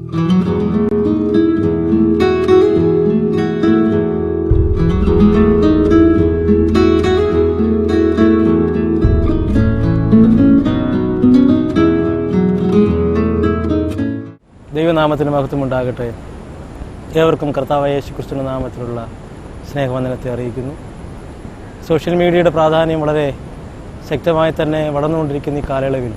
ദൈവനാമത്തിന് മഹത്വമുണ്ടാകട്ടെ. ഏവർക്കും കർത്താവായ യേശുക്രിസ്തുവിന്റെ നാമത്തിലുള്ള സ്നേഹവന്ദനത്തെ അറിയിക്കുന്നു. സോഷ്യൽ മീഡിയയുടെ പ്രാധാന്യം വളരെ ശക്തമായി തന്നെ വളർന്നുകൊണ്ടിരിക്കുന്ന ഈ കാലയളവിൽ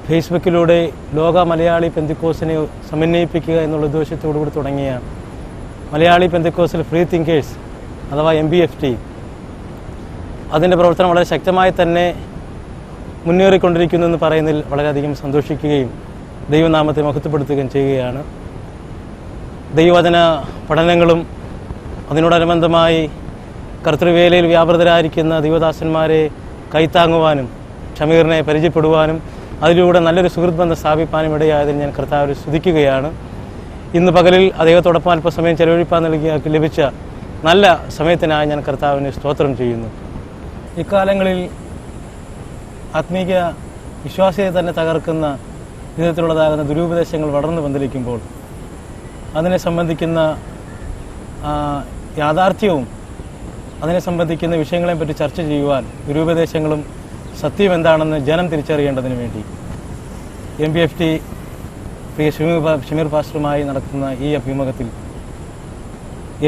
ഫേസ്ബുക്കിലൂടെ ലോക മലയാളി പെന്തക്കോസിനെ സമന്വയിപ്പിക്കുക എന്നുള്ള ഉദ്ദേശത്തോടുകൂടി തുടങ്ങിയ മലയാളി പെന്തക്കോസിൽ ഫ്രീ തിങ്കേഴ്സ് അഥവാ MBFT, അതിൻ്റെ പ്രവർത്തനം വളരെ ശക്തമായി തന്നെ മുന്നേറിക്കൊണ്ടിരിക്കുന്നു എന്ന് പറയുന്നതിൽ വളരെയധികം സന്തോഷിക്കുകയും ദൈവനാമത്തെ മഹത്വപ്പെടുത്തുകയും ചെയ്യുകയാണ്. ദൈവവചന പഠനങ്ങളും അതിനോടനുബന്ധമായി കർത്തൃവേലയിൽ വ്യാപൃതരായിരിക്കുന്ന ദൈവദാസന്മാരെ കൈത്താങ്ങുവാനും ഷമീറിനെ പരിചയപ്പെടുവാനും അതിലൂടെ നല്ലൊരു സുഹൃത്ത് ബന്ധം സ്ഥാപിക്കാനും ഇടയായതിൽ ഞാൻ കർത്താവിനെ സ്തുതിക്കുകയാണ്. ഇന്ന് പകലിൽ ദൈവത്തോടൊപ്പം അല്പസമയം ചെലവഴിപ്പാൻ ലഭിച്ച നല്ല സമയത്തിനായി ഞാൻ കർത്താവിനെ സ്തോത്രം ചെയ്യുന്നു. ഇക്കാലങ്ങളിൽ ആത്മീയ വിശ്വാസിയെ തന്നെ തകർക്കുന്ന വിധത്തിലുള്ളതാകുന്ന ദുരുപദേശങ്ങൾ വളർന്നു പന്തലിക്കുമ്പോൾ അതിനെ സംബന്ധിക്കുന്ന യാഥാർത്ഥ്യവും അതിനെ സംബന്ധിക്കുന്ന വിഷയങ്ങളെപ്പറ്റി ചർച്ച ചെയ്യുവാൻ ദുരുപദേശങ്ങളും സത്യം എന്താണെന്ന് ജനം തിരിച്ചറിയേണ്ടതിന് വേണ്ടി MBFT പ്രിയ ഷമീർ പാസ്റ്ററുമായി നടത്തുന്ന ഈ അഭിമുഖത്തിൽ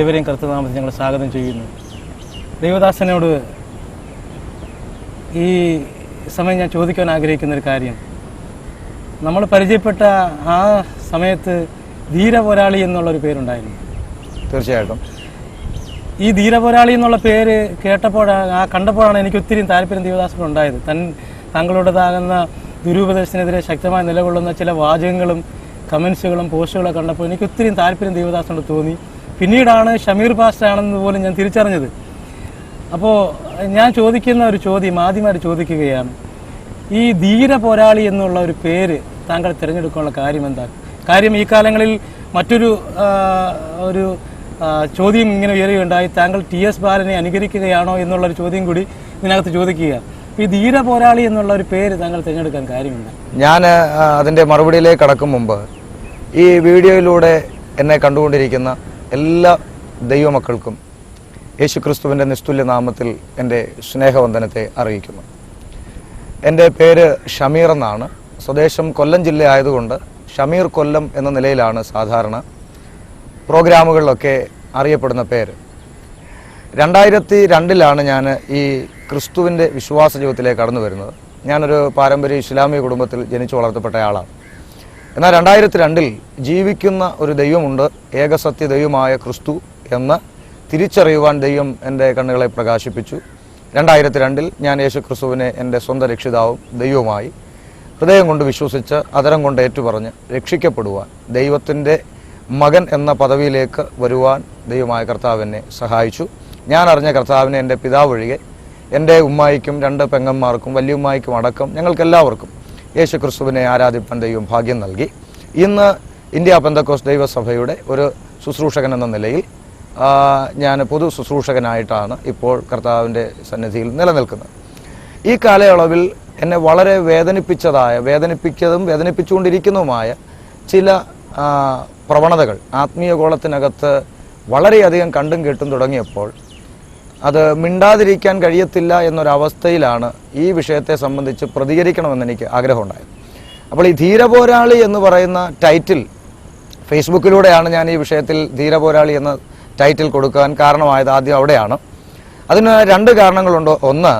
ഏവരെയും കർത്തനാമത്തിൽ ഞങ്ങൾ സ്വാഗതം ചെയ്യുന്നു. ദൈവദാസനോട് ഈ സമയം ഞാൻ ചോദിക്കാൻ ആഗ്രഹിക്കുന്ന ഒരു കാര്യം, നമ്മൾ പരിചയപ്പെട്ട ആ സമയത്ത് ധീരപോരാളി എന്നുള്ളൊരു പേരുണ്ടായിരുന്നു. തീർച്ചയായിട്ടും ഈ ധീരപോരാളി എന്നുള്ള പേര് കണ്ടപ്പോഴാണ് എനിക്ക് ഒത്തിരി താല്പര്യം ദൈവദാസനുണ്ടായത്. താങ്കളുടേതാകുന്ന ദുരുപദേശത്തിനെതിരെ ശക്തമായി നിലകൊള്ളുന്ന ചില വാചകങ്ങളും കമൻസുകളും പോസ്റ്റുകളൊക്കെ കണ്ടപ്പോൾ എനിക്ക് ഒത്തിരി താല്പര്യം ദൈവദാസനോട് തോന്നി. പിന്നീടാണ് ഷമീർ പാസ്റ്റർ ആണെന്ന് പോലും ഞാൻ തിരിച്ചറിഞ്ഞത്. അപ്പോൾ ഞാൻ ചോദിക്കുന്ന ഒരു ചോദ്യം ആദ്യമായിട്ട് ചോദിക്കുകയാണ്, ഈ ധീരപോരാളി എന്നുള്ള ഒരു പേര് താങ്കൾ തിരഞ്ഞെടുക്കാനുള്ള കാര്യം എന്താണ്? കാര്യം ഈ കാലങ്ങളിൽ മറ്റൊരു ചോദ്യം ഇങ്ങനെ ഉയരുകയുണ്ടായി, താങ്കൾ TS ബാലനെ അനുകരിക്കുകയാണോ എന്നുള്ളൊരു ചോദ്യം കൂടി ഇതിനകത്ത് ചോദിക്കുക. ഈ ധീരപോരാളി എന്നുള്ള ഒരു പേര് താങ്കൾ തിരഞ്ഞെടുക്കാൻ കാര്യമുണ്ട്? ഞാൻ അതിൻ്റെ മറുപടിയിലേക്ക് കടക്കും മുമ്പ് ഈ വീഡിയോയിലൂടെ എന്നെ കണ്ടുകൊണ്ടിരിക്കുന്ന എല്ലാ ദൈവമക്കൾക്കും യേശുക്രിസ്തുവിൻ്റെ നിസ്തുല്യ നാമത്തിൽ എൻ്റെ സ്നേഹവന്ദനത്തെ അറിയിക്കുന്നു. എൻ്റെ പേര് ഷമീർ എന്നാണ്. സ്വദേശം കൊല്ലം ജില്ല ആയതുകൊണ്ട് ഷമീർ കൊല്ലം എന്ന നിലയിലാണ് സാധാരണ പ്രോഗ്രാമുകളിലൊക്കെ അറിയപ്പെടുന്ന പേര്. 2002 ഞാൻ ഈ ക്രിസ്തുവിൻ്റെ വിശ്വാസ ജീവിതത്തിലേക്ക് കടന്നു വരുന്നത്. ഞാനൊരു പാരമ്പര്യ ഇസ്ലാമിക കുടുംബത്തിൽ ജനിച്ചു വളർത്തപ്പെട്ട ആളാണ്. എന്നാൽ 2002 ജീവിക്കുന്ന ഒരു ദൈവമുണ്ട്, ഏകസത്യ ദൈവമായ ക്രിസ്തു എന്ന് തിരിച്ചറിയുവാൻ ദൈവം എൻ്റെ കണ്ണുകളെ പ്രകാശിപ്പിച്ചു. 2002 ഞാൻ യേശു ക്രിസ്തുവിനെ എൻ്റെ സ്വന്തം രക്ഷിതാവും ദൈവവുമായി ഹൃദയം കൊണ്ട് വിശ്വസിച്ച് അതരം കൊണ്ട് ഏറ്റുപറഞ്ഞ് രക്ഷിക്കപ്പെടുവാൻ, ദൈവത്തിൻ്റെ മകൻ എന്ന പദവിയിലേക്ക് വരുവാൻ ദൈവമായ കർത്താവ് എന്നെ സഹായിച്ചു. ഞാൻ അറിഞ്ഞ കർത്താവിനെ എൻ്റെ പിതാവ് ഒഴികെ എൻ്റെ ഉമ്മായിക്കും 2 പെങ്ങന്മാർക്കും വലിയുമ്മായിക്കും അടക്കം ഞങ്ങൾക്കെല്ലാവർക്കും യേശു ക്രിസ്തുവിനെ ആരാധിപ്പാൻ ദൈവം ഭാഗ്യം നൽകി. ഇന്ന് ഇന്ത്യ പെന്തക്കോസ് ദൈവസഭയുടെ ഒരു ശുശ്രൂഷകൻ എന്ന നിലയിൽ ഞാൻ പൊതു ശുശ്രൂഷകനായിട്ടാണ് ഇപ്പോൾ കർത്താവിൻ്റെ സന്നിധിയിൽ നിലനിൽക്കുന്നത്. ഈ കാലയളവിൽ എന്നെ വളരെ വേദനിപ്പിച്ചുകൊണ്ടിരിക്കുന്നതുമായ ചില പ്രവണതകൾ ആത്മീയ ഗോളത്തിനകത്ത് വളരെയധികം കണ്ടും കേട്ടും തുടങ്ങിയപ്പോൾ അത് മിണ്ടാതിരിക്കാൻ കഴിയത്തില്ല എന്നൊരവസ്ഥയിലാണ് ഈ വിഷയത്തെ സംബന്ധിച്ച് പ്രതികരിക്കണമെന്ന് എനിക്ക് ആഗ്രഹമുണ്ടായത്. അപ്പോൾ ഈ ധീരപോരാളി എന്ന് പറയുന്ന ടൈറ്റിൽ ഫേസ്ബുക്കിലൂടെയാണ് ഞാൻ ഈ വിഷയത്തിൽ ധീരപോരാളി എന്ന ടൈറ്റിൽ കൊടുക്കാൻ കാരണമായത്. ആദ്യം അവിടെയാണ്. അതിന് 2 കാരണങ്ങളുണ്ട്. ഒന്ന്,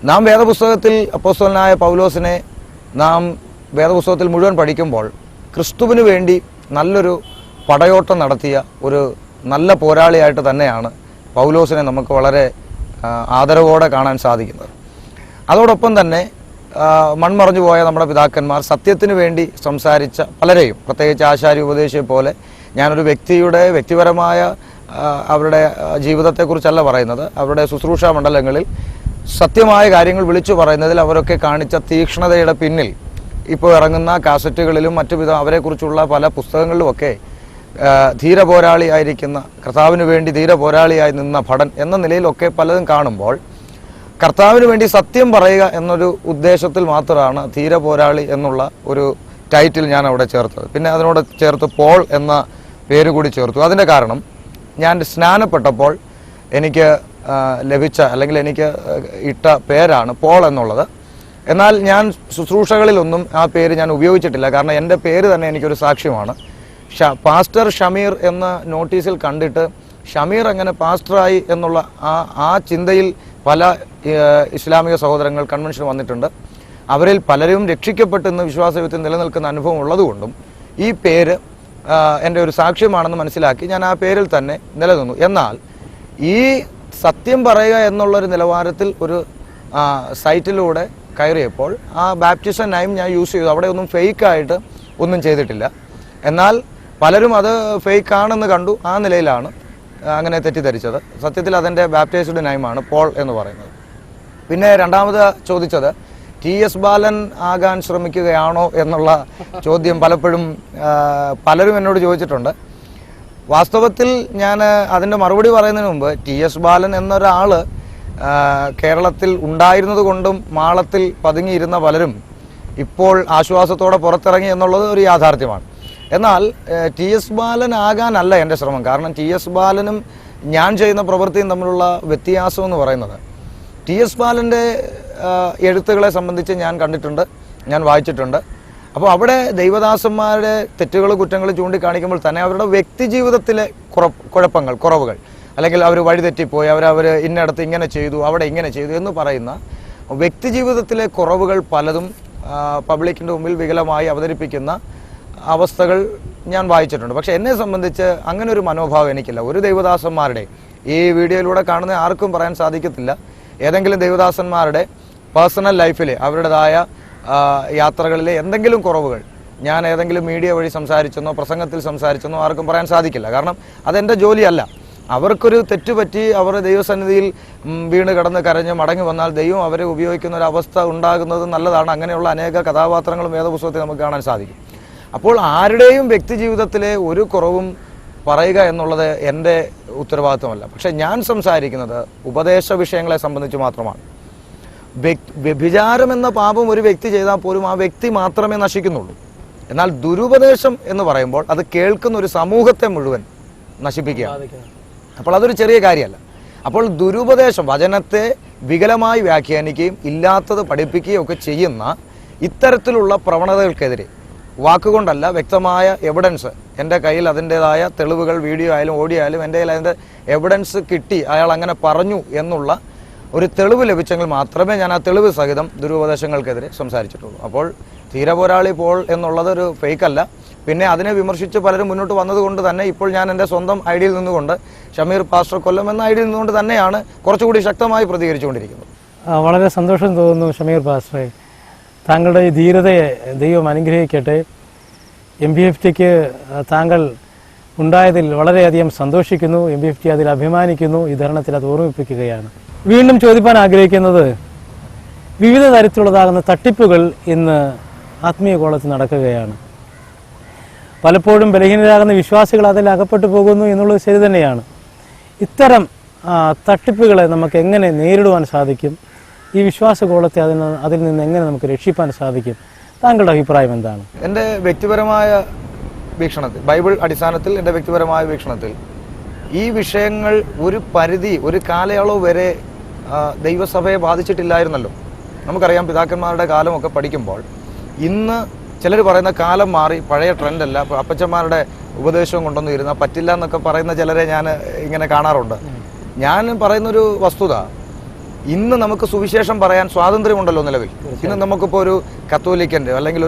നാം വേദപുസ്തകത്തിൽ അപ്പോസ്തലനായ പൗലോസിനെ നാം വേദപുസ്തകത്തിൽ മുഴുവൻ പഠിക്കുമ്പോൾ ക്രിസ്തുവിന് വേണ്ടി നല്ലൊരു പടയോട്ടം നടത്തിയ ഒരു നല്ല പോരാളിയായിട്ട് തന്നെയാണ് പൗലോസിനെ നമുക്ക് വളരെ ആദരവോടെ കാണാൻ സാധിക്കുന്നത്. അതോടൊപ്പം തന്നെ മൺമറഞ്ഞു പോയ നമ്മുടെ പിതാക്കന്മാർ സത്യത്തിന് വേണ്ടി സംസാരിച്ച പലരെയും, പ്രത്യേകിച്ച് ആശാരി ഉപദേശിയെ പോലെ, ഞാനൊരു വ്യക്തിപരമായ അവരുടെ ജീവിതത്തെക്കുറിച്ചല്ല പറയുന്നത്, അവരുടെ ശുശ്രൂഷാ മണ്ഡലങ്ങളിൽ സത്യമായ കാര്യങ്ങൾ വിളിച്ചു പറയുന്നതിൽ അവരൊക്കെ കാണിച്ച തീക്ഷ്ണതയുടെ പിന്നിൽ ഇപ്പോൾ ഇറങ്ങുന്ന കാസറ്റുകളിലും മറ്റുവിധം അവരെക്കുറിച്ചുള്ള പല പുസ്തകങ്ങളിലുമൊക്കെ ധീരപോരാളിയായിരിക്കുന്ന, കർത്താവിന് വേണ്ടി ധീരപോരാളിയായി നിന്ന ഭടൻ എന്ന നിലയിലൊക്കെ പലതും കാണുമ്പോൾ കർത്താവിന് വേണ്ടി സത്യം പറയുക എന്നൊരു ഉദ്ദേശത്തിൽ മാത്രമാണ് ധീരപോരാളി എന്നുള്ള ഒരു ടൈറ്റിൽ ഞാൻ അവിടെ ചേർത്തത്. പിന്നെ അതിനോട് ചേർത്ത് പോൾ എന്ന പേര് കൂടി ചേർത്തു. അതിൻ്റെ കാരണം ഞാൻ സ്നാനപ്പെട്ടപ്പോൾ എനിക്ക് ലഭിച്ച അല്ലെങ്കിൽ എനിക്ക് ഇട്ട പേരാണ് പോൾ എന്നുള്ളത്. എന്നാൽ ഞാൻ ശുശ്രൂഷകളിലൊന്നും ആ പേര് ഞാൻ ഉപയോഗിച്ചിട്ടില്ല. കാരണം എൻ്റെ പേര് തന്നെ എനിക്കൊരു സാക്ഷ്യമാണ്. പാസ്റ്റർ ഷമീർ എന്ന നോട്ടീസിൽ കണ്ടിട്ട് ഷമീർ എങ്ങനെ പാസ്റ്ററായി എന്നുള്ള ആ ചിന്തയിൽ പല ഇസ്ലാമിക സഹോദരങ്ങൾ കൺവെൻഷൻ വന്നിട്ടുണ്ട്. അവരിൽ പലരും രക്ഷിക്കപ്പെട്ട് ഇന്ന് വിശ്വാസത്തിൽ നിലനിൽക്കുന്ന അനുഭവം ഉള്ളതുകൊണ്ടും ഈ പേര് എൻ്റെ ഒരു സാക്ഷ്യമാണെന്ന് മനസ്സിലാക്കി ഞാൻ ആ പേരിൽ തന്നെ നിലനിന്നു. എന്നാൽ ഈ സത്യം പറയുക എന്നുള്ളൊരു നിലവാരത്തിൽ ഒരു സൈറ്റിലൂടെ കയറിയപ്പോൾ ആ ബാപ്റ്റിസം നൈം ഞാൻ യൂസ് ചെയ്തു. അവിടെ ഒന്നും ഫേക്കായിട്ട് ഒന്നും ചെയ്തിട്ടില്ല. എന്നാൽ പലരും അത് ഫേക്കാണെന്ന് കണ്ടു. ആ നിലയിലാണ് അങ്ങനെ തെറ്റിദ്ധരിച്ചത്. സത്യത്തിൽ അതെൻ്റെ ബാപ്റ്റൈസ്ഡ് നൈമാണ് പോൾ എന്ന് പറയുന്നത്. പിന്നെ രണ്ടാമത് ചോദിച്ചത് TS ബാലൻ ആകാൻ ശ്രമിക്കുകയാണോ എന്നുള്ള ചോദ്യം പലരും എന്നോട് ചോദിച്ചിട്ടുണ്ട്. വാസ്തവത്തിൽ ഞാൻ അതിൻ്റെ മറുപടി പറയുന്നതിന് മുമ്പ് TS ബാലൻ എന്നൊരാൾ കേരളത്തിൽ ഉണ്ടായിരുന്നത് കൊണ്ടും മാളത്തിൽ പതുങ്ങിയിരുന്ന പലരും ഇപ്പോൾ ആശ്വാസത്തോടെ പുറത്തിറങ്ങി എന്നുള്ളത് ഒരു യാഥാർത്ഥ്യമാണ്. എന്നാൽ TS ബാലൻ ആകാനല്ല എൻ്റെ ശ്രമം. കാരണം TS ബാലനും ഞാൻ ചെയ്യുന്ന പ്രവൃത്തിയും തമ്മിലുള്ള വ്യത്യാസം എന്ന് പറയുന്നത്, TS ബാലൻ്റെ എഴുത്തുകളെ സംബന്ധിച്ച് ഞാൻ കണ്ടിട്ടുണ്ട്, ഞാൻ വായിച്ചിട്ടുണ്ട്. അപ്പോൾ അവിടെ ദൈവദാസന്മാരുടെ തെറ്റുകൾ കുറ്റങ്ങൾ ചൂണ്ടിക്കാണിക്കുമ്പോൾ തന്നെ അവരുടെ വ്യക്തി ജീവിതത്തിലെ കുറവുകൾ, അല്ലെങ്കിൽ അവർ വഴിതെറ്റിപ്പോയി, അവർ ഇന്നടത്ത് ഇങ്ങനെ ചെയ്തു, അവിടെ ഇങ്ങനെ ചെയ്തു എന്ന് പറയുന്ന വ്യക്തി ജീവിതത്തിലെ കുറവുകൾ പലതും പബ്ലിക്കിൻ്റെ മുമ്പിൽ വികലമായി അവതരിപ്പിക്കുന്ന അവസ്ഥകൾ ഞാൻ വായിച്ചിട്ടുണ്ട്. പക്ഷെ എന്നെ സംബന്ധിച്ച് അങ്ങനെ ഒരു മനോഭാവം എനിക്കില്ല. ഒരു ദൈവദാസന്മാരുടെ ഈ വീഡിയോയിലൂടെ കാണുന്ന ആർക്കും പറയാൻ സാധിക്കത്തില്ല ഏതെങ്കിലും ദൈവദാസന്മാരുടെ പേഴ്സണൽ ലൈഫിൽ അവരുടേതായ യാത്രകളിലെ എന്തെങ്കിലും കുറവുകൾ ഞാൻ ഏതെങ്കിലും മീഡിയ വഴി സംസാരിച്ചെന്നോ പ്രസംഗത്തിൽ സംസാരിച്ചെന്നോ ആർക്കും പറയാൻ സാധിക്കില്ല. കാരണം അതെൻ്റെ ജോലിയല്ല. അവർക്കൊരു തെറ്റുപറ്റി അവർ ദൈവസന്നിധിയിൽ വീണ് കിടന്ന് കരഞ്ഞ് മടങ്ങി വന്നാൽ ദൈവം അവരെ ഉപയോഗിക്കുന്ന ഒരു അവസ്ഥ ഉണ്ടാകുന്നത് നല്ലതാണ്. അങ്ങനെയുള്ള അനേക കഥാപാത്രങ്ങളും വേദപുസ്തകത്തിൽ നമുക്ക് കാണാൻ സാധിക്കും. അപ്പോൾ ആരുടെയും വ്യക്തി ജീവിതത്തിലെ ഒരു കുറവും പറയുക എന്നുള്ളത് എൻ്റെ ഉത്തരവാദിത്വമല്ല. പക്ഷെ ഞാൻ സംസാരിക്കുന്നത് ഉപദേശ വിഷയങ്ങളെ സംബന്ധിച്ച് മാത്രമാണ്. വ്യഭിചാരം എന്ന പാപം ഒരു വ്യക്തി ചെയ്താൽ പോലും ആ വ്യക്തി മാത്രമേ നശിക്കുന്നുള്ളൂ. എന്നാൽ ദുരുപദേശം എന്ന് പറയുമ്പോൾ അത് കേൾക്കുന്ന ഒരു സമൂഹത്തെ മുഴുവൻ നശിപ്പിക്കുകയാണ്. അപ്പോൾ അതൊരു ചെറിയ കാര്യമല്ല. അപ്പോൾ ദുരുപദേശം, വചനത്തെ വികലമായി വ്യാഖ്യാനിക്കുകയും ഇല്ലാത്തത് പഠിപ്പിക്കുകയും ഒക്കെ ചെയ്യുന്ന ഇത്തരത്തിലുള്ള പ്രവണതകൾക്കെതിരെ വാക്കുകൊണ്ടല്ല, വ്യക്തമായ എവിഡൻസ് എൻ്റെ കയ്യിൽ അതിൻ്റെതായ തെളിവുകൾ, വീഡിയോ ആയാലും ഓഡിയോ ആയാലും എൻ്റെ കയ്യിൽ അതിൻ്റെ എവിഡൻസ് കിട്ടി, അയാൾ അങ്ങനെ പറഞ്ഞു എന്നുള്ള ഒരു തെളിവ് ലഭിച്ചെങ്കിൽ മാത്രമേ ഞാൻ ആ തെളിവ് സഹിതം ദുരുപദേശങ്ങൾക്കെതിരെ സംസാരിച്ചിട്ടുള്ളൂ. അപ്പോൾ ധീരപോരാളി പോൾ എന്നുള്ളത് ഒരു ഫേക്കല്ല. പിന്നെ അതിനെ വിമർശിച്ച് പലരും മുന്നോട്ട് വന്നതുകൊണ്ട് തന്നെ ഇപ്പോൾ ഞാൻ എൻ്റെ സ്വന്തം ഐഡിയിൽ നിന്നുകൊണ്ട് ഷമീർ പാസ്റ്റർ കൊല്ലം എന്ന ഐഡിയിൽ നിന്നുകൊണ്ട് തന്നെയാണ് കുറച്ചുകൂടി ശക്തമായി പ്രതികരിച്ചുകൊണ്ടിരിക്കുന്നത്. വളരെ സന്തോഷം തോന്നുന്നു ഷമീർ പാസ്റ്ററെ. താങ്കളുടെ ഈ ധീരതയെ ദൈവം അനുഗ്രഹിക്കട്ടെ. MBFTക്ക് താങ്കൾ ഉണ്ടായതിൽ വളരെയധികം സന്തോഷിക്കുന്നു. MBFT അതിൽ അഭിമാനിക്കുന്നു. ഈ ധരണത്തിൽ അത് ഓർമ്മിപ്പിക്കുകയാണ്. വീണ്ടും ചോദിക്കാൻ ആഗ്രഹിക്കുന്നത്, വിവിധ തരത്തിലുള്ളതാകുന്ന തട്ടിപ്പുകൾ ഇന്ന് ആത്മീയ കോളത്തിൽ നടക്കുകയാണ്. പലപ്പോഴും ബലഹീനരാകുന്ന വിശ്വാസികൾ അതിൽ അകപ്പെട്ടു പോകുന്നു എന്നുള്ളത് ശരി തന്നെയാണ്. ഇത്തരം തട്ടിപ്പുകളെ നമുക്ക് എങ്ങനെ നേരിടുവാൻ സാധിക്കും? ഈ വിശ്വാസഗോളത്തെ അതിൽ നിന്ന് എങ്ങനെ നമുക്ക് രക്ഷിക്കാൻ സാധിക്കും? താങ്കളുടെ അഭിപ്രായം എന്താണ്? എൻ്റെ വ്യക്തിപരമായ വീക്ഷണത്തിൽ, ബൈബിൾ അടിസ്ഥാനത്തിൽ എൻ്റെ വ്യക്തിപരമായ വീക്ഷണത്തിൽ ഈ വിഷയങ്ങൾ ഒരു കാലയളവ് വരെ ദൈവസഭയെ ബാധിച്ചിട്ടില്ലായിരുന്നല്ലോ. നമുക്കറിയാം, പിതാക്കന്മാരുടെ കാലമൊക്കെ പഠിക്കുമ്പോൾ ഇന്ന് ചിലർ പറയുന്ന കാലം മാറി, പഴയ ട്രെൻഡല്ല, അപ്പച്ചന്മാരുടെ ഉപദേശവും കൊണ്ടൊന്നും ഇരുന്നാൽ പറ്റില്ല എന്നൊക്കെ പറയുന്ന ചിലരെ ഞാൻ ഇങ്ങനെ കാണാറുണ്ട്. ഞാൻ പറയുന്നൊരു വസ്തുത, ഇന്ന് നമുക്ക് സുവിശേഷം പറയാൻ സ്വാതന്ത്ര്യമുണ്ടല്ലോ നിലവിൽ. ഇന്ന് നമുക്കിപ്പോൾ ഒരു കത്തോലിക്കൻ്റെ അല്ലെങ്കിൽ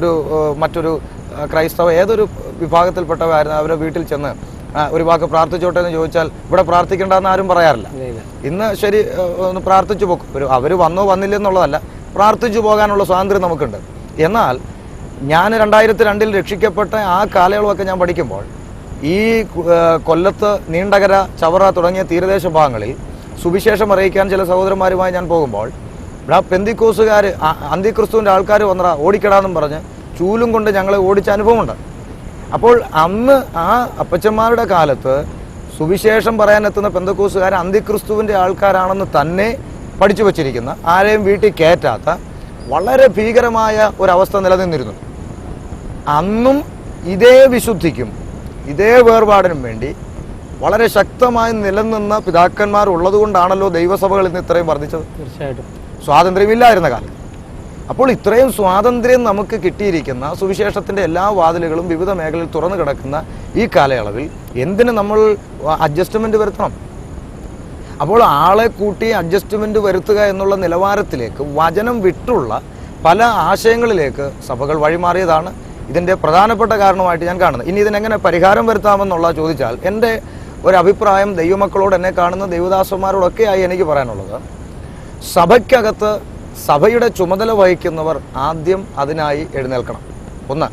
മറ്റൊരു ക്രൈസ്തവ ഏതൊരു വിഭാഗത്തിൽപ്പെട്ടവരായിരുന്നു അവരെ വീട്ടിൽ ചെന്ന് ഒരു വാക്ക് പ്രാർത്ഥിച്ചോട്ടെ എന്ന് ചോദിച്ചാൽ ഇവിടെ പ്രാർത്ഥിക്കേണ്ടെന്ന് ആരും പറയാറില്ല. ഇന്ന് ശരി, ഒന്ന് പ്രാർത്ഥിച്ചു പോകും. അവർ വന്നോ വന്നില്ലെന്നുള്ളതല്ല, പ്രാർത്ഥിച്ചു പോകാനുള്ള സ്വാതന്ത്ര്യം നമുക്കുണ്ട്. എന്നാൽ ഞാൻ 2002 രക്ഷിക്കപ്പെട്ട ആ കാലയളവൊക്കെ ഞാൻ പഠിക്കുമ്പോൾ ഈ കൊല്ലത്ത്, നീണ്ടകര, ചവറ തുടങ്ങിയ തീരദേശ ഭാഗങ്ങളിൽ സുവിശേഷം അറിയിക്കാൻ ചില സഹോദരന്മാരുമായി ഞാൻ പോകുമ്പോൾ ഇവിടെ പെന്തിക്കോസുകാർ, അന്തിക്രിസ്തുവിൻ്റെ ആൾക്കാർ വന്നറ ഓടിക്കടാന്നും പറഞ്ഞ് ചൂലും കൊണ്ട് ഞങ്ങളെ ഓടിച്ച അനുഭവമുണ്ട്. അപ്പോൾ അന്ന് ആ അപ്പച്ചന്മാരുടെ കാലത്ത് സുവിശേഷം പറയാനെത്തുന്ന പെന്തക്കോസുകാർ അന്തിക്രിസ്തുവിൻ്റെ ആൾക്കാരാണെന്ന് തന്നെ പഠിച്ചു വച്ചിരിക്കുന്ന, ആരെയും വീട്ടിൽ കയറ്റാത്ത വളരെ ഭീകരമായ ഒരവസ്ഥ നിലനിന്നിരുന്നു. അന്നും ഇതേ വിശുദ്ധിക്കും ഇതേ വേർപാടിനും വേണ്ടി വളരെ ശക്തമായി നിലനിന്ന പിതാക്കന്മാർ ഉള്ളതുകൊണ്ടാണല്ലോ ദൈവസഭകൾ ഇന്ന് ഇത്രയും വർദ്ധിച്ചത്. തീർച്ചയായിട്ടും സ്വാതന്ത്ര്യമില്ലായിരുന്ന കാലം. അപ്പോൾ ഇത്രയും സ്വാതന്ത്ര്യം നമുക്ക് കിട്ടിയിരിക്കുന്ന, സുവിശേഷത്തിൻ്റെ എല്ലാ വാതിലുകളും വിവിധ മേഖലയിൽ തുറന്നു കിടക്കുന്ന ഈ കാലയളവിൽ എന്തിന് നമ്മൾ അഡ്ജസ്റ്റ്മെന്റ് വരുത്തണം? അപ്പോൾ ആളെ കൂട്ടി അഡ്ജസ്റ്റ്മെന്റ് വരുത്തുക എന്നുള്ള നിലവാരത്തിലേക്ക് വചനം വിട്ടുള്ള പല ആശയങ്ങളിലേക്ക് സഭകൾ വഴിമാറിയതാണ് ഇതിൻ്റെ പ്രധാനപ്പെട്ട കാരണമായിട്ട് ഞാൻ കാണുന്നത്. ഇനി ഇതിനെങ്ങനെ പരിഹാരം വരുത്താമെന്നുള്ള ചോദിച്ചാൽ, എൻ്റെ ഒരു അഭിപ്രായം ദൈവമക്കളോട്, എന്നെ കാണുന്ന ദൈവദാസന്മാരോടൊക്കെയായി എനിക്ക് പറയാനുള്ളത്, സഭയ്ക്കകത്ത് സഭയുടെ ചുമതല വഹിക്കുന്നവർ ആദ്യം അതിനായി എഴുന്നേൽക്കണം. ഒന്ന്,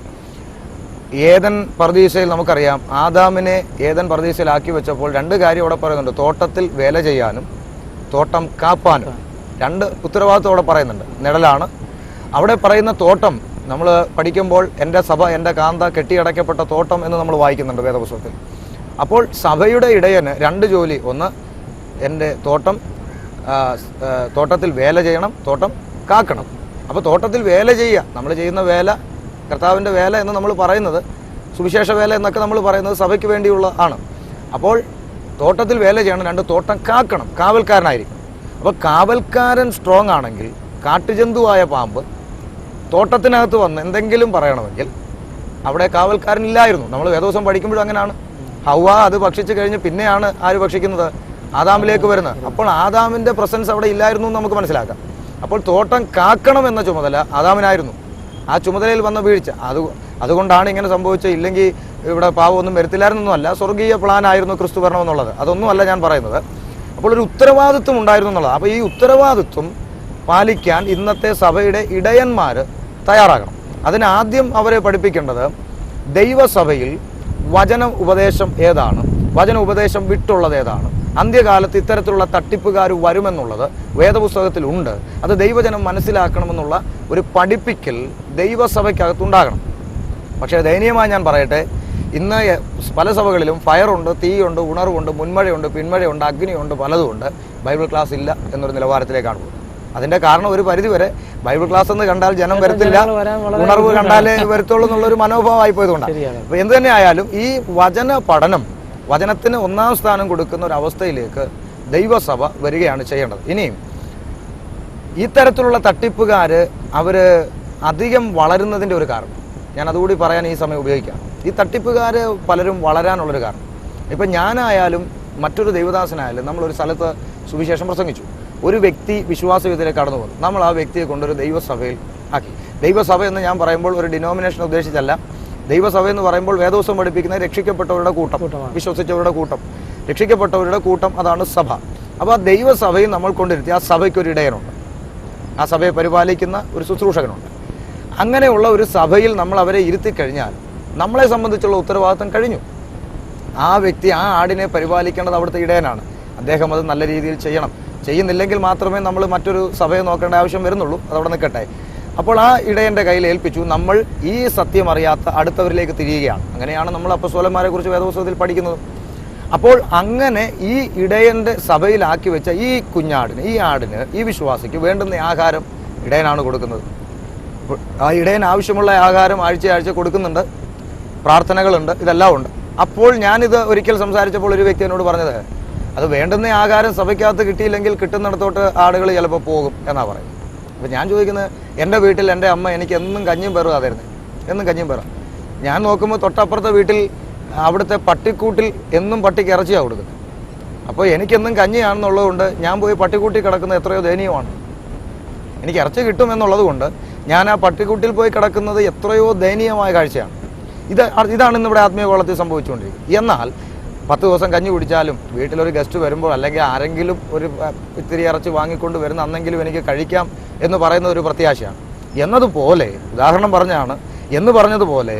ഏദൻ പർദീസയിൽ നമുക്കറിയാം, ആദാമിനെ ഏദൻ പർദീസയിലാക്കി വെച്ചപ്പോൾ രണ്ട് കാര്യം അവിടെ പറയുന്നുണ്ട്. തോട്ടത്തിൽ വേല ചെയ്യാനും തോട്ടം കാപ്പാനും രണ്ട് ഉത്തരവാദിത്വം അവിടെ പറയുന്നുണ്ട്. നിഴലാണ് അവിടെ പറയുന്ന തോട്ടം. നമ്മൾ പഠിക്കുമ്പോൾ എൻ്റെ സഭ എൻ്റെ കാന്ത കെട്ടിയടയ്ക്കപ്പെട്ട തോട്ടം എന്ന് നമ്മൾ വായിക്കുന്നുണ്ട് വേദപുസ്തകത്തിൽ. അപ്പോൾ സഭയുടെ ഇടയന് രണ്ട് ജോലി. ഒന്ന്, എൻ്റെ തോട്ടത്തിൽ വേല ചെയ്യണം, തോട്ടം കാക്കണം. അപ്പോൾ തോട്ടത്തിൽ വേല ചെയ്യുക, നമ്മൾ ചെയ്യുന്ന വേല കർത്താവിൻ്റെ വേല എന്ന് നമ്മൾ പറയുന്നത്, സുവിശേഷ വേല എന്നൊക്കെ നമ്മൾ പറയുന്നത് സഭയ്ക്ക് വേണ്ടിയുള്ള ആണ്. അപ്പോൾ തോട്ടത്തിൽ വേല ചെയ്യണം, രണ്ട്, തോട്ടം കാക്കണം, കാവൽക്കാരനായിരിക്കും. അപ്പോൾ കാവൽക്കാരൻ സ്ട്രോങ് ആണെങ്കിൽ കാട്ടുജന്തുവായ പാമ്പ് തോട്ടത്തിനകത്ത് വന്ന് എന്തെങ്കിലും പറയണമെങ്കിൽ അവിടെ കാവൽക്കാരനില്ലായിരുന്നു. നമ്മൾ വേദോസം പഠിക്കുമ്പോഴും അങ്ങനെയാണ്. ഹവ്വ അത് ഭക്ഷിച്ചു കഴിഞ്ഞ് പിന്നെയാണ് ആര് ഭക്ഷിക്കുന്നത്? ആദാമിലേക്ക് വരുന്നത്. അപ്പോൾ ആദാമിൻ്റെ പ്രസൻസ് അവിടെ ഇല്ലായിരുന്നു എന്ന് നമുക്ക് മനസ്സിലാക്കാം. അപ്പോൾ തോട്ടം കാക്കണം എന്ന ചുമതല ആദാമിനായിരുന്നു. ആ ചുമതലയിൽ വന്ന വീഴ്ച അതുകൊണ്ടാണ് ഇങ്ങനെ സംഭവിച്ചത്. ഇല്ലെങ്കിൽ ഇവിടെ പാവമൊന്നും വരുത്തില്ലായിരുന്നൊന്നുമല്ല, സ്വർഗീയ പ്ലാനായിരുന്നു ക്രിസ്തു വരണമെന്നുള്ളത്. അതൊന്നുമല്ല ഞാൻ പറയുന്നത്. അപ്പോൾ ഒരു ഉത്തരവാദിത്വം ഉണ്ടായിരുന്നു എന്നുള്ളത്. അപ്പോൾ ഈ ഉത്തരവാദിത്വം പാലിക്കാൻ ഇന്നത്തെ സഭയുടെ ഇടയന്മാർ തയ്യാറാകണം. അതിനാദ്യം അവരെ പഠിപ്പിക്കേണ്ടത് ദൈവസഭയിൽ വചന ഉപദേശം ഏതാണ്, വചന ഉപദേശം വിട്ടുള്ളത് ഏതാണ്, അന്ത്യകാലത്ത് ഇത്തരത്തിലുള്ള തട്ടിപ്പുകാർ വരുമെന്നുള്ളത് വേദപുസ്തകത്തിലുണ്ട്. അത് ദൈവജനം മനസ്സിലാക്കണമെന്നുള്ള ഒരു പഠിപ്പിക്കൽ ദൈവസഭയ്ക്കകത്തുണ്ടാകണം. പക്ഷേ ദയനീയമായി ഞാൻ പറയട്ടെ, ഇന്ന് പല സഭകളിലും ഫയറുണ്ട്, തീയുണ്ട്, ഉണർവുണ്ട്, മുൻമഴയുണ്ട്, പിന്മഴയുണ്ട്, അഗ്നിയുണ്ട്, പലതുമുണ്ട്. ബൈബിൾ ക്ലാസ് ഇല്ല എന്നൊരു നിലവാരത്തിലേക്കാണ് പോകുന്നത്. അതിൻ്റെ കാരണം ഒരു പരിധിവരെ ബൈബിൾ ക്ലാസ് എന്ന് കണ്ടാൽ ജനം വരത്തില്ല, ഉണർവ് കണ്ടാലേ വരുത്തുള്ളൂ എന്നുള്ളൊരു മനോഭാവമായി പോയതുകൊണ്ടാണ്. അപ്പോൾ എന്ത് തന്നെ ആയാലും ഈ വചന പഠനം, വചനത്തിന് ഒന്നാം സ്ഥാനം കൊടുക്കുന്ന ഒരു അവസ്ഥയിലേക്ക് ദൈവസഭ വരികയാണ് ചെയ്യേണ്ടത്. ഇനിയും ഈ തരത്തിലുള്ള തട്ടിപ്പുകാർ അവർ അധികം വളരുന്നതിൻ്റെ ഒരു കാരണം ഞാൻ അതുകൂടി പറയാൻ ഈ സമയം ഉപയോഗിക്കാം. ഈ തട്ടിപ്പുകാർ പലരും വളരാനുള്ളൊരു കാരണം, ഇപ്പം ഞാനായാലും മറ്റൊരു ദൈവദാസനായാലും നമ്മളൊരു സ്ഥലത്ത് സുവിശേഷം പ്രസംഗിച്ചു, ഒരു വ്യക്തി വിശ്വാസവിധിയിലേക്ക് കടന്നു പോകുന്നു. നമ്മൾ ആ വ്യക്തിയെ കൊണ്ടൊരു ദൈവസഭയിൽ ആക്കി. ദൈവസഭ എന്ന് ഞാൻ പറയുമ്പോൾ ഒരു ഡിനോമിനേഷൻ ഉദ്ദേശിച്ചല്ല. ദൈവസഭ എന്ന് പറയുമ്പോൾ വേദോസം പഠിപ്പിക്കുന്ന രക്ഷിക്കപ്പെട്ടവരുടെ കൂട്ടം, വിശ്വസിച്ചവരുടെ കൂട്ടം, രക്ഷിക്കപ്പെട്ടവരുടെ കൂട്ടം, അതാണ് സഭ. അപ്പോൾ ആ ദൈവസഭയിൽ നമ്മൾ കൊണ്ടിരുത്തി ആ സഭയ്ക്കൊരു ഇടയനുണ്ട്, ആ സഭയെ പരിപാലിക്കുന്ന ഒരു ശുശ്രൂഷകനുണ്ട്. അങ്ങനെയുള്ള ഒരു സഭയിൽ നമ്മൾ അവരെ ഇരുത്തിക്കഴിഞ്ഞാൽ നമ്മളെ സംബന്ധിച്ചുള്ള ഉത്തരവാദിത്വം കഴിഞ്ഞു. ആ വ്യക്തി, ആ ആടിനെ പരിപാലിക്കേണ്ടത് അവിടുത്തെ ഇടയനാണ്. അദ്ദേഹം അത് നല്ല രീതിയിൽ ചെയ്യണം. ചെയ്യുന്നില്ലെങ്കിൽ മാത്രമേ നമ്മൾ മറ്റൊരു സഭയെ നോക്കേണ്ട ആവശ്യം വരുന്നുള്ളൂ. അതവിടെ നിൽക്കട്ടെ. അപ്പോൾ ആ ഇടയൻ്റെ കയ്യിൽ ഏൽപ്പിച്ചു. നമ്മൾ ഈ സത്യം അറിയാത്ത അടുത്തവരിലേക്ക് തിരിയുകയാണ്. അങ്ങനെയാണ് നമ്മൾ അപ്പസ്തോലന്മാരെ കുറിച്ച് വേദപുസ്തകത്തിൽ പഠിക്കുന്നത്. അപ്പോൾ അങ്ങനെ ഈ ഇടയൻ്റെ സഭയിലാക്കി വെച്ച ഈ കുഞ്ഞാടിന്, ഈ ആടിന്, ഈ വിശ്വാസിക്ക് വേണ്ടുന്ന ആഹാരം ഇടയനാണ് കൊടുക്കുന്നത്. ആ ഇടയൻ ആവശ്യമുള്ള ആഹാരം ആഴ്ച കൊടുക്കുന്നുണ്ട്, പ്രാർത്ഥനകളുണ്ട്, ഇതെല്ലാം ഉണ്ട്. അപ്പോൾ ഞാനിത് ഒരിക്കൽ സംസാരിച്ചപ്പോൾ ഒരു വ്യക്തി എന്നോട് പറഞ്ഞത്, അത് വേണ്ടുന്ന ആഹാരം സഭയ്ക്കകത്ത് കിട്ടിയില്ലെങ്കിൽ കിട്ടുന്നിടത്തോട്ട് ആടുകൾ ചിലപ്പോൾ പോകും എന്നാണ് പറയുന്നത്. അപ്പോൾ ഞാൻ ചോദിക്കുന്നത്, എൻ്റെ വീട്ടിൽ എൻ്റെ അമ്മ എനിക്ക് എന്നും കഞ്ഞിയും പേറുക തരുന്നത്, എന്നും കഞ്ഞിയും പേറുക. ഞാൻ നോക്കുമ്പോൾ തൊട്ടപ്പുറത്തെ വീട്ടിൽ അവിടുത്തെ പട്ടിക്കൂട്ടിൽ എന്നും പട്ടിക്ക് ഇറച്ചിയാണ് കൊടുക്കുന്നത്. അപ്പോൾ എനിക്കെന്നും കഞ്ഞിയാണെന്നുള്ളതുകൊണ്ട് ഞാൻ പോയി പട്ടിക്കൂട്ടിൽ കിടക്കുന്നത് എത്രയോ ദയനീയമാണ്. എനിക്ക് ഇറച്ചി കിട്ടും എന്നുള്ളത് കൊണ്ട് ഞാൻ ആ പട്ടിക്കൂട്ടിൽ പോയി കിടക്കുന്നത് എത്രയോ ദയനീയമായ കാഴ്ചയാണ്. ഇതാണ് ഇന്നിവിടെ ആത്മീയ കോളത്തിൽ സംഭവിച്ചുകൊണ്ടിരിക്കുന്നത്. എന്നാൽ 10 ദിവസം കഞ്ഞി കുടിച്ചാലും വീട്ടിലൊരു ഗസ്റ്റ് വരുമ്പോൾ അല്ലെങ്കിൽ ആരെങ്കിലും ഒരു ഇത്തിരി ഇറച്ചി വാങ്ങിക്കൊണ്ട് വരുന്ന അന്നെങ്കിലും എനിക്ക് കഴിക്കാം എന്ന് പറയുന്ന ഒരു പ്രത്യാശയാണ്. എന്നതുപോലെ, ഉദാഹരണം പറഞ്ഞതുപോലെ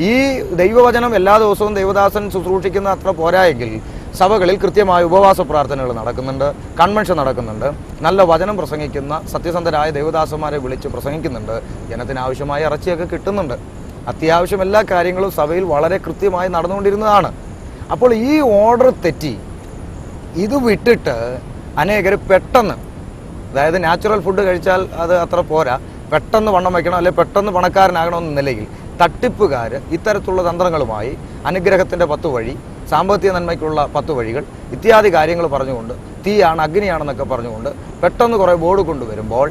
ഈ ദൈവവചനം എല്ലാ ദിവസവും ദൈവദാസൻ ശുശ്രൂഷിക്കുന്ന അത്ര പോരായെങ്കിൽ സഭകളിൽ കൃത്യമായ ഉപവാസ പ്രാർത്ഥനകൾ നടക്കുന്നുണ്ട്, കൺവെൻഷൻ നടക്കുന്നുണ്ട്, നല്ല വചനം പ്രസംഗിക്കുന്ന സത്യസന്ധരായ ദൈവദാസന്മാരെ വിളിച്ച് പ്രസംഗിക്കുന്നുണ്ട്, ജനത്തിന് ആവശ്യമായ ഇറച്ചിയൊക്കെ കിട്ടുന്നുണ്ട്. അത്യാവശ്യം എല്ലാ കാര്യങ്ങളും സഭയിൽ വളരെ കൃത്യമായി നടന്നുകൊണ്ടിരുന്നതാണ്. അപ്പോൾ ഈ ഓർഡർ തെറ്റി ഇത് വിട്ടിട്ട് അനേകർ പെട്ടെന്ന്, അതായത് നാച്ചുറൽ ഫുഡ് കഴിച്ചാൽ അത് അത്ര പോരാ, പെട്ടെന്ന് വണ്ണം വയ്ക്കണം, അല്ലെങ്കിൽ പെട്ടെന്ന് പണക്കാരനാകണമെന്ന നിലയിൽ തട്ടിപ്പുകാർ ഇത്തരത്തിലുള്ള തന്ത്രങ്ങളുമായി അനുഗ്രഹത്തിൻ്റെ 10 വഴി, സാമ്പത്തിക നന്മയ്ക്കുള്ള 10 വഴികൾ ഇത്യാദി കാര്യങ്ങൾ പറഞ്ഞുകൊണ്ട് തീയാണ് അഗ്നിയാണെന്നൊക്കെ പറഞ്ഞുകൊണ്ട് പെട്ടെന്ന് കുറേ ബോർഡ് കൊണ്ടുവരുമ്പോൾ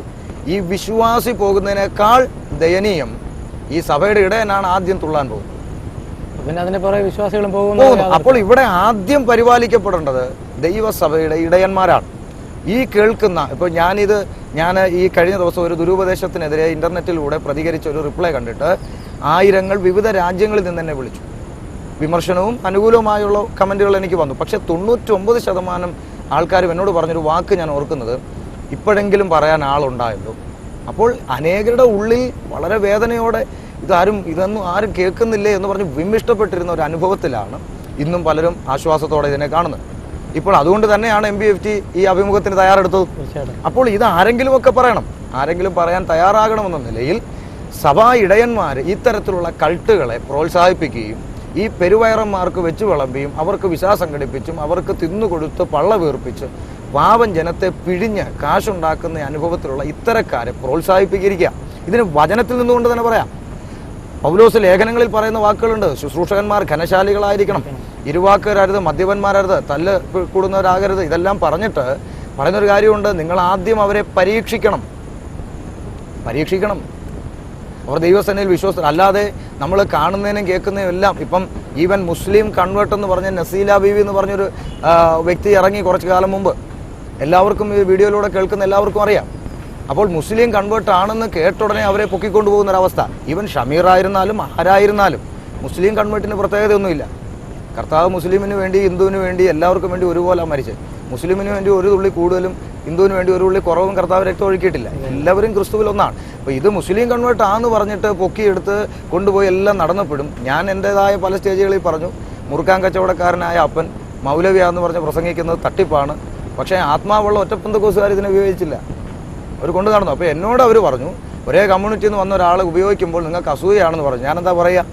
ഈ വിശ്വാസി പോകുന്നതിനേക്കാൾ ദയനീയം ഈ സഭയുടെ ഇടയനാണ് ആദ്യം തുള്ളാൻ പോകുന്നത്. പിന്നെ അതിന്റെ പുറകെ വിശ്വാസികളും പോകുന്നു. അപ്പോൾ ഇവിടെ ആദ്യം പരിപാലിക്കപ്പെടേണ്ടത് ദൈവസഭയുടെ ഇടയന്മാരാണ്. ഈ കേൾക്കുന്ന ഇപ്പോൾ ഞാൻ ഈ കഴിഞ്ഞ ദിവസം ഒരു ദുരുപദേശത്തിനെതിരെ ഇന്റർനെറ്റിലൂടെ പ്രതികരിച്ച ഒരു റിപ്ലൈ കണ്ടിട്ട് ആയിരങ്ങൾ വിവിധ രാജ്യങ്ങളിൽ നിന്ന് എന്നെ വിളിച്ചു. വിമർശനവും അനുകൂലവുമായുള്ള കമൻറ്റുകൾ എനിക്ക് വന്നു. പക്ഷേ 99% ആൾക്കാരും എന്നോട് പറഞ്ഞൊരു വാക്ക് ഞാൻ ഓർക്കുന്നത്, ഇപ്പോഴെങ്കിലും പറയാൻ ആളുണ്ടായല്ലോ. അപ്പോൾ അനേകരുടെ ഉള്ളിൽ വളരെ വേദനയോടെ ഇതൊന്നും ആരും കേൾക്കുന്നില്ലേ എന്ന് പറഞ്ഞ് വിമ്മിഷ്ടപ്പെട്ടിരുന്ന ഒരു അനുഭവത്തിലാണ് ഇന്നും പലരും ആശ്വാസത്തോടെ ഇതിനെ കാണുന്നത്. ഇപ്പോൾ അതുകൊണ്ട് തന്നെയാണ് MBFT ഈ അഭിമുഖത്തിന് തയ്യാറെടുത്തത്. അപ്പോൾ ഇത് ആരെങ്കിലുമൊക്കെ പറയണം, ആരെങ്കിലും പറയാൻ തയ്യാറാകണമെന്ന നിലയിൽ സഭാ ഇടയന്മാർ ഇത്തരത്തിലുള്ള കൾട്ടുകളെ പ്രോത്സാഹിപ്പിക്കുകയും ഈ പെരുവയറന്മാർക്ക് വെച്ച് വിളമ്പിയും അവർക്ക് വിസ സംഘടിപ്പിച്ചും അവർക്ക് തിന്നുകൊടുത്ത് പള്ള വീർപ്പിച്ച് പാവം ജനത്തെ പിഴിഞ്ഞ് കാശുണ്ടാക്കുന്ന അനുഭവത്തിലുള്ള ഇത്തരക്കാരെ പ്രോത്സാഹിപ്പിക്കുക. ഇതിന് വചനത്തിൽ നിന്നുകൊണ്ട് തന്നെ പറയാം. പൗലോസ് ലേഖനങ്ങളിൽ പറയുന്ന വാക്കുകളുണ്ട്. ശുശ്രൂഷകന്മാർ ഘനശാലികളായിരിക്കണം, ഇരുവാക്കരാരുത്, മദ്യപന്മാരരുത്, തല്ല് കൂടുന്നവരാകരുത്. ഇതെല്ലാം പറഞ്ഞിട്ട് പറയുന്നൊരു കാര്യമുണ്ട്, നിങ്ങൾ ആദ്യം അവരെ പരീക്ഷിക്കണം. അവർ ദൈവസേനയിൽ വിശ്വസ്തർ. അല്ലാതെ നമ്മൾ കാണുന്നതിനും കേൾക്കുന്നതിനും എല്ലാം ഇപ്പം ഈവൻ മുസ്ലിം കൺവേർട്ട് എന്ന് പറഞ്ഞ നസീല ബീവി എന്ന് പറഞ്ഞൊരു വ്യക്തി ഇറങ്ങി കുറച്ച് കാലം മുമ്പ്. എല്ലാവർക്കും ഈ വീഡിയോയിലൂടെ കേൾക്കുന്ന എല്ലാവർക്കും അറിയാം. അപ്പോൾ മുസ്ലിം കൺവേർട്ട് ആണെന്ന് കേട്ടുടനെ അവരെ പൊക്കിക്കൊണ്ടു പോകുന്നൊരവസ്ഥ. ഈവൻ ഷമീർ ആയിരുന്നാലും ആരായിരുന്നാലും മുസ്ലിം കൺവേർട്ടിന് പ്രത്യേകതയൊന്നുമില്ല. കർത്താവ് മുസ്ലിമിന് വേണ്ടി ഹിന്ദുവിന് വേണ്ടി എല്ലാവർക്കും വേണ്ടി ഒരുപോലെ മരിച്ചത്. മുസ്ലിമിന് വേണ്ടി ഒരു തുള്ളി കൂടുതലും ഹിന്ദുവിന് വേണ്ടി ഒരു തുള്ളി കുറവും കർത്താവ് രക്തം ഒഴുക്കിയിട്ടില്ല. എല്ലാവരും ക്രിസ്തുവിൽ ഒന്നാണ്. അപ്പോൾ ഇത് മുസ്ലിം കൺവേർട്ട് ആണെന്ന് പറഞ്ഞിട്ട് പൊക്കിയെടുത്ത് കൊണ്ടുപോയി എല്ലാം നടന്നപ്പെടും. ഞാൻ എൻ്റെതായ പല സ്റ്റേജുകളിൽ പറഞ്ഞു, മുറുക്കാൻ കച്ചവടക്കാരനായ അപ്പൻ മൗലവിയാന്ന് പറഞ്ഞ് പ്രസംഗിക്കുന്നത് തട്ടിപ്പാണ്. പക്ഷേ ആത്മാവുള്ള ഒറ്റപ്പന്തക്കോസുകാർ ഇതിനെ ഉപയോഗിച്ചില്ല, അവർ കൊണ്ടു നടന്നു. അപ്പോൾ എന്നോട് അവർ പറഞ്ഞു, ഒരേ കമ്മ്യൂണിറ്റിയിൽ നിന്ന് വന്ന ഒരാൾ ഉപയോഗിക്കുമ്പോൾ നിങ്ങൾക്ക് അസൂയാണെന്ന് പറഞ്ഞു. ഞാനെന്താ പറയുക?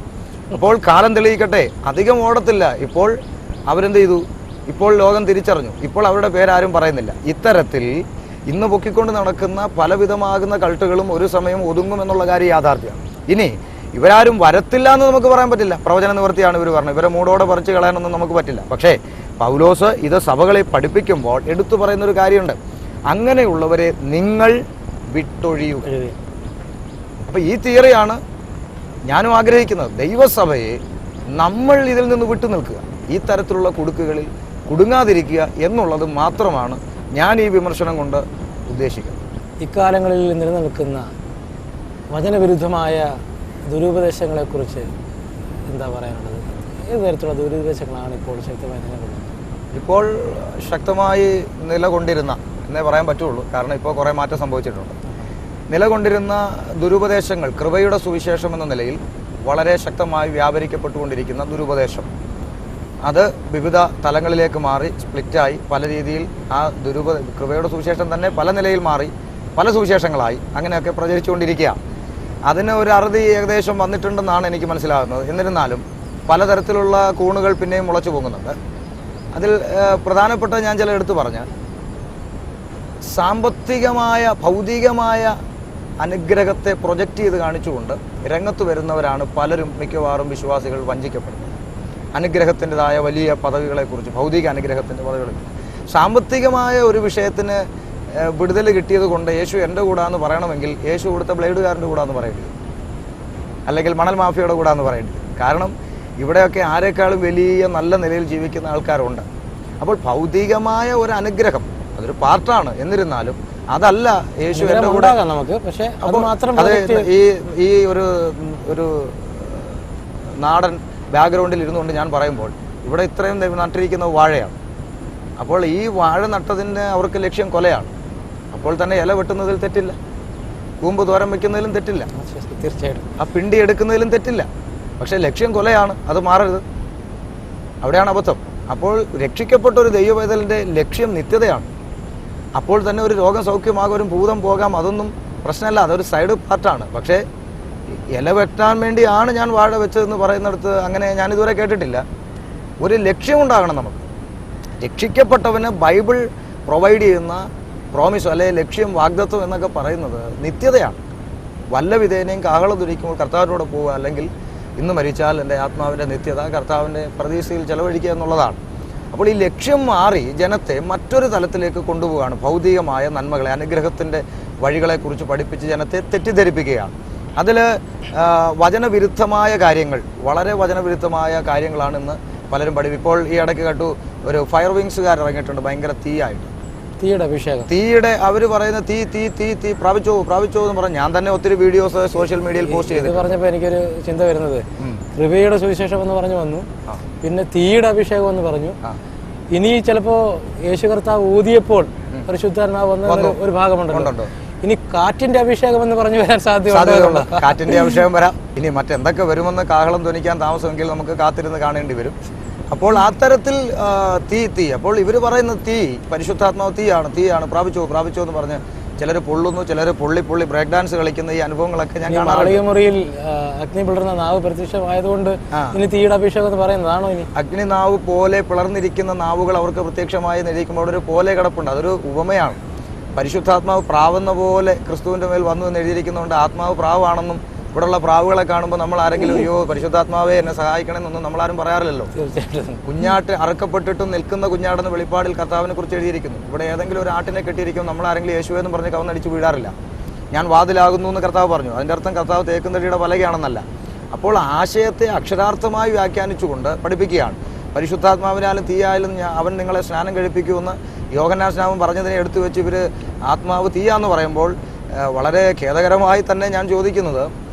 അപ്പോൾ കാലം തെളിയിക്കട്ടെ, അധികം ഓടത്തില്ല. ഇപ്പോൾ അവരെന്ത് ചെയ്തു? ഇപ്പോൾ ലോകം തിരിച്ചറിഞ്ഞു. ഇപ്പോൾ അവരുടെ പേരാരും പറയുന്നില്ല. ഇത്തരത്തിൽ ഇന്ന് പൊക്കിക്കൊണ്ട് നടക്കുന്ന പലവിധമാകുന്ന കൾട്ടുകളും ഒരു സമയം ഒതുങ്ങുമെന്നുള്ള കാര്യം യാഥാർത്ഥ്യമാണ്. ഇനി ഇവരാരും വരത്തില്ല എന്ന് നമുക്ക് പറയാൻ പറ്റില്ല. പ്രവചന നിവൃത്തിയാണ് ഇവർ പറഞ്ഞത്. ഇവരെ മൂടോടെ പറിച്ച് കളയാനൊന്നും നമുക്ക് പറ്റില്ല. പക്ഷേ പൗലോസ് ഇത് സഭകളെ പഠിപ്പിക്കുമ്പോൾ എടുത്തു പറയുന്നൊരു കാര്യമുണ്ട്, അങ്ങനെയുള്ളവരെ നിങ്ങൾ വിട്ടൊഴിയുക. അപ്പോൾ ഈ തിയറിയാണ് ഞാനും ആഗ്രഹിക്കുന്നത്. ദൈവസഭയെ നമ്മൾ ഇതിൽ നിന്ന് വിട്ടു നിൽക്കുക, ഈ തരത്തിലുള്ള കുടുക്കുകളിൽ കുടുങ്ങാതിരിക്കുക എന്നുള്ളത് മാത്രമാണ് ഞാൻ ഈ വിമർശനം കൊണ്ട് ഉദ്ദേശിക്കുന്നത്. ഇക്കാലങ്ങളിൽ നിലനിൽക്കുന്ന വചനവിരുദ്ധമായ ദുരുപദേശങ്ങളെക്കുറിച്ച് എന്താ പറയാനുള്ളത്? ഏത് തരത്തിലുള്ള ദുരുപദേശങ്ങളാണ് ഇപ്പോൾ ശക്തമായി നിലകൊള്ളുന്നത്? ഇപ്പോൾ ശക്തമായി നിലകൊണ്ടിരുന്ന എന്നേ പറയാൻ പറ്റുള്ളൂ, കാരണം ഇപ്പോൾ കുറേ മാറ്റം സംഭവിച്ചിട്ടുണ്ട്. നിലകൊണ്ടിരുന്ന ദുരുപദേശങ്ങൾ, കൃപയുടെ സുവിശേഷം എന്ന നിലയിൽ വളരെ ശക്തമായി വ്യാപരിക്കപ്പെട്ടുകൊണ്ടിരിക്കുന്ന ദുരുപദേശം, അത് വിവിധ തലങ്ങളിലേക്ക് മാറി സ്പ്ലിറ്റായി പല രീതിയിൽ ആ കൃപയുടെ സുവിശേഷം തന്നെ പല നിലയിൽ മാറി പല സുവിശേഷങ്ങളായി അങ്ങനെയൊക്കെ പ്രചരിച്ചുകൊണ്ടിരിക്കുകയാണ്. അതിന് ഒരു അറുതി ഏകദേശം വന്നിട്ടുണ്ടെന്നാണ് എനിക്ക് മനസ്സിലാകുന്നത്. എന്നിരുന്നാലും പലതരത്തിലുള്ള കൂണുകൾ പിന്നെയും മുളച്ചു പോകുന്നുണ്ട്. അതിൽ പ്രധാനപ്പെട്ട ഞാൻ ചില എടുത്തു പറഞ്ഞാൽ, സാമ്പത്തികമായ ഭൗതികമായ അനുഗ്രഹത്തെ പ്രൊജക്റ്റ് ചെയ്ത് കാണിച്ചുകൊണ്ട് രംഗത്ത് വരുന്നവരാണ് പലരും, മിക്കവാറും വിശ്വാസികൾ വഞ്ചിക്കപ്പെടുന്നത്. അനുഗ്രഹത്തിൻ്റെതായ വലിയ പദവികളെക്കുറിച്ച്, ഭൗതിക അനുഗ്രഹത്തിൻ്റെ പദവികളെക്കുറിച്ച്. സാമ്പത്തികമായ ഒരു വിഷയത്തിന് വിടുതൽ കിട്ടിയത് കൊണ്ട് യേശു എൻ്റെ കൂടാന്ന് പറയണമെങ്കിൽ യേശു കൊടുത്ത ബ്ലേഡുകാരൻ്റെ കൂടാന്ന് പറയേണ്ടി വരും, അല്ലെങ്കിൽ മണൽ മാഫിയയുടെ കൂടാന്ന് പറയേണ്ടി വരും. കാരണം ഇവിടെയൊക്കെ ആരെക്കാളും വലിയ നല്ല നിലയിൽ ജീവിക്കുന്ന ആൾക്കാരുണ്ട്. അപ്പോൾ ഭൗതികമായ ഒരു അനുഗ്രഹം അതൊരു പാർട്ടാണ്. എന്നിരുന്നാലും അതല്ല യേശു എൻ്റെ കൂടെ നമുക്ക്. പക്ഷേ അത് ഈ ഒരു നാടൻ ബാക്ക്ഗ്രൗണ്ടിൽ ഇരുന്നുകൊണ്ട് ഞാൻ പറയുമ്പോൾ ഇവിടെ ഇത്രയും നട്ടിരിക്കുന്ന വാഴയാണ്. അപ്പോൾ ഈ വാഴ നട്ടതിന് അവർക്ക് ലക്ഷ്യം കൊലയാണ്. അപ്പോൾ തന്നെ ഇല വെട്ടുന്നതിൽ തെറ്റില്ല, കൂമ്പ് തോരൻ വയ്ക്കുന്നതിലും തെറ്റില്ല, തീർച്ചയായിട്ടും ആ പിണ്ടി എടുക്കുന്നതിലും തെറ്റില്ല. പക്ഷേ ലക്ഷ്യം കൊലയാണ്, അത് മാറരുത്. അവിടെയാണ് അബദ്ധം. അപ്പോൾ രക്ഷിക്കപ്പെട്ട ഒരു ദൈവവേദലിൻ്റെ ലക്ഷ്യം നിത്യതയാണ്. അപ്പോൾ തന്നെ ഒരു രോഗം സൗഖ്യമാകും, ഒരു ഭൂതം പോകാം, അതൊന്നും പ്രശ്നമല്ല, അതൊരു സൈഡ് പാർട്ടാണ്. പക്ഷേ ഇല വെട്ടാൻ വേണ്ടിയാണ് ഞാൻ വാഴ വെച്ചതെന്ന് പറയുന്നിടത്ത് അങ്ങനെ ഞാനിതുവരെ കേട്ടിട്ടില്ല. ഒരു ലക്ഷ്യമുണ്ടാകണം നമുക്ക്. രക്ഷിക്കപ്പെട്ടവന് ബൈബിൾ പ്രൊവൈഡ് ചെയ്യുന്ന പ്രോമിസ്, അല്ലെങ്കിൽ ലക്ഷ്യം, വാഗ്ദത്വം എന്നൊക്കെ പറയുന്നത് നിത്യതയാണ്. വല്ല വിധേനയും കാഹളം ധരിക്കുമ്പോൾ കർത്താവിനോട് പോവുക, അല്ലെങ്കിൽ ഇന്ന് മരിച്ചാൽ എൻ്റെ ആത്മാവിൻ്റെ നിത്യത കർത്താവിൻ്റെ പ്രതീക്ഷയിൽ ചെലവഴിക്കുക എന്നുള്ളതാണ്. അപ്പോൾ ഈ ലക്ഷ്യം മാറി ജനത്തെ മറ്റൊരു തലത്തിലേക്ക് കൊണ്ടുപോവുകയാണ്. ഭൗതികമായ നന്മകളെ, അനുഗ്രഹത്തിൻ്റെ വഴികളെക്കുറിച്ച് പഠിപ്പിച്ച് ജനത്തെ തെറ്റിദ്ധരിപ്പിക്കുകയാണ്. അതിൽ വചനവിരുദ്ധമായ കാര്യങ്ങൾ, വളരെ വചനവിരുദ്ധമായ കാര്യങ്ങളാണ് ഇന്ന് പലരും ഇപ്പോൾ ഈ ഇടയ്ക്ക് കേട്ടു ഒരു ഫയർ വിങ്സുകാർ ഇറങ്ങിയിട്ടുണ്ട്, ഭയങ്കര തീയായിട്ട്. തീയുടെ അഭിഷേകം, തീയുടെ അവർ പറയുന്ന തീ തീ തീ തീ പ്രാപിച്ചോ എന്ന് പറഞ്ഞു. ഞാൻ തന്നെ ഒത്തിരി വീഡിയോസ് സോഷ്യൽ മീഡിയയിൽ പോസ്റ്റ് ചെയ്തു. പറഞ്ഞപ്പോൾ എനിക്കൊരു ചിന്ത വരുന്നത്, കൃപയുടെ സുവിശേഷം എന്ന് പറഞ്ഞു വന്നു, പിന്നെ തീയുടെ അഭിഷേകം എന്ന് പറഞ്ഞു. ഇനി ചിലപ്പോ യേശു കർത്താവ് ഊതിയപ്പോൾ പരിശുദ്ധാത്മാവ് വന്ന ഒരു ഭാഗമുണ്ടോ? ഇനി കാറ്റിന്റെ അഭിഷേകം എന്ന് പറഞ്ഞു വരാൻ സാധ്യതയുണ്ട്. കാറ്റിന്റെ അഭിഷേകം വരാം. ഇനി മറ്റെന്തൊക്കെ വരുമെന്ന് കാഹളം ധ്വനിക്കാൻ താമസമെങ്കിൽ നമുക്ക് കാത്തിരുന്ന് കാണേണ്ടി വരും. അപ്പോൾ ആ തരത്തിൽ തീ അപ്പോൾ ഇവർ പറയുന്ന തീ പരിശുദ്ധാത്മാവ് തീയാണ് പ്രാപിച്ചോ എന്ന് പറഞ്ഞ് ചിലർ പൊള്ളുന്നു, ചിലർ പൊള്ളി ബ്രേക്ക് ഡാൻസ് കളിക്കുന്ന ഈ അനുഭവങ്ങളൊക്കെ ഞാൻ കാണാറുണ്ട്. മുറിയിൽ അഗ്നി പിളർന്ന നാവ് പ്രത്യക്ഷമായതുകൊണ്ട് ഇനി തീയുടെ അഭിഷേകം എന്ന് പറയുന്നതാണോ? ഇനി അഗ്നി നാവ് പോലെ പിളർന്നിരിക്കുന്ന നാവുകൾ അവർക്ക് പ്രത്യക്ഷമായി നിരീക്കുമ്പോൾ അവിടെ ഒരു പോലെ കിടപ്പുണ്ട്. അതൊരു ഉപമയാണ്. പരിശുദ്ധാത്മാവ് പ്രാവുന്ന പോലെ ക്രിസ്തുവിന്റെ മേൽ വന്നു എന്ന് എഴുതിയിരിക്കുന്നതുകൊണ്ട് ആത്മാവ് പ്രാവാണെന്നും ഇവിടെയുള്ള പ്രാവുകളെ കാണുമ്പോൾ നമ്മൾ ആരെങ്കിലും അയ്യോ പരിശുദ്ധാത്മാവെ എന്നെ സഹായിക്കണമെന്നൊന്നും നമ്മളാരും പറയാറില്ലല്ലോ. കുഞ്ഞാട്ട് അറക്കപ്പെട്ടിട്ടും നിൽക്കുന്ന കുഞ്ഞാടെന്ന് വെളിപ്പാടിൽ കർത്താവിനെ കുറിച്ച് എഴുതിയിരിക്കുന്നു. ഇവിടെ ഏതെങ്കിലും ഒരു ആട്ടിനെ കെട്ടിയിരിക്കും, നമ്മളാരെങ്കിലും യേശുവെ എന്ന് പറഞ്ഞ് കവന്നടിച്ച് വീഴാറില്ല. ഞാൻ വാതിലാകുന്നു എന്ന് കർത്താവ് പറഞ്ഞു. അതിൻ്റെ അർത്ഥം കർത്താവ് തേക്കുന്നടിയുടെ പലകയാണെന്നല്ല. അപ്പോൾ ആശയത്തെ അക്ഷരാർത്ഥമായി വ്യാഖ്യാനിച്ചുകൊണ്ട് പഠിപ്പിക്കുകയാണ്. പരിശുദ്ധാത്മാവിനാലും തീയായാലും അവൻ നിങ്ങളെ സ്നാനം കഴിപ്പിക്കുമെന്ന് യോഹന്നാൻ സ്നാനം പറഞ്ഞതിനെ എടുത്തു വെച്ച് ഇവർ ആത്മാവ് തീയാന്ന് പറയുമ്പോൾ വളരെ ഖേദകരമായി തന്നെ ഞാൻ ചോദിക്കുന്നത്,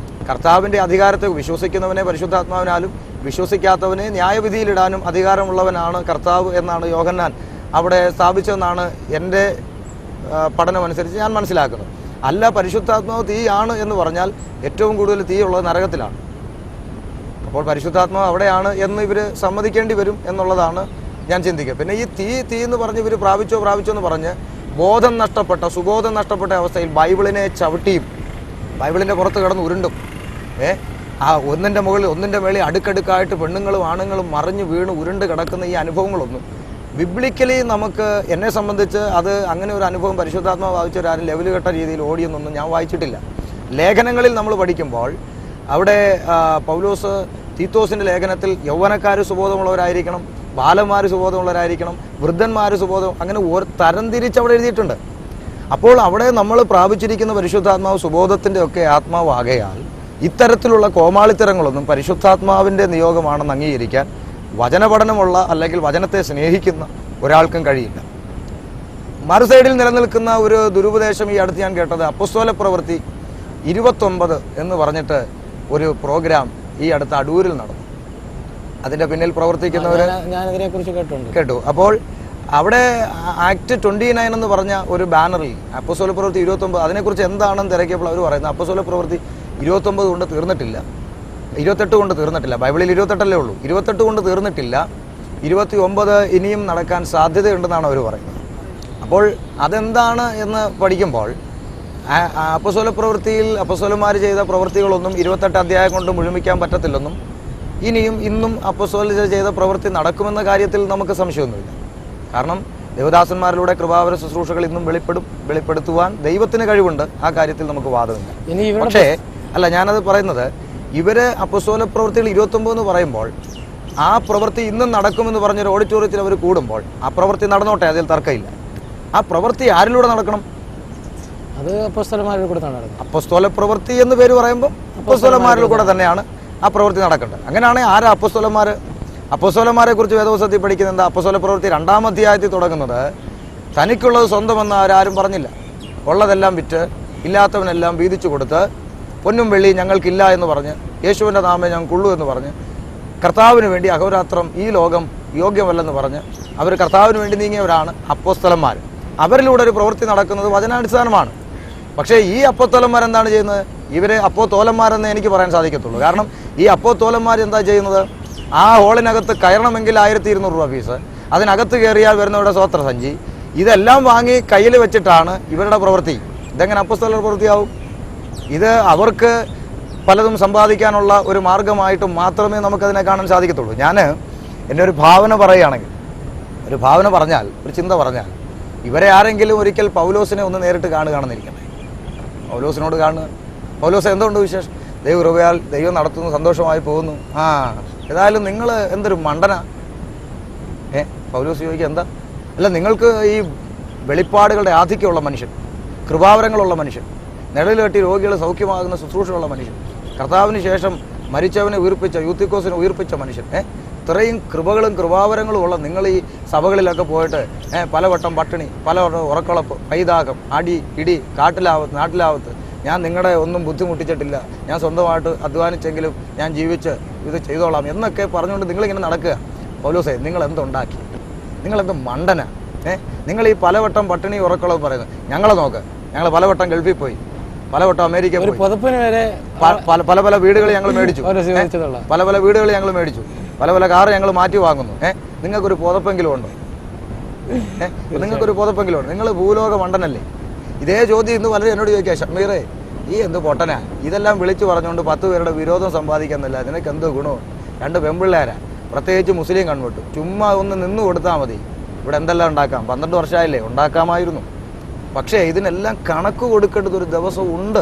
കർത്താവിൻ്റെ അധികാരത്തെ വിശ്വസിക്കുന്നവനെ പരിശുദ്ധാത്മാവിനാലും വിശ്വസിക്കാത്തവനെ ന്യായവിധിയിലിടാനും അധികാരമുള്ളവനാണ് കർത്താവ് എന്നാണ് യോഹന്നാൻ അവിടെ സ്ഥാപിച്ചതെന്നാണ് എൻ്റെ പഠനമനുസരിച്ച് ഞാൻ മനസ്സിലാക്കുന്നത്. അല്ല, പരിശുദ്ധാത്മാവ് തീയാണ് എന്ന് പറഞ്ഞാൽ ഏറ്റവും കൂടുതൽ തീയുള്ളത് നരകത്തിലാണ്. അപ്പോൾ പരിശുദ്ധാത്മാവ് അവിടെയാണ് എന്ന് ഇവർ സമ്മതിക്കേണ്ടി വരും എന്നുള്ളതാണ് ഞാൻ ചിന്തിക്കുക. പിന്നെ ഈ തീ എന്ന് പറഞ്ഞ് ഇവർ പ്രാപിച്ചോ എന്ന് പറഞ്ഞ് സുബോധം നഷ്ടപ്പെട്ട അവസ്ഥയിൽ ബൈബിളിനെ ചവിട്ടിയും ബൈബിളിൻ്റെ പുറത്ത് കിടന്ന് ഉരുണ്ടും ഒന്നിൻ്റെ മേളിൽ അടുക്കടുക്കായിട്ട് പെണ്ണുങ്ങളും ആണുങ്ങളും മറിഞ്ഞു വീണ് ഉരുണ്ട് കിടക്കുന്ന ഈ അനുഭവങ്ങളൊന്നും ബിബ്ലിക്കലി നമുക്ക്, എന്നെ സംബന്ധിച്ച് അത് അങ്ങനെ ഒരു അനുഭവം പരിശുദ്ധാത്മാവ് വായിച്ചൊരാരും ലെവല് കെട്ട രീതിയിൽ ഓടിയെന്നൊന്നും ഞാൻ വായിച്ചിട്ടില്ല. ലേഖനങ്ങളിൽ നമ്മൾ പഠിക്കുമ്പോൾ അവിടെ പൗലോസ് തീത്തോസിൻ്റെ ലേഖനത്തിൽ യൗവനക്കാർ സുബോധമുള്ളവരായിരിക്കണം, ബാലന്മാർ സുബോധമുള്ളവരായിരിക്കണം, വൃദ്ധന്മാർ സുബോധം, അങ്ങനെ തരംതിരിച്ച് അവിടെ എഴുതിയിട്ടുണ്ട്. അപ്പോൾ അവിടെ നമ്മൾ പ്രാപിച്ചിരിക്കുന്ന പരിശുദ്ധാത്മാവ് സുബോധത്തിൻ്റെ ഒക്കെ ആത്മാവാകയാൽ ഇത്തരത്തിലുള്ള കോമാളിത്തരങ്ങളൊന്നും പരിശുദ്ധാത്മാവിൻ്റെ നിയോഗമാണെന്ന് അംഗീകരിക്കാൻ വചനപഠനമുള്ള അല്ലെങ്കിൽ വചനത്തെ സ്നേഹിക്കുന്ന ഒരാൾക്കും കഴിയില്ല. മറുസൈഡിൽ നിലനിൽക്കുന്ന ഒരു ദുരുപദേശം ഈ അടുത്ത് ഞാൻ കേട്ടത്, അപ്പോസ്തല പ്രവൃത്തി 29 എന്ന് പറഞ്ഞിട്ട് ഒരു പ്രോഗ്രാം ഈ അടുത്ത് അടൂരിൽ നടന്നു. അതിൻ്റെ പിന്നിൽ പ്രവർത്തിക്കുന്നവർ കേട്ടു. അപ്പോൾ അവിടെ ആക്ട് 29 എന്ന് പറഞ്ഞ ഒരു ബാനറിൽ അപ്പോസ്തല പ്രവൃത്തി 29, അതിനെക്കുറിച്ച് എന്താണെന്ന് തിരക്കിയപ്പോൾ അവർ പറയുന്നത് അപ്പോസ്തല പ്രവൃത്തി 29 കൊണ്ട് തീർന്നിട്ടില്ല, 28 കൊണ്ട് തീർന്നിട്ടില്ല. ബൈബിളിൽ 28 ഉള്ളൂ, 28 കൊണ്ട് തീർന്നിട്ടില്ല, 29 ഇനിയും നടക്കാൻ സാധ്യതയുണ്ടെന്നാണ് അവർ പറയുന്നത്. അപ്പോൾ അതെന്താണ് എന്ന് പഠിക്കുമ്പോൾ അപ്പോസ്തല പ്രവൃത്തിയിൽ അപ്പോസ്തലന്മാർ ചെയ്ത പ്രവൃത്തികളൊന്നും 28 അധ്യായം കൊണ്ട് മുഴുമിക്കാൻ പറ്റത്തില്ലെന്നും ഇന്നും അപ്പോസ്തലർ ചെയ്ത പ്രവൃത്തി നടക്കുമെന്ന കാര്യത്തിൽ നമുക്ക് സംശയമൊന്നുമില്ല. കാരണം ദേവദാസന്മാരിലൂടെ കൃപാവര ശുശ്രൂഷകൾ ഇന്നും വെളിപ്പെടുത്തുവാൻ ദൈവത്തിന് കഴിവുണ്ട്. ആ കാര്യത്തിൽ നമുക്ക് വാദമില്ല. പക്ഷേ ഞാനത് പറയുന്നത്, ഇവര് അപ്പോസ്തല പ്രവൃത്തികൾ 29 എന്ന് പറയുമ്പോൾ ആ പ്രവൃത്തി ഇന്നും നടക്കുമെന്ന് പറഞ്ഞൊരു ഓഡിറ്റോറിയത്തിൽ അവർ കൂടുമ്പോൾ ആ പ്രവൃത്തി നടന്നോട്ടെ, അതിൽ തർക്കമില്ല. ആ പ്രവൃത്തി ആരിലൂടെ നടക്കണം? അത് അപ്പോസ്തലന്മാരിലൂടെ നടക്കണം. അപ്പോസ്തല പ്രവൃത്തി എന്ന് പേര് പറയുമ്പോൾ അപ്പോസ്തലന്മാരിലൂടെ തന്നെയാണ് ആ പ്രവൃത്തി നടക്കേണ്ടത്. അങ്ങനെയാണെങ്കിൽ ആരാ അപ്പോസ്തലന്മാർ? അപ്പോസ്തലന്മാരെ കുറിച്ച് വേദപുസ്തകത്തിൽ പഠിക്കുന്നത് എന്താ? അപ്പോസ്തല പ്രവൃത്തി 2-ാം അധ്യായത്തിൽ തുടങ്ങുന്നത് തനിക്കുള്ളത് സ്വന്തമെന്ന് ആരും പറഞ്ഞില്ല. ഉള്ളതെല്ലാം വിറ്റ് ഇല്ലാത്തവനെല്ലാം വീതിച്ചു കൊടുത്ത് പൊന്നും വെള്ളി ഞങ്ങൾക്കില്ല എന്ന് പറഞ്ഞ് യേശുവിൻ്റെ നാമേ ഞങ്ങൾക്കുള്ളൂ എന്ന് പറഞ്ഞ് കർത്താവിന് വേണ്ടി അഹോരാത്രം ഈ ലോകം യോഗ്യമല്ലെന്ന് പറഞ്ഞ് അവർ കർത്താവിന് വേണ്ടി നീങ്ങിയവരാണ് അപ്പോസ്തലന്മാർ. അവരിലൂടെ ഒരു പ്രവൃത്തി നടക്കുന്നത് വചനാടിസ്ഥാനമാണ്. പക്ഷേ ഈ അപ്പോസ്തലന്മാർ എന്താണ് ചെയ്യുന്നത്? ഇവരെ അപ്പോസ്തലന്മാരെന്ന് എനിക്ക് പറയാൻ സാധിക്കത്തുള്ളൂ. കാരണം ഈ അപ്പോസ്തലന്മാർ എന്താ ചെയ്യുന്നത്? ആ ഹോളിനകത്ത് കയറണമെങ്കിൽ 1200 രൂപ ഫീസ്, അതിനകത്ത് കയറിയാൽ വരുന്നവരുടെ സ്വോത്ര സഞ്ചി, ഇതെല്ലാം വാങ്ങി കയ്യിൽ വെച്ചിട്ടാണ് ഇവരുടെ പ്രവൃത്തി. ഇതെങ്ങനെ അപ്പോസ്തലർ പ്രവൃത്തിയാവും? ഇത് അവർക്ക് പലതും സമ്പാദിക്കാനുള്ള ഒരു മാർഗമായിട്ട് മാത്രമേ നമുക്കതിനെ കാണാൻ സാധിക്കത്തുള്ളൂ. ഞാൻ എൻ്റെ ഒരു ഭാവന പറയുകയാണെങ്കിൽ, ഒരു ചിന്ത പറഞ്ഞാൽ, ഇവരെ ആരെങ്കിലും ഒരിക്കൽ പൗലോസിനെ ഒന്ന് നേരിട്ട് കാണുകയാണെന്നിരിക്കട്ടെ. പൗലോസിനോട് കാണുക, പൗലോസ് എന്തുകൊണ്ട് വിശേഷം? ദൈവകൃപയാൽ ദൈവം നടത്തുന്നു, സന്തോഷമായി പോകുന്നു. ഏതായാലും നിങ്ങൾ എന്തൊരു മണ്ടന. പൗലോസ് ചോദിക്കുക എന്താ? അല്ല, നിങ്ങൾക്ക് ഈ വെളിപ്പാടുകളുടെ ആധിക്യമുള്ള മനുഷ്യൻ, കൃപാവരങ്ങളുള്ള മനുഷ്യൻ, നിഴൽ കെട്ടി രോഗികൾ സൗഖ്യമാകുന്ന ശുശ്രൂഷയുള്ള മനുഷ്യൻ, കർത്താവിന് ശേഷം മരിച്ചവനെ ഉയർപ്പിച്ച, യൂത്തിക്കോസിനെ ഉയർപ്പിച്ച മനുഷ്യൻ, ഇത്രയും കൃപകളും കൃപാവരങ്ങളും ഉള്ള നിങ്ങൾ ഈ സഭകളിലൊക്കെ പോയിട്ട് പലവട്ടം പട്ടിണി, പലവട്ടം ഉറക്കളപ്പ്, പൈതാകം, അടി ഇടി, കാട്ടിലാവത്ത് നാട്ടിലാവത്ത്, ഞാൻ നിങ്ങളെ ഒന്നും ബുദ്ധിമുട്ടിച്ചിട്ടില്ല, ഞാൻ സ്വന്തമായിട്ട് അധ്വാനിച്ചെങ്കിലും ഞാൻ ജീവിച്ച് ഇത് ചെയ്തോളാം എന്നൊക്കെ പറഞ്ഞുകൊണ്ട് നിങ്ങളിങ്ങനെ നടക്കുക. പൗലോസേ, നിങ്ങൾ എന്തുണ്ടാക്കി? നിങ്ങളെന്ത് മണ്ടന? നിങ്ങൾ ഈ പലവട്ടം പട്ടിണി ഉറക്കളവ് പറയുന്നത്. ഞങ്ങളെ നോക്ക്, ഞങ്ങൾ പലവട്ടം ഗൾഫിൽ പോയി, പലവട്ടം അമേരിക്ക പോയി, പല പല വീടുകൾ ഞങ്ങൾ മേടിച്ചു, പല പല വീടുകൾ ഞങ്ങൾ മേടിച്ചു, പല പല കാറ് ഞങ്ങൾ മാറ്റി വാങ്ങുന്നു. നിങ്ങൾക്കൊരു പുതപ്പെങ്കിലും ഉണ്ടോ? നിങ്ങൾക്കൊരു പുതപ്പെങ്കിലും ഉണ്ട്? നിങ്ങൾ ഭൂലോക മണ്ടനല്ലേ? ഇതേ ചോദ്യം ഇന്ന് പലരും എന്നോട് ചോദിക്കുക, ഷമീറേ ഈ എന്ത് പൊട്ടനാ ഇതെല്ലാം വിളിച്ചു പറഞ്ഞുകൊണ്ട് 10 പേരുടെ വിരോധം സമ്പാദിക്കുന്നില്ല, നിനക്ക് എന്ത് ഗുണവും? 2 പെമ്പിള്ളേരാ, പ്രത്യേകിച്ച് മുസ്ലിം കൺവെർട്ട്, ചുമ്മാ ഒന്ന് നിന്ന് കൊടുത്താൽ മതി, ഇവിടെ എന്തെല്ലാം ഉണ്ടാക്കാം. 12 വർഷമായില്ലേ, ഉണ്ടാക്കാമായിരുന്നു. പക്ഷേ ഇതിനെല്ലാം കണക്ക് കൊടുക്കേണ്ടത് ഒരു ദിവസം ഉണ്ട്.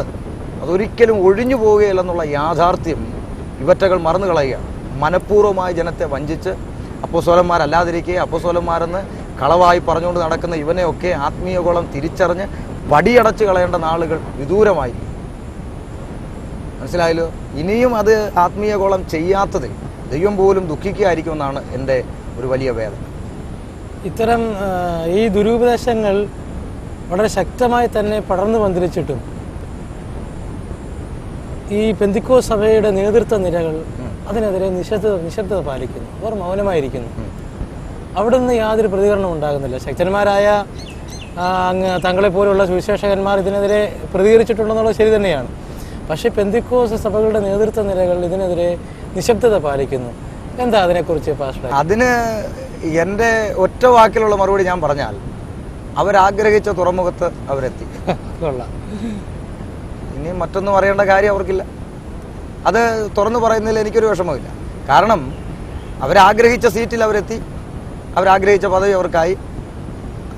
അതൊരിക്കലും ഒഴിഞ്ഞു പോവുകയില്ലെന്നുള്ള യാഥാർത്ഥ്യം ഇവറ്റകൾ മറന്നു കളയുക. മനഃപൂർവ്വമായി ജനത്തെ വഞ്ചിച്ച് അപ്പോസ്തലന്മാരല്ലാതിരിക്കുക, അപ്പോസ്തലന്മാരെന്ന് കളവായി പറഞ്ഞുകൊണ്ട് നടക്കുന്ന ഇവനെയൊക്കെ ആത്മീയഗോളം തിരിച്ചറിഞ്ഞ് വടിയടച്ച് കളയേണ്ട നാളുകൾ വിദൂരമായി. മനസ്സിലായല്ലോ? ഇനിയും അത് ആത്മീയഗോളം ചെയ്യാത്തതിൽ ദൈവം പോലും ദുഃഖിക്കുകയായിരിക്കുമെന്നാണ് എൻ്റെ ഒരു വലിയ വേദന. ഇത്തരം ഈ ദുരുപദേശങ്ങൾ വളരെ ശക്തമായി തന്നെ പടർന്നു പന്തലിച്ചിട്ടും ഈ പെന്തിക്കോസ് സഭയുടെ നേതൃത്വ നിരകൾ അതിനെതിരെ നിശബ്ദത പാലിക്കുന്നു. അവർ മൗനമായിരിക്കുന്നു. അവിടെ നിന്ന് യാതൊരു പ്രതികരണം ഉണ്ടാകുന്നില്ല. ശക്തന്മാരായ തങ്ങളെ പോലുള്ള സുവിശേഷകന്മാർ ഇതിനെതിരെ പ്രതികരിച്ചിട്ടുണ്ടെന്നുള്ളത് ശരി തന്നെയാണ്. പക്ഷേ പെന്തിക്കോസ് സഭകളുടെ നേതൃത്വ നിരകൾ ഇതിനെതിരെ നിശബ്ദത പാലിക്കുന്നു. എന്താ അതിനെക്കുറിച്ച് പാസ്റ്റർ? അതിന് എൻ്റെ ഒറ്റ വാക്കിലുള്ള മറുപടി ഞാൻ പറഞ്ഞാൽ, അവരാഗ്രഹിച്ച തുറമുഖത്ത് അവരെത്തി. കൊള്ളാം. ഇനി മറ്റൊന്നും അറിയേണ്ട കാര്യം അവർക്കില്ല. അത് തുറന്നു പറയുന്നതിൽ എനിക്കൊരു വിഷമമില്ല. കാരണം അവരാഗ്രഹിച്ച സീറ്റിൽ അവരെത്തി, അവരാഗ്രഹിച്ച പദവി അവർക്കായി,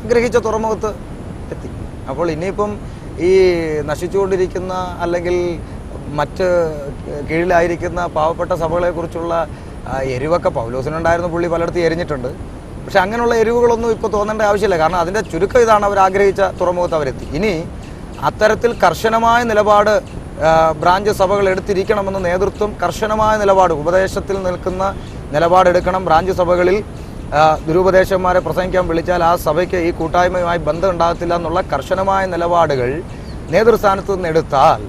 ആഗ്രഹിച്ച തുറമുഖത്ത് എത്തി. അപ്പോൾ ഇനിയിപ്പം ഈ നശിച്ചുകൊണ്ടിരിക്കുന്ന അല്ലെങ്കിൽ മറ്റ് കീഴിലായിരിക്കുന്ന പാവപ്പെട്ട സഭകളെക്കുറിച്ചുള്ള എരിവൊക്കെ പൗലോസിനുണ്ടായിരുന്നു. പുള്ളി പലയിടത്തും എരിഞ്ഞിട്ടുണ്ട്. പക്ഷെ അങ്ങനെയുള്ള എരിവുകളൊന്നും ഇപ്പോൾ തോന്നേണ്ട ആവശ്യമില്ല. കാരണം അതിൻ്റെ ചുരുക്കം ഇതാണ്, അവർ ആഗ്രഹിച്ച തുറമുഖത്ത് അവരെത്തി. ഇനി അത്തരത്തിൽ കർശനമായ നിലപാട് ബ്രാഞ്ച് സഭകൾ എടുത്തിരിക്കണമെന്ന് നേതൃത്വം കർശനമായ നിലപാട്, ഉപദേശത്തിൽ നിൽക്കുന്ന നിലപാടെടുക്കണം. ബ്രാഞ്ച് സഭകളിൽ ദുരുപദേശന്മാരെ പ്രസംഗിക്കാൻ വിളിച്ചാൽ ആ സഭയ്ക്ക് ഈ കൂട്ടായ്മയുമായി ബന്ധം ഉണ്ടാകത്തില്ല എന്നുള്ള കർശനമായ നിലപാടുകൾ നേതൃസ്ഥാനത്ത് നിന്ന് എടുത്താൽ,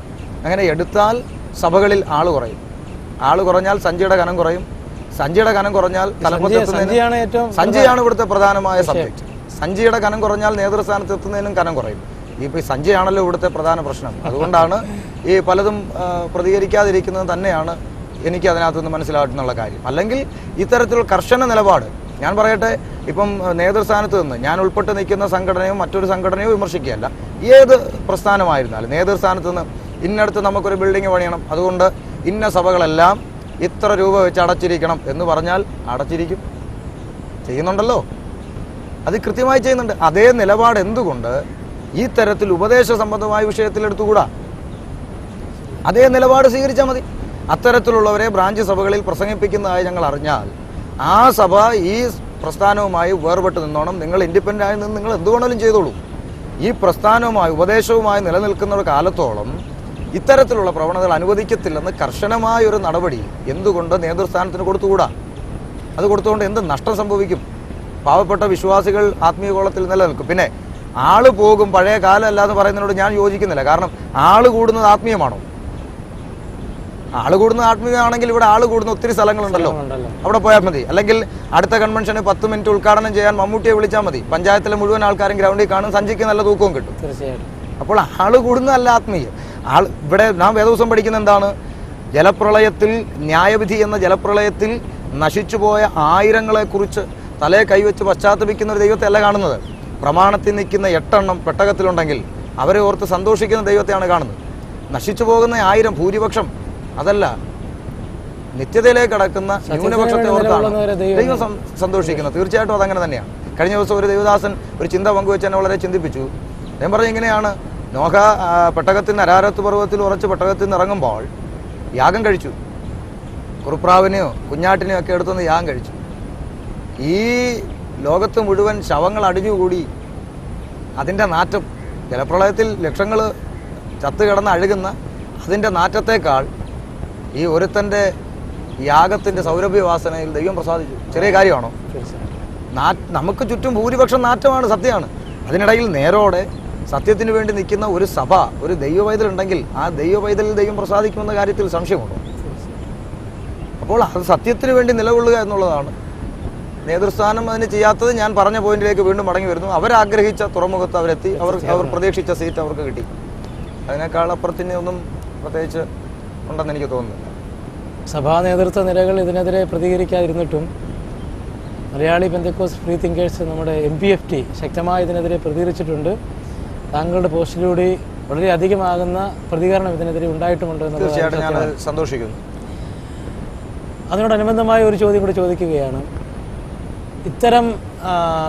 അങ്ങനെ എടുത്താൽ സഭകളിൽ ആൾ കുറയും. ആൾ കുറഞ്ഞാൽ സഞ്ചിയുടെ കനം കുറയും. സഞ്ചിയുടെ കനം കുറഞ്ഞാൽ സഞ്ചിയാണ് ഇവിടുത്തെ പ്രധാനമായ സബ്ജക്റ്റ്. സഞ്ചിയുടെ കനം കുറഞ്ഞാൽ നേതൃസ്ഥാനത്ത് എത്തുന്നതിനും കനം കുറയും. ഇപ്പോൾ ഈ സഞ്ചിയാണല്ലോ ഇവിടുത്തെ പ്രധാന പ്രശ്നം. അതുകൊണ്ടാണ് ഈ പലതും പ്രതികരിക്കാതിരിക്കുന്നത് തന്നെയാണ് എനിക്ക് അതിനകത്തുനിന്ന് മനസ്സിലായിട്ടുള്ള കാര്യം. അല്ലെങ്കിൽ ഇത്തരത്തിലുള്ള കർശന നിലപാട്, ഞാൻ പറയട്ടെ, ഇപ്പം നേതൃസ്ഥാനത്ത് നിന്ന് ഞാൻ ഉൾപ്പെട്ട് നിൽക്കുന്ന സംഘടനയോ മറ്റൊരു സംഘടനയോ വിമർശിക്കുകയല്ല, ഏത് പ്രസ്ഥാനമായിരുന്നാലും നേതൃസ്ഥാനത്ത് നിന്ന് ഇന്നടുത്ത് നമുക്കൊരു ബിൽഡിംഗ് പണിയണം, അതുകൊണ്ട് ഇന്ന സഭകളെല്ലാം ഇത്ര രൂപ വെച്ച് അടച്ചിരിക്കണം എന്ന് പറഞ്ഞാൽ അടച്ചിരിക്കും. ചെയ്യുന്നുണ്ടല്ലോ, അത് കൃത്യമായി ചെയ്യുന്നുണ്ട്. അതേ നിലപാട് എന്തുകൊണ്ട് ഈ തരത്തിൽ ഉപദേശ സംബന്ധമായ വിഷയത്തിൽ എടുത്തുകൂടാ? അതേ നിലപാട് സ്വീകരിച്ചാൽ മതി. അത്തരത്തിലുള്ളവരെ ബ്രാഞ്ച് സഭകളിൽ പ്രസംഗിപ്പിക്കുന്നതായി ഞങ്ങൾ അറിഞ്ഞാൽ ആ സഭ ഈ പ്രസ്ഥാനവുമായി വേർപെട്ട് നിന്നോണം. നിങ്ങൾ ഇൻഡിപെൻഡൻ്റ് ആയി നിന്ന് നിങ്ങൾ എന്തുകൊണ്ടാലും ചെയ്തോളൂ. ഈ പ്രസ്ഥാനവുമായി ഉപദേശവുമായി നിലനിൽക്കുന്ന ഒരു കാലത്തോളം ഇത്തരത്തിലുള്ള പ്രവണതകൾ അനുവദിക്കത്തില്ലെന്ന് കർശനമായൊരു നടപടി എന്തുകൊണ്ട് നേതൃസ്ഥാനത്തിന് കൊടുത്തുകൂടാ? അത് കൊടുത്തുകൊണ്ട് എന്ത് നഷ്ടം സംഭവിക്കും? പാവപ്പെട്ട വിശ്വാസികൾ ആത്മീയഗോളത്തിൽ നിലനിൽക്കും. പിന്നെ ആള് പോകും, പഴയ കാലം അല്ലാന്ന് പറയുന്നതിനോട് ഞാൻ യോജിക്കുന്നില്ല. കാരണം ആള് കൂടുന്നത് ആത്മീയമാണോ? ആള് കൂടുന്നത് ആത്മീയമാണെങ്കിൽ ഇവിടെ ആള് കൂടുന്ന ഒത്തിരി സ്ഥലങ്ങളുണ്ടല്ലോ, അവിടെ പോയാൽ മതി. അല്ലെങ്കിൽ അടുത്ത കൺവെൻഷന് 10 മിനിറ്റ് ഉദ്ഘാടനം ചെയ്യാൻ മമ്മൂട്ടിയെ വിളിച്ചാൽ മതി. പഞ്ചായത്തിലെ മുഴുവൻ ആൾക്കാരും ഗ്രൗണ്ടിൽ കാണും, സഞ്ചിക്ക് നല്ല തൂക്കവും കിട്ടും. അപ്പോൾ ആള് കൂടുന്നതല്ല ആത്മീയം. ഇവിടെ നാം വേദവസം പഠിക്കുന്ന എന്താണ്? ജലപ്രളയത്തിൽ, ന്യായവിധി എന്ന ജലപ്രളയത്തിൽ നശിച്ചുപോയ ആയിരങ്ങളെക്കുറിച്ച് തലയെ കൈവച്ച് പശ്ചാത്തപിക്കുന്ന ഒരു ദൈവത്തെ അല്ല കാണുന്നത്. പ്രമാണത്തിൽ നിൽക്കുന്ന 8 എണ്ണം പെട്ടകത്തിലുണ്ടെങ്കിൽ അവരെ ഓർത്ത് സന്തോഷിക്കുന്ന ദൈവത്തെയാണ് കാണുന്നത്. നശിച്ചു പോകുന്ന 1000 ഭൂരിപക്ഷം അതല്ല, നിത്യതയിലേക്ക് കടക്കുന്ന ന്യൂനപക്ഷത്തെ ഓർത്താണ് ദൈവം സന്തോഷിക്കുന്നത്. തീർച്ചയായിട്ടും അതങ്ങനെ തന്നെയാണ്. കഴിഞ്ഞ ദിവസം ഒരു ദേവദാസൻ ഒരു ചിന്ത പങ്കുവെച്ച് എന്നെ വളരെ ചിന്തിപ്പിച്ചു. ഞാൻ പറഞ്ഞു, ഇങ്ങനെയാണ് നോഹ പെട്ടകത്തിൽ നിന്ന് അരാരത്ത് പർവ്വതത്തിൽ ഉറച്ച് പെട്ടകത്തിൽ നിന്ന് ഇറങ്ങുമ്പോൾ യാഗം കഴിച്ചു. കുറുപ്രാവിനെയോ കുഞ്ഞാട്ടിനെയോ ഒക്കെ എടുത്തുനിന്ന് യാഗം കഴിച്ചു. ഈ ലോകത്ത് മുഴുവൻ ശവങ്ങൾ അടിഞ്ഞുകൂടി അതിൻ്റെ നാറ്റം, ജലപ്രളയത്തിൽ ലക്ഷങ്ങൾ ചത്തു കിടന്ന് അഴുകുന്ന അതിൻ്റെ നാറ്റത്തേക്കാൾ ഈ ഒരുത്തൻ്റെ യാഗത്തിൻ്റെ സൗരഭ്യവാസനയിൽ ദൈവം പ്രസാദിച്ചു. ചെറിയ കാര്യമാണോ? നമുക്ക് ചുറ്റും ഭൂരിപക്ഷം നാറ്റമാണ്, സത്യമാണ്. അതിനിടയിൽ നേരോടെ സത്യത്തിന് വേണ്ടി നിൽക്കുന്ന ഒരു സഭ, ഒരു ദൈവപൈതലുണ്ടെങ്കിൽ ആ ദൈവപൈതലിൽ ദൈവം പ്രസാദിക്കുമെന്ന കാര്യത്തിൽ സംശയമുണ്ടോ? അപ്പോൾ അത് സത്യത്തിന് വേണ്ടി നിലകൊള്ളുക എന്നുള്ളതാണ്. നേതൃസ്ഥാനം അതിന് ചെയ്യാത്തത് ഞാൻ പറഞ്ഞ പോയിന്റിലേക്ക് വീണ്ടും മടങ്ങി വരുന്നു. അവരാഗ്രഹിച്ച തുറമുഖത്ത് അവരെത്തി, അവർ പ്രതീക്ഷിച്ച സീറ്റ് അവർക്ക് കിട്ടി. അതിനേക്കാൾ അപ്പുറത്തിന് ഒന്നും പ്രത്യേകിച്ച് ഉണ്ടെന്ന് എനിക്ക് തോന്നുന്നില്ല. സഭാ നേതൃത്വ നിരകൾ ഇതിനെതിരെ പ്രതികരിക്കാതിരുന്നിട്ടും മലയാളി പെന്തക്കോസ്റ്റ് ഫ്രീ തിങ്കേഴ്സ്, നമ്മുടെ MPFT ശക്തമായി ഇതിനെതിരെ പ്രതികരിച്ചിട്ടുണ്ട്. താങ്കളുടെ പോസ്റ്റിലൂടെ വളരെയധികമാകുന്ന പ്രതികരണം ഇതിനെതിരെ ഉണ്ടായിട്ടുമുണ്ട് എന്നത് തീർച്ചയായിട്ടും ഞാൻ സന്തോഷിക്കുന്നു. അതിനോടനുബന്ധമായ ഒരു ചോദ്യം കൂടി ചോദിക്കുകയാണ്. ഇത്തരം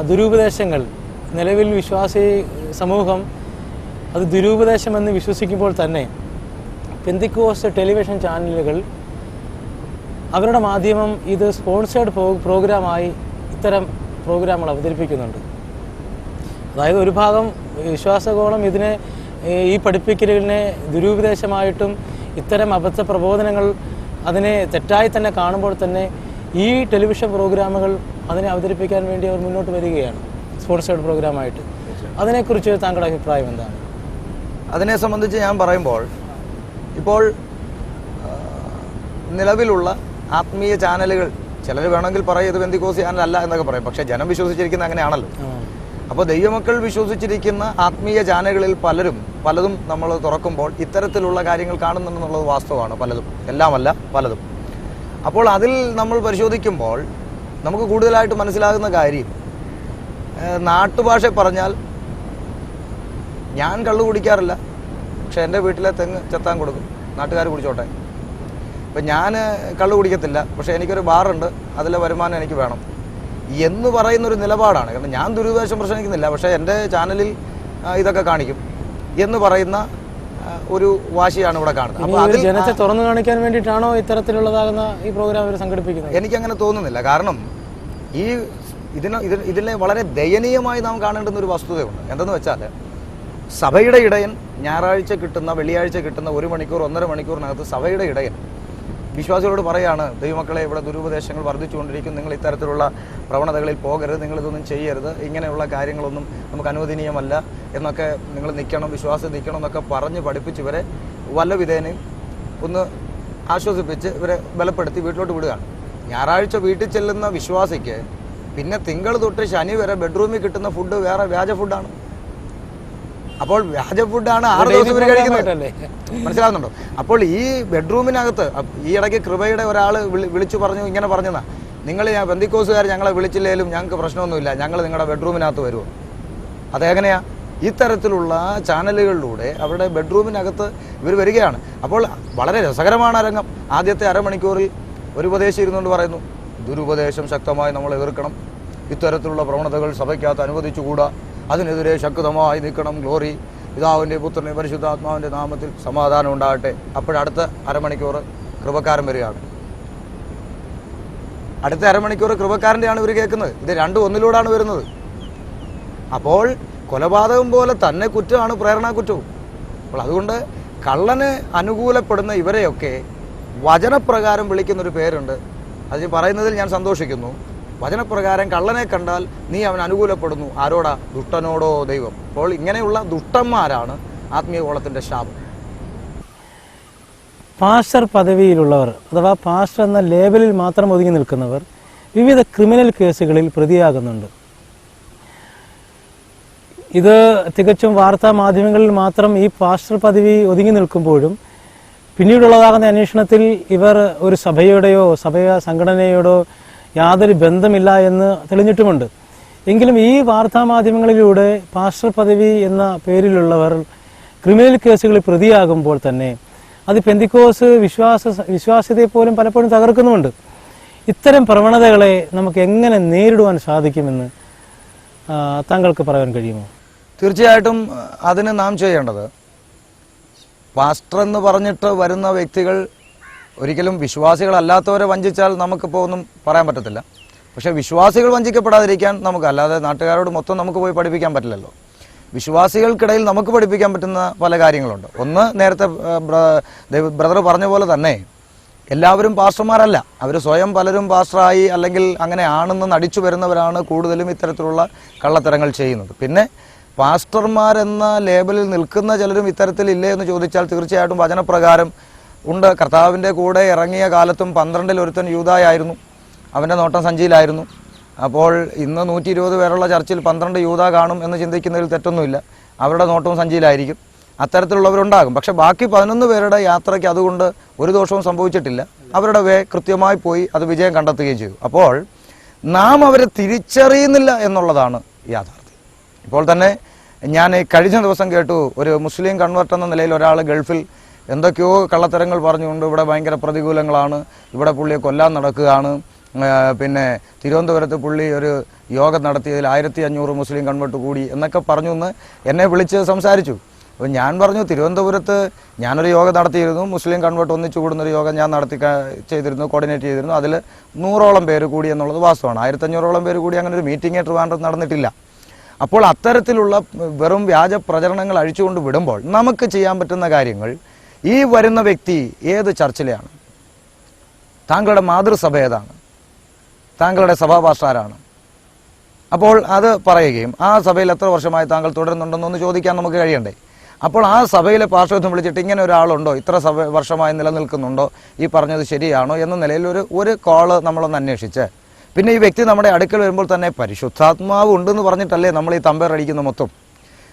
ദുരുപദേശങ്ങൾ നിലവിൽ വിശ്വാസി സമൂഹം അത് ദുരുപദേശമെന്ന് വിശ്വസിക്കുമ്പോൾ തന്നെ പെന്തക്കോസ്റ്റ് ടെലിവിഷൻ ചാനലുകൾ അവരുടെ മാധ്യമം ഇത് സ്പോൺസേഡ് പ്രോഗ്രാമായി ഇത്തരം പ്രോഗ്രാമുകൾ അവതരിപ്പിക്കുന്നുണ്ട്. അതായത് ഒരു ഭാഗം വിശ്വാസഗോളം ഇതിനെ, ഈ പഠിപ്പിക്കലിനെ ദുരുപദേശമായിട്ടും ഇത്തരം അബദ്ധ പ്രബോധനങ്ങൾ അതിനെ തെറ്റായി തന്നെ കാണുമ്പോൾ തന്നെ ഈ ടെലിവിഷൻ പ്രോഗ്രാമുകൾ അതിനെ അവതരിപ്പിക്കാൻ വേണ്ടി അവർ മുന്നോട്ട് വരികയാണ് സ്പോൺസേഡ് പ്രോഗ്രാമായിട്ട്. അതിനെക്കുറിച്ച് താങ്കളുടെ അഭിപ്രായം എന്താണ്? അതിനെ സംബന്ധിച്ച് ഞാൻ പറയുമ്പോൾ, ഇപ്പോൾ നിലവിലുള്ള ആത്മീയ ചാനലുകൾ, ചിലർ വേണമെങ്കിൽ പറയും ഇത് പെന്തക്കോസ്റ്റ് ചാനലല്ല എന്നൊക്കെ പറയും, പക്ഷേ ജനം വിശ്വസിച്ചിരിക്കുന്നത് അങ്ങനെയാണല്ലോ. അപ്പോൾ ദൈവമക്കൾ വിശ്വസിച്ചിരിക്കുന്ന ആത്മീയ ചാനലുകളിൽ പലതും നമ്മൾ തുറക്കുമ്പോൾ ഇത്തരത്തിലുള്ള കാര്യങ്ങൾ കാണുന്നുണ്ടെന്നുള്ളത് വാസ്തവമാണ്. പലതും, എല്ലാമല്ല പലതും. അപ്പോൾ അതിൽ നമ്മൾ പരിശോധിക്കുമ്പോൾ നമുക്ക് കൂടുതലായിട്ട് മനസ്സിലാകുന്ന കാര്യം, നാട്ടുഭാഷ പറഞ്ഞാൽ ഞാൻ കള്ളു കുടിക്കാറില്ല, പക്ഷെ എൻ്റെ വീട്ടിലെ തെങ്ങ് ചെത്താൻ കൊടുക്കും, നാട്ടുകാർ കുടിച്ചോട്ടെ. ഇപ്പം ഞാൻ കള്ളു കുടിക്കത്തില്ല, പക്ഷേ എനിക്കൊരു ബാറുണ്ട്, അതിലെ വരുമാനം എനിക്ക് വേണം എന്ന് പറയുന്നൊരു നിലപാടാണ്. കാരണം ഞാൻ ദുരുപദേശം പ്രശ്നിക്കുന്നില്ല, പക്ഷേ എൻ്റെ ചാനലിൽ ഇതൊക്കെ കാണിക്കും എന്ന് പറയുന്ന ഒരു വാശിയാണ് ഇവിടെ കാണുന്നത്. അപ്പോൾ അതിൽ ജനത്തെ തുറന്നു കാണിക്കാൻ വേണ്ടിയിട്ടാണോ ഇത്തരത്തിലുള്ളതാകുന്ന ഈ പ്രോഗ്രാം അവർ സംഘടിപ്പിക്കുന്നത്? എനിക്കങ്ങനെ തോന്നുന്നില്ല. കാരണം ഇതിനെ വളരെ ദയനീയമായി നാം കാണേണ്ടുന്ന ഒരു വസ്തുതയുണ്ട്. എന്തെന്ന് വെച്ചാൽ, സഭയുടെ ഇടയൻ ഞായറാഴ്ച കിട്ടുന്ന, വെള്ളിയാഴ്ച കിട്ടുന്ന 1 മണിക്കൂർ 1.5 മണിക്കൂറിനകത്ത് സഭയുടെ ഇടയൻ വിശ്വാസികളോട് പറയാണ്, ദൈവമക്കളെ ഇവിടെ ദുരുപദേശങ്ങൾ വർദ്ധിച്ചുകൊണ്ടിരിക്കും, നിങ്ങൾ ഇത്തരത്തിലുള്ള പ്രവണതകളിൽ പോകരുത്, നിങ്ങളിതൊന്നും ചെയ്യരുത്, ഇങ്ങനെയുള്ള കാര്യങ്ങളൊന്നും നമുക്ക് അനുവദനീയമല്ല എന്നൊക്കെ, നിങ്ങൾ നിൽക്കണം, വിശ്വാസം നിൽക്കണം എന്നൊക്കെ പറഞ്ഞ് പഠിപ്പിച്ച് ഇവരെ വല്ല വിധേനയും ഒന്ന് ആശ്വസിപ്പിച്ച് ഇവരെ ബലപ്പെടുത്തി വീട്ടിലോട്ട് വിടുകയാണ്. ഞായറാഴ്ച വീട്ടിൽ ചെല്ലുന്ന വിശ്വാസിക്ക് പിന്നെ തിങ്കൾ തൊട്ട് ശനി വരെ ബെഡ്റൂമിൽ കിട്ടുന്ന ഫുഡ് വേറെ വ്യാജ ഫുഡാണ്. അപ്പോൾ വ്യാജ ഫുഡാണ് 6 ദിവസം ഇവർ കഴിക്കുന്നത്. മനസ്സിലാകുന്നുണ്ടോ? അപ്പോൾ ഈ ബെഡ്റൂമിനകത്ത് ഈ ഇടയ്ക്ക് കൃപയുടെ ഒരാൾ വിളിച്ചു പറഞ്ഞു, ഇങ്ങനെ പറഞ്ഞതാ, നിങ്ങൾ പെന്തക്കോസ്തുകാർ ഞങ്ങളെ വിളിച്ചില്ലേലും ഞങ്ങൾക്ക് പ്രശ്നമൊന്നുമില്ല, ഞങ്ങൾ നിങ്ങളുടെ ബെഡ്റൂമിനകത്ത് വരുമോ? അതെങ്ങനെയാ? ഇത്തരത്തിലുള്ള ചാനലുകളിലൂടെ അവരുടെ ബെഡ്റൂമിനകത്ത് ഇവർ വരികയാണ്. അപ്പോൾ വളരെ രസകരമാണ് ആ രംഗം. ആദ്യത്തെ അരമണിക്കൂറിൽ ഒരു ഉപദേശം ഇരുന്നുകൊണ്ട് പറയുന്നു, ദുരുപദേശം ശക്തമായി നമ്മൾ എതിർക്കണം, ഇത്തരത്തിലുള്ള പ്രവണതകൾ സഭയ്ക്കകത്ത് അനുവദിച്ചുകൂടാ, അതിനെതിരെ ശക്തമായി നിൽക്കണം, ഗ്ലോറി പിതാവിൻ്റെ പുത്രൻ്റെ പരിശുദ്ധാത്മാവിൻ്റെ നാമത്തിൽ സമാധാനം ഉണ്ടാകട്ടെ. അപ്പോഴടുത്ത അരമണിക്കൂർ കൃപക്കാരൻ വരികയാണ്. അടുത്ത അരമണിക്കൂർ കൃപക്കാരൻ്റെയാണ് ഇവർ കേൾക്കുന്നത്. ഇത് രണ്ടും ഒന്നിലൂടെയാണ് വരുന്നത്. അപ്പോൾ കൊലപാതകം പോലെ തന്നെ കുറ്റമാണ് പ്രേരണാകുറ്റവും. അപ്പോൾ അതുകൊണ്ട് കള്ളന് അനുകൂലപ്പെടുന്ന ഇവരെയൊക്കെ വചനപ്രകാരം വിളിക്കുന്നൊരു പേരുണ്ട്. അത് പറയുന്നതിൽ ഞാൻ സന്തോഷിക്കുന്നു. വചനപ്രകാരം കള്ളനെ കണ്ടാൽ നീ അവൻ അനുകൂലപ്പെടുന്നു. ആരോടാ? ദുഷ്ടനോടോ ദൈവം. അപ്പോൾ ഇങ്ങനെയുള്ള ദുഷ്ടന്മാരാണ് ആത്മീയ കോളത്തിൻ്റെ ശാപം. പാസ്റ്റർ പദവിയിലുള്ളവർ, അഥവാ പാസ്റ്റർ എന്ന ലേബലിൽ മാത്രം ഒതുങ്ങി നിൽക്കുന്നവർ വിവിധ ക്രിമിനൽ കേസുകളിൽ പ്രതിയാകുന്നുണ്ട്. ഇത് തികച്ചും വാർത്താ മാധ്യമങ്ങളിൽ മാത്രം ഈ പാസ്റ്റർ പദവി ഒതുങ്ങി നിൽക്കുമ്പോഴും പിന്നീടുള്ളതാകുന്ന അന്വേഷണത്തിൽ ഇവർ ഒരു സഭയുടെയോ സംഘടനയോടോ യാതൊരു ബന്ധമില്ല എന്ന് തെളിഞ്ഞിട്ടുമുണ്ട്. എങ്കിലും ഈ വാർത്താ മാധ്യമങ്ങളിലൂടെ പാസ്റ്റർ പദവി എന്ന പേരിലുള്ളവർ ക്രിമിനൽ കേസുകളിൽ പ്രതിയാകുമ്പോൾ തന്നെ അത് പെന്തക്കോസ് വിശ്വാസ്യതയെ പോലും പലപ്പോഴും തകർക്കുന്നുമുണ്ട്. ഇത്തരം പ്രവണതകളെ നമുക്ക് എങ്ങനെ നേരിടുവാൻ സാധിക്കുമെന്ന് താങ്കൾക്ക് പറയാൻ കഴിയുമോ? തീർച്ചയായിട്ടും അതിന് നാം ചെയ്യേണ്ടത്, പാസ്റ്റർ എന്ന് പറഞ്ഞിട്ട് വരുന്ന വ്യക്തികൾ ഒരിക്കലും വിശ്വാസികളല്ലാത്തവരെ വഞ്ചിച്ചാൽ നമുക്കിപ്പോൾ ഒന്നും പറയാൻ പറ്റത്തില്ല. പക്ഷേ വിശ്വാസികൾ വഞ്ചിക്കപ്പെടാതിരിക്കാൻ നമുക്ക്, അല്ലാതെ നാട്ടുകാരോട് മൊത്തം നമുക്ക് പോയി പഠിപ്പിക്കാൻ പറ്റില്ലല്ലോ. വിശ്വാസികൾക്കിടയിൽ നമുക്ക് പഠിപ്പിക്കാൻ പറ്റുന്ന പല കാര്യങ്ങളുണ്ട്. ഒന്ന്, നേരത്തെ ബ്രദർ പറഞ്ഞ പോലെ തന്നെ എല്ലാവരും പാസ്റ്റർമാരല്ല. അവർ സ്വയം പലരും പാസ്റ്ററായി അല്ലെങ്കിൽ അങ്ങനെ ആണെന്ന് നടിച്ചു വരുന്നവരാണ് കൂടുതലും ഇത്തരത്തിലുള്ള കള്ളത്തരങ്ങൾ ചെയ്യുന്നത്. പിന്നെ പാസ്റ്റർമാരെന്ന ലേബലിൽ നിൽക്കുന്ന ചിലരും ഇത്തരത്തിലില്ലേ എന്ന് ചോദിച്ചാൽ തീർച്ചയായിട്ടും വചനപ്രകാരം ഉണ്ട്. കർത്താവിൻ്റെ കൂടെ ഇറങ്ങിയ കാലത്തും 12-ൽ ഒരുത്തൻ യൂദായായിരുന്നു, അവൻ്റെ നോട്ടം സഞ്ചിയിലായിരുന്നു. അപ്പോൾ ഇന്ന് 120 പേരുള്ള ചർച്ചിൽ 12 യൂദാ കാണും എന്ന് ചിന്തിക്കുന്നതിൽ തെറ്റൊന്നുമില്ല. അവരുടെ നോട്ടവും സഞ്ചിയിലായിരിക്കും. അത്തരത്തിലുള്ളവരുണ്ടാകും. പക്ഷെ ബാക്കി 11 പേരുടെ യാത്രയ്ക്ക് അതുകൊണ്ട് ഒരു ദോഷവും സംഭവിച്ചിട്ടില്ല. അവരുടെ കൃത്യമായി പോയി അത് വിജയം കണ്ടെത്തുകയും ചെയ്തു. അപ്പോൾ നാം അവരെ തിരിച്ചറിയുന്നില്ല എന്നുള്ളതാണ് യാഥാർത്ഥ്യം. ഇപ്പോൾ തന്നെ ഞാൻ കഴിഞ്ഞ ദിവസം കേട്ടു, ഒരു മുസ്ലിം കൺവേർട്ട് എന്ന നിലയിൽ ഒരാൾ ഗൾഫിൽ എന്തൊക്കെയോ കള്ളത്തരങ്ങൾ പറഞ്ഞുകൊണ്ട് ഇവിടെ ഭയങ്കര പ്രതികൂലങ്ങളാണ്, ഇവിടെ പുള്ളിയെ കൊല്ലാൻ നടക്കുകയാണ്, പിന്നെ തിരുവനന്തപുരത്ത് പുള്ളി ഒരു യോഗം നടത്തിയതിൽ 1500 മുസ്ലിം കൺവേർട്ട് കൂടി എന്നൊക്കെ പറഞ്ഞു എന്ന് എന്നെ വിളിച്ച് സംസാരിച്ചു. അപ്പോൾ ഞാൻ പറഞ്ഞു, തിരുവനന്തപുരത്ത് ഞാനൊരു യോഗം നടത്തിയിരുന്നു, മുസ്ലിം കൺവേർട്ട് ഒന്നിച്ചു കൂടുന്നൊരു യോഗം ഞാൻ ചെയ്തിരുന്നു, കോർഡിനേറ്റ് ചെയ്തിരുന്നു. അതിൽ 100ഓളം പേര് കൂടി എന്നുള്ളത് വാസ്തവമാണ്. 1500ഓളം പേര് കൂടി അങ്ങനെ ഒരു മീറ്റിംഗ് ട്രിവാൻഡ്രത്ത് നടന്നിട്ടില്ല. അപ്പോൾ അത്തരത്തിലുള്ള വെറും വ്യാജ പ്രചരണങ്ങൾ അഴിച്ചുകൊണ്ട് വിടുമ്പോൾ നമുക്ക് ചെയ്യാൻ പറ്റുന്ന കാര്യങ്ങൾ, ഈ വരുന്ന വ്യക്തി ഏത് ചർച്ചിലെയാണ്, താങ്കളുടെ മാതൃസഭ ഏതാണ്, താങ്കളുടെ സഭാപാസ്റ്ററാണ്, അപ്പോൾ അത് പറയുകയും ആ സഭയിൽ എത്ര വർഷമായി താങ്കൾ തുടരുന്നുണ്ടെന്നൊന്ന് ചോദിക്കാൻ നമുക്ക് കഴിയണ്ടേ. അപ്പോൾ ആ സഭയിലെ പാസ്റ്ററെ വിളിച്ചിട്ട് ഇങ്ങനെ ഒരാളുണ്ടോ, ഇത്ര വർഷമായി നിലനിൽക്കുന്നുണ്ടോ, ഈ പറഞ്ഞത് ശരിയാണോ എന്ന നിലയിൽ ഒരു കോള് നമ്മളൊന്ന് അന്വേഷിച്ച്, പിന്നെ ഈ വ്യക്തി നമ്മുടെ അടുക്കൽ വരുമ്പോൾ തന്നെ പരിശുദ്ധാത്മാവ് ഉണ്ടെന്ന് പറഞ്ഞിട്ടല്ലേ നമ്മൾ ഈ തമ്പേറടിക്കുന്ന മൊത്തം.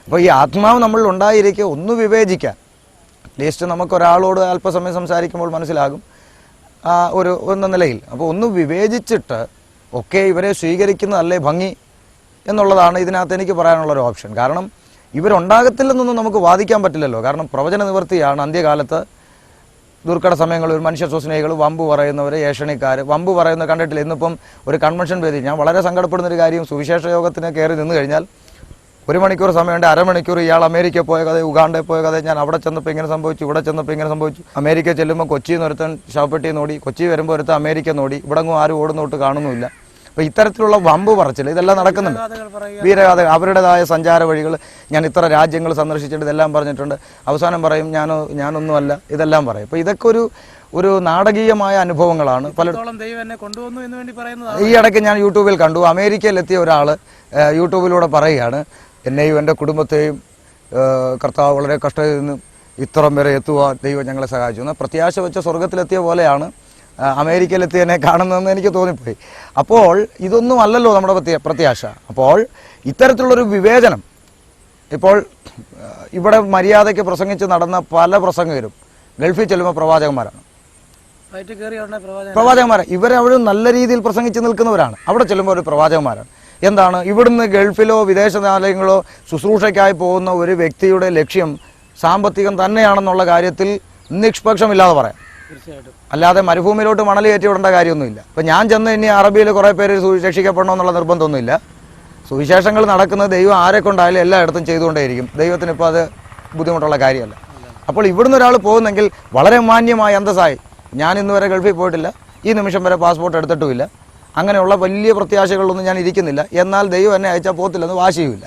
അപ്പോൾ ഈ ആത്മാവ് നമ്മളിൽ ഉണ്ടായിരിക്കെ ഒന്ന് വിവേചിക്കാൻ, അറ്റ്ലീസ്റ്റ് നമുക്കൊരാളോട് അല്പസമയം സംസാരിക്കുമ്പോൾ മനസ്സിലാകും എന്ന നിലയിൽ. അപ്പോൾ ഒന്ന് വിവേചിച്ചിട്ട് ഒക്കെ ഇവരെ സ്വീകരിക്കുന്നതല്ലേ ഭംഗി എന്നുള്ളതാണ് ഇതിനകത്ത് എനിക്ക് പറയാനുള്ളൊരു ഓപ്ഷൻ. കാരണം ഇവരുണ്ടാകത്തില്ലെന്നൊന്നും നമുക്ക് വാദിക്കാൻ പറ്റില്ലല്ലോ. കാരണം പ്രവചന നിവൃത്തിയാണ്. അന്ത്യകാലത്ത് ദുർഘട സമയങ്ങളിൽ ഒരു മനുഷ്യസ്വസ്നേഹികൾ, വമ്പ് പറയുന്നവർ, ഏഷണിക്കാർ, വമ്പ് പറയുന്നത് കണ്ടിട്ടില്ല. ഇന്നിപ്പം ഒരു കൺവെൻഷൻ വേദി, ഞാൻ വളരെ സങ്കടപ്പെടുന്നൊരു കാര്യം, സുവിശേഷ യോഗത്തിന് കയറി നിന്ന് കഴിഞ്ഞാൽ 1 മണിക്കൂർ സമയമുണ്ട്, അരമണിക്കൂർ ഇയാൾ അമേരിക്ക പോയ കഥ, ഉഗാണ്ടയിൽ പോയ കഥ, ഞാൻ അവിടെ ചെന്നപ്പോൾ ഇങ്ങനെ സംഭവിച്ചു, ഇവിടെ ചെന്നപ്പോൾ ഇങ്ങനെ സംഭവിച്ചു. അമേരിക്ക ചെല്ലുമ്പോൾ കൊച്ചിയിൽ നിന്ന് ഒരുത്തൻ ശവപ്പെട്ടി നോടി, കൊച്ചി വരുമ്പോൾ ഒരുത്തൻ അമേരിക്ക നോടി, ഇവിടെങ്ങും ആരും ഓടുന്നോട്ട് കാണുന്നുമില്ല. അപ്പോൾ ഇത്തരത്തിലുള്ള വമ്പ് പറച്ചില്ല ഇതെല്ലാം നടക്കുന്നുണ്ട്. വീരഗാഥ, അവരുടേതായ സഞ്ചാര വഴികൾ, ഞാൻ ഇത്ര രാജ്യങ്ങൾ സന്ദർശിച്ചിട്ട് ഇതെല്ലാം പറഞ്ഞിട്ടുണ്ട്. അവസാനം പറയും ഞാനൊന്നുമല്ല, ഇതെല്ലാം പറയും. അപ്പോൾ ഇതൊക്കെ ഒരു നാടകീയമായ അനുഭവങ്ങളാണ്. ഈ ഇടയ്ക്ക് ഞാൻ യൂട്യൂബിൽ കണ്ടു, അമേരിക്കയിലെത്തിയ ഒരാൾ യൂട്യൂബിലൂടെ പറയുകയാണ്, എന്നെയും എൻ്റെ കുടുംബത്തെയും കർത്താവ് വളരെ കഷ്ടത്തിൽ നിന്ന് ഇത്രം വരെ എത്തുവാൻ ദൈവം ഞങ്ങളെ സഹായിച്ചു എന്ന് പ്രത്യാശ വെച്ച സ്വർഗത്തിലെത്തിയ പോലെയാണ് അമേരിക്കയിലെത്തിയതിനെ കാണുന്നതെന്ന് എനിക്ക് തോന്നിപ്പോയി. അപ്പോൾ ഇതൊന്നും അല്ലല്ലോ നമ്മുടെ പ്രത്യാശ. അപ്പോൾ ഇത്തരത്തിലുള്ളൊരു വിവേചനം, ഇപ്പോൾ ഇവിടെ മര്യാദയ്ക്ക് പ്രസംഗിച്ച് നടന്ന പല പ്രസംഗകരും ഗൾഫിൽ ചെല്ലുമ്പോൾ പ്രവാചകന്മാരാണ്. ഇവരവിടെ നല്ല രീതിയിൽ പ്രസംഗിച്ച് നിൽക്കുന്നവരാണ്, അവിടെ ചെല്ലുമ്പോൾ ഒരു പ്രവാചകന്മാരാണ്. എന്താണ്, ഇവിടുന്ന് ഗൾഫിലോ വിദേശ രാജ്യങ്ങളോ ശുശ്രൂഷയ്ക്കായി പോകുന്ന ഒരു വ്യക്തിയുടെ ലക്ഷ്യം സാമ്പത്തികം തന്നെയാണെന്നുള്ള കാര്യത്തിൽ നിഷ്പക്ഷമില്ലാതെ പറയാം. അല്ലാതെ മരുഭൂമിയിലോട്ട് മണൽ കയറ്റി വിടേണ്ട കാര്യമൊന്നുമില്ല. ഇപ്പം ഞാൻ ചെന്ന് ഇനി അറബിയിൽ കുറേ പേര് രക്ഷിക്കപ്പെടണമെന്നുള്ള നിർബന്ധമൊന്നുമില്ല. സുവിശേഷങ്ങൾ നടക്കുന്നത് ദൈവം ആരെ കൊണ്ടായാലും എല്ലായിടത്തും ചെയ്തുകൊണ്ടേയിരിക്കും. ദൈവത്തിന് ഇപ്പോൾ അത് ബുദ്ധിമുട്ടുള്ള കാര്യമല്ല. അപ്പോൾ ഇവിടുന്ന് ഒരാൾ പോകുന്നെങ്കിൽ വളരെ മാന്യമായ അന്തസ്സായി, ഞാൻ ഇന്ന് വരെ ഗൾഫിൽ പോയിട്ടില്ല, ഈ നിമിഷം വരെ പാസ്പോർട്ട് എടുത്തിട്ടുമില്ല, അങ്ങനെയുള്ള വലിയ പ്രത്യാശകളൊന്നും ഞാൻ ഇരിക്കുന്നില്ല, എന്നാൽ ദൈവം എന്നെ അയച്ചാൽ പോകത്തില്ലെന്ന് വാശിയുമില്ല.